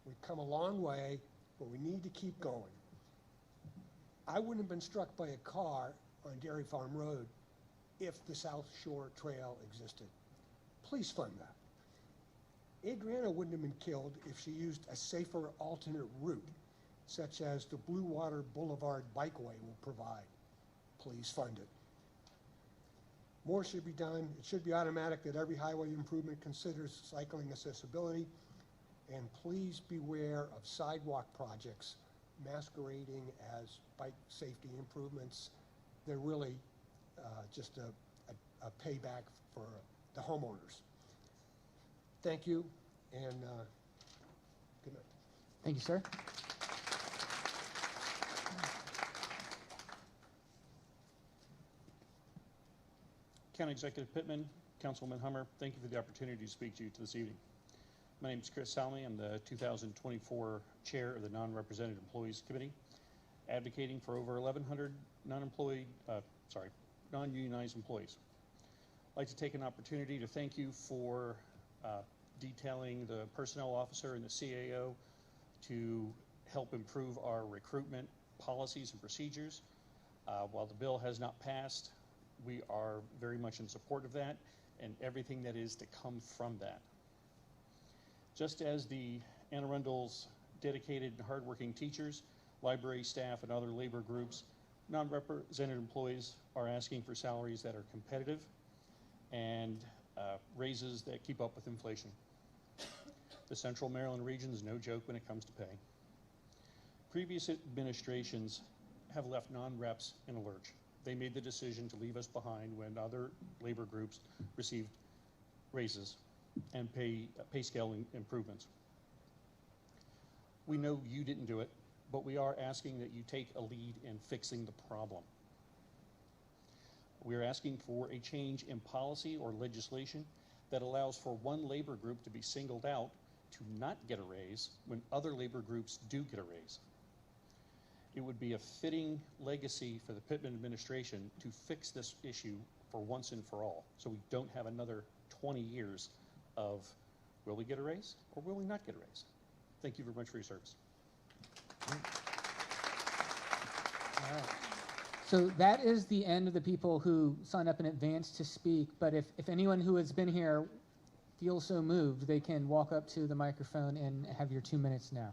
We've come a long way, but we need to keep going. I wouldn't have been struck by a car on Dairy Farm Road if the South Shore Trail existed. Please fund that. Adriana wouldn't have been killed if she used a safer alternate route, such as the Blue Water Boulevard Bikeway will provide. Please fund it. More should be done. It should be automatic that every highway improvement considers cycling accessibility. And please beware of sidewalk projects masquerading as bike safety improvements. They're really just a payback for the homeowners. Thank you, and good night. Thank you, sir. County Executive Pittman, Councilwoman Hummer, thank you for the opportunity to speak to you this evening. My name is Chris Salmi. I'm the 2024 Chair of the Non-Represented Employees Committee, advocating for over 1,100 non-unionized employees. I'd like to take an opportunity to thank you for detailing the personnel officer and the CAO to help improve our recruitment policies and procedures. While the bill has not passed, we are very much in support of that and everything that is to come from that. Just as the Anne Arundel's dedicated and hardworking teachers, library staff, and other labor groups, non-represented employees are asking for salaries that are competitive and raises that keep up with inflation. The Central Maryland region is no joke when it comes to pay. Previous administrations have left non-reps in a lurch. They made the decision to leave us behind when other labor groups received raises and pay scale improvements. We know you didn't do it, but we are asking that you take a lead in fixing the problem. We're asking for a change in policy or legislation that allows for one labor group to be singled out to not get a raise when other labor groups do get a raise. It would be a fitting legacy for the Pittman administration to fix this issue for once and for all, so we don't have another 20 years of will we get a raise or will we not get a raise? Thank you very much for your service. All right. So that is the end of the people who signed up in advance to speak, but if anyone who has been here feels so moved, they can walk up to the microphone and have your 2 minutes now.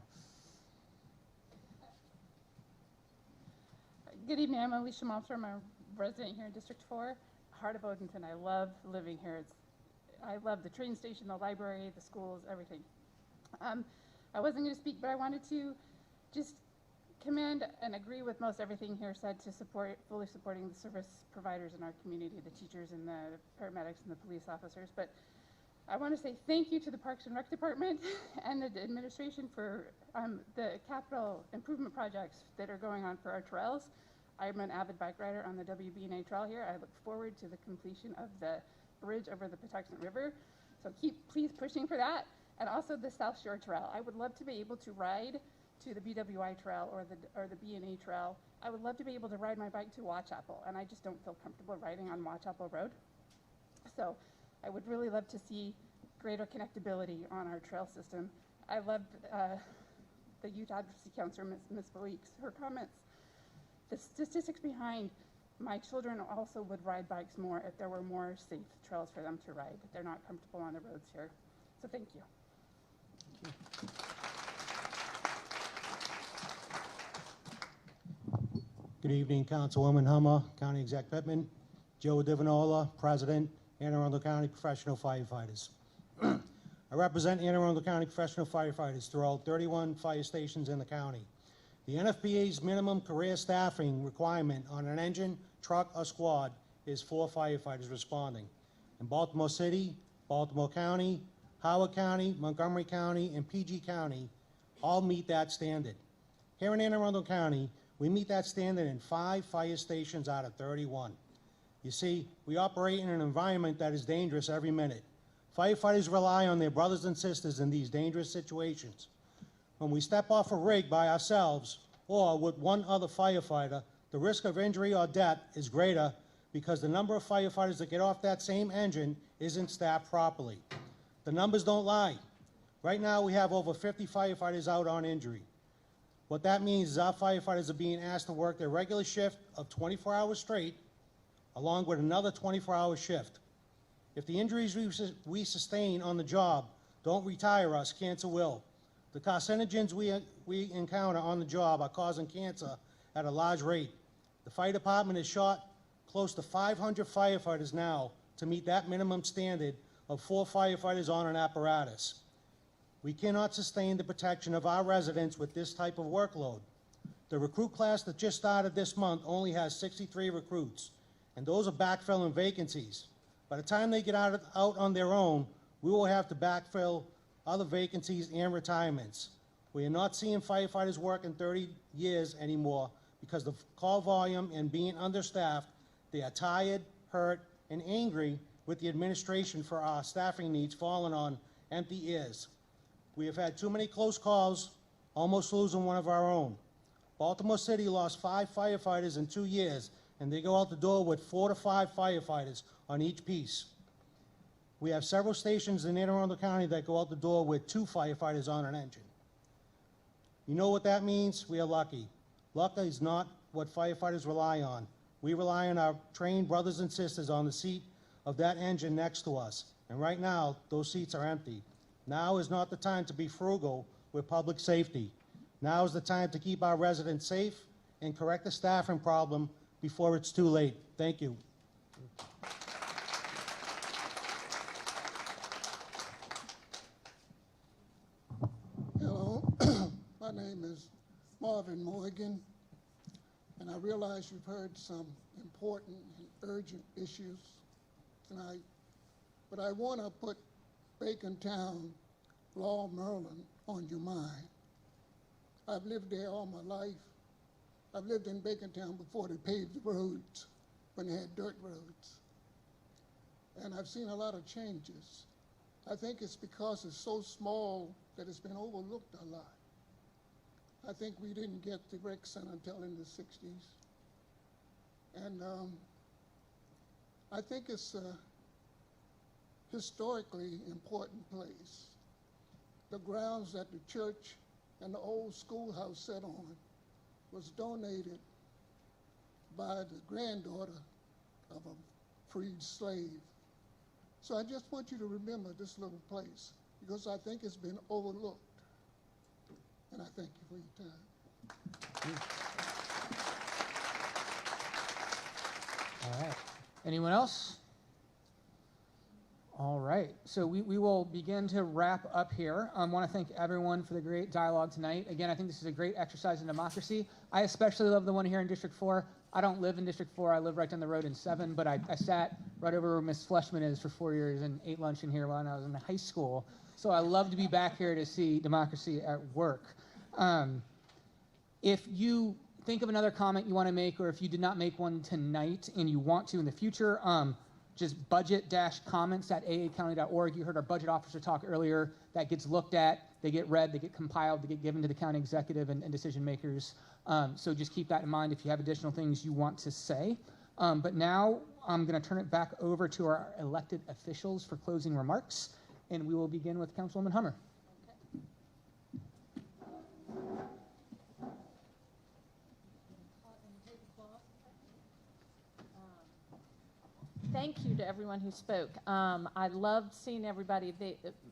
Good evening, I'm Alicia Moffer. I'm a resident here in District 4, heart of Odenton. I love living here. I love the train station, the library, the schools, everything. I wasn't going to speak, but I wanted to just commend and agree with most everything here said to support, fully supporting the service providers in our community, the teachers and the paramedics and the police officers. But I want to say thank you to the Parks and Rec Department and the administration for the capital improvement projects that are going on for our trails. I'm an avid bike rider on the WB&A trail here. I look forward to the completion of the bridge over the Patuxent River. So please pushing for that. And also the South Shore Trail. I would love to be able to ride to the BWI Trail or the B&E Trail. I would love to be able to ride my bike to Watchapel, and I just don't feel comfortable riding on Watchapel Road. So I would really love to see greater connectability on our trail system. I loved the Youth Advocacy Counselor, Ms. Beweeks, her comments. The statistics behind my children also would ride bikes more if there were more safe trails for them to ride. They're not comfortable on the roads here. So thank you. Good evening, Councilwoman Hummer, County Exec Pittman, Joe Divinola, President, Anne Arundel County Professional Firefighters. I represent Anne Arundel County Professional Firefighters throughout 31 fire stations in the county. The NFPA's minimum career staffing requirement on an engine, truck, or squad is 4 firefighters responding. In Baltimore City, Baltimore County, Howard County, Montgomery County, and PG County all meet that standard. Here in Anne Arundel County, we meet that standard in 5 fire stations out of 31. You see, we operate in an environment that is dangerous every minute. Firefighters rely on their brothers and sisters in these dangerous situations. When we step off a rig by ourselves or with one other firefighter, the risk of injury or death is greater because the number of firefighters that get off that same engine isn't staffed properly. The numbers don't lie. Right now, we have over 50 firefighters out on injury. What that means is our firefighters are being asked to work their regular shift of 24 hours straight, along with another 24-hour shift. If the injuries we sustain on the job don't retire us, cancer will. The carcinogens we encounter on the job are causing cancer at a large rate. The fire department has shot close to 500 firefighters now to meet that minimum standard of 4 firefighters on an apparatus. We cannot sustain the protection of our residents with this type of workload. The recruit class that just started this month only has 63 recruits, and those are backfilling vacancies. By the time they get out on their own, we will have to backfill other vacancies and retirements. We are not seeing firefighters work in 30 years anymore because of call volume and being understaffed. They are tired, hurt, and angry with the administration for our staffing needs falling on empty ears. We have had too many close calls, almost losing one of our own. Baltimore City lost 5 firefighters in 2 years, and they go out the door with 4 to 5 firefighters on each piece. We have several stations in Anne Arundel County that go out the door with 2 firefighters on an engine. You know what that means? We are lucky. Luck is not what firefighters rely on. We rely on our trained brothers and sisters on the seat of that engine next to us. And right now, those seats are empty. Now is not the time to be frugal with public safety. Now is the time to keep our residents safe and correct the staffing problem before it's too late. Thank you. Hello, my name is Marvin Morgan, and I realize you've heard some important and urgent issues tonight, but I want to put Bacon Town, Law Merlin on your mind. I've lived there all my life. I've lived in Bacon Town before they paved the roads, when they had dirt roads. And I've seen a lot of changes. I think it's because it's so small that it's been overlooked a lot. I think we didn't get the rec center until in the 60s. And I think it's a historically important place. The grounds that the church and the old schoolhouse sat on was donated by the granddaughter of a freed slave. So I just want you to remember this little place because I think it's been overlooked. And I thank you for your time. All right. Anyone else? All right. So we will begin to wrap up here. I want to thank everyone for the great dialogue tonight. Again, I think this is a great exercise in democracy. I especially love the one here in District 4. I don't live in District 4. I live right down the road in 7, but I sat right over where Miss Fleshman is for 4 years and ate lunch in here when I was in high school. So I love to be back here to see democracy at work. If you think of another comment you want to make, or if you did not make one tonight and you want to in the future, just budget-comments@aacounty.org. You heard our budget officer talk earlier. That gets looked at, they get read, they get compiled, they get given to the county executive and decision makers. So just keep that in mind if you have additional things you want to say. But now I'm going to turn it back over to our elected officials for closing remarks, and we will begin with Councilwoman Hummer. Thank you to everyone who spoke. I loved seeing everybody.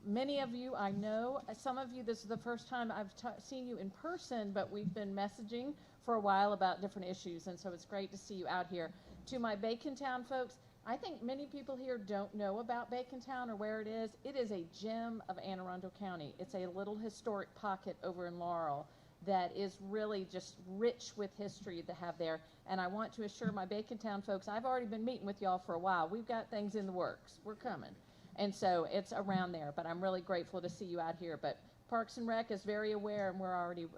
Many of you I know. Some of you, this is the first time I've seen you in person, but we've been messaging for a while about different issues, and so it's great to see you out here. To my Bacontown folks, I think many people here don't know about Bacontown or where it is. It is a gem of Anne Arundel County. It's a little historic pocket over in Laurel that is really just rich with history to have there. And I want to assure my Bacontown folks, I've already been meeting with y'all for a while. We've got things in the works. We're coming. And so it's around there, but I'm really grateful to see you out here. But Parks and Rec is very aware, and we're already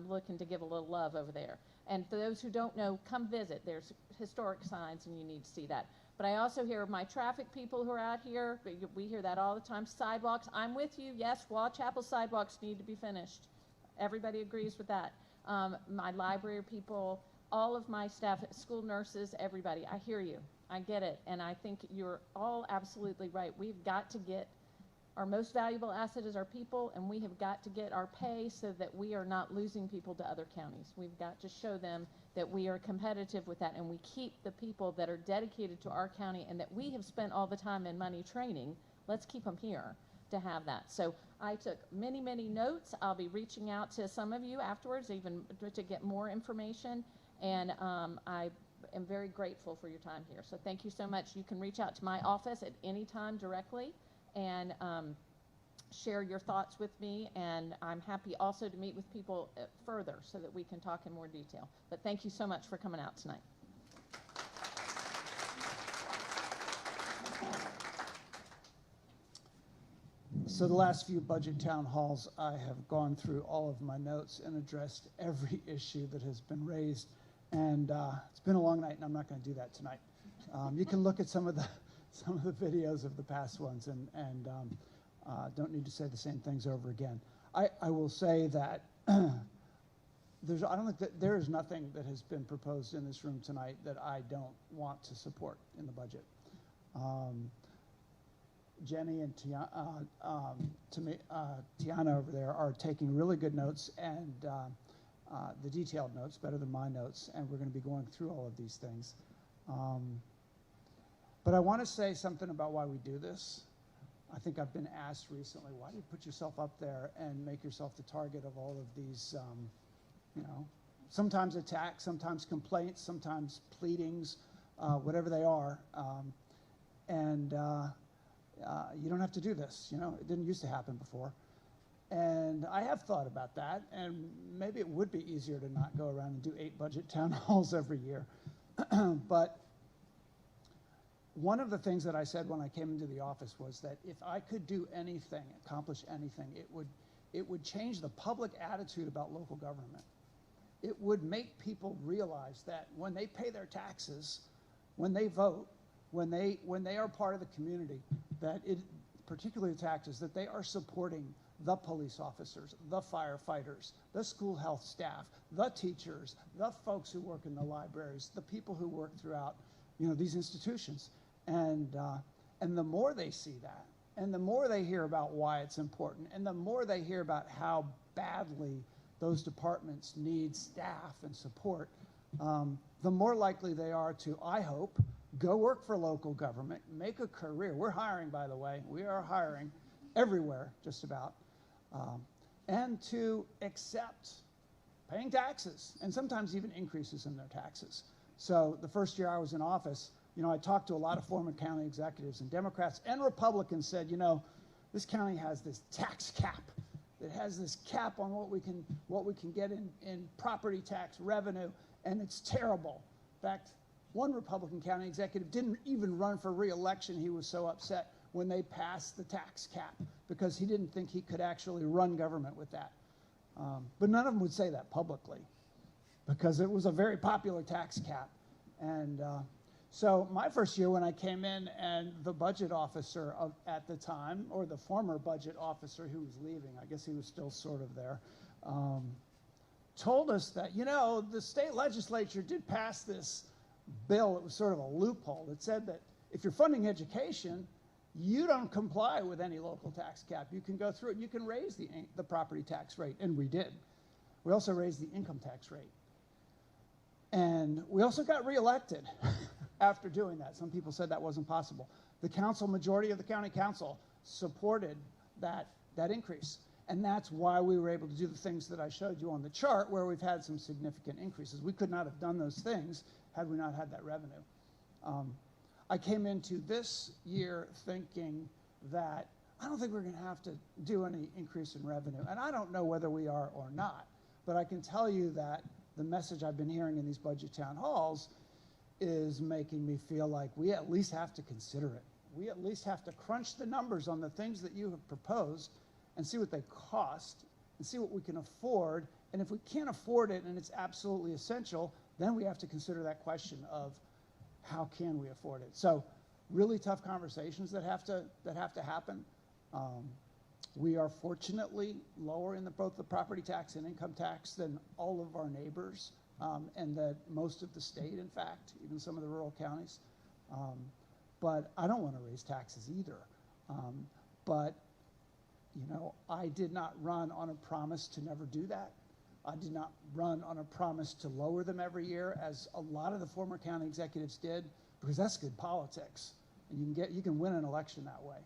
looking to give a little love over there. And for those who don't know, come visit. There's historic signs, and you need to see that. But I also hear my traffic people who are out here. We hear that all the time. Sidewalks, I'm with you. Yes, Wall Chapel sidewalks need to be finished. Everybody agrees with that. My library people, all of my staff, school nurses, everybody, I hear you. I get it. And I think you're all absolutely right. We've got to get our most valuable asset is our people, and we have got to get our pay so that we are not losing people to other counties. We've got to show them that we are competitive with that, and we keep the people that are dedicated to our county and that we have spent all the time and money training. Let's keep them here to have that. So I took many, many notes. I'll be reaching out to some of you afterwards, even to get more information. And I am very grateful for your time here. So thank you so much. You can reach out to my office at any time directly and share your thoughts with me. And I'm happy also to meet with people further so that we can talk in more detail. But thank you so much for coming out tonight. So the last few budget town halls, I have gone through all of my notes and addressed every issue that has been raised. And it's been a long night, and I'm not going to do that tonight. You can look at some of the videos of the past ones, and don't need to say the same things over again. I will say that I don't think that there is nothing that has been proposed in this room tonight that I don't want to support in the budget. Jenny and Tiana over there are taking really good notes, and the detailed notes, better than my notes, and we're going to be going through all of these things. But I want to say something about why we do this. I think I've been asked recently, why do you put yourself up there and make yourself the target of all of these, sometimes attacks, sometimes complaints, sometimes pleadings, whatever they are. You don't have to do this. It didn't used to happen before. And I have thought about that, and maybe it would be easier to not go around and do 8 budget town halls every year. But one of the things that I said when I came into the office was that if I could do anything, accomplish anything, it would change the public attitude about local government. It would make people realize that when they pay their taxes, when they vote, when they are part of the community, that particularly taxes, that they are supporting the police officers, the firefighters, the school health staff, the teachers, the folks who work in the libraries, the people who work throughout, these institutions. And the more they see that, and the more they hear about why it's important, and the more they hear about how badly those departments need staff and support, the more likely they are to, I hope, go work for local government, make a career. We're hiring, by the way. We are hiring everywhere, just about. And to accept paying taxes, and sometimes even increases in their taxes. So the first year I was in office, I talked to a lot of former county executives, and Democrats and Republicans said, this county has this tax cap. It has this cap on what we can get in property tax revenue, and it's terrible. In fact, one Republican county executive didn't even run for re-election. He was so upset when they passed the tax cap because he didn't think he could actually run government with that. But none of them would say that publicly because it was a very popular tax cap. And So my first year when I came in, and the budget officer at the time, or the former budget officer who was leaving, I guess he was still sort of there, told us that, you know, the state legislature did pass this bill. It was sort of a loophole. It said that if you're funding education, you don't comply with any local tax cap. You can go through it and you can raise the property tax rate, and we did. We also raised the income tax rate. And we also got reelected after doing that. Some people said that wasn't possible. The council, majority of the county council, supported that increase. And that's why we were able to do the things that I showed you on the chart, where we've had some significant increases. We could not have done those things had we not had that revenue. I came into this year thinking that I don't think we're going to have to do any increase in revenue. And I don't know whether we are or not. But I can tell you that the message I've been hearing in these budget town halls is making me feel like we at least have to consider it. We at least have to crunch the numbers on the things that you have proposed and see what they cost and see what we can afford. And if we can't afford it and it's absolutely essential, then we have to consider that question of how can we afford it. So really tough conversations that have to happen. We are fortunately lower in both the property tax and income tax than all of our neighbors, and that most of the state, in fact, even some of the rural counties. But I don't want to raise taxes either. But, you know, I did not run on a promise to never do that. I did not run on a promise to lower them every year, as a lot of the former county executives did, because that's good politics, and you can win an election that way.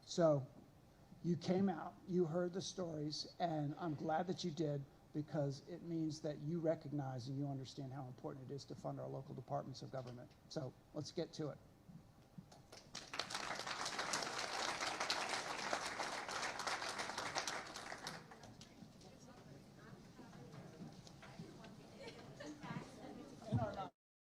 So you came out, you heard the stories, and I'm glad that you did, because it means that you recognize and you understand how important it is to fund our local departments of government. So let's get to it.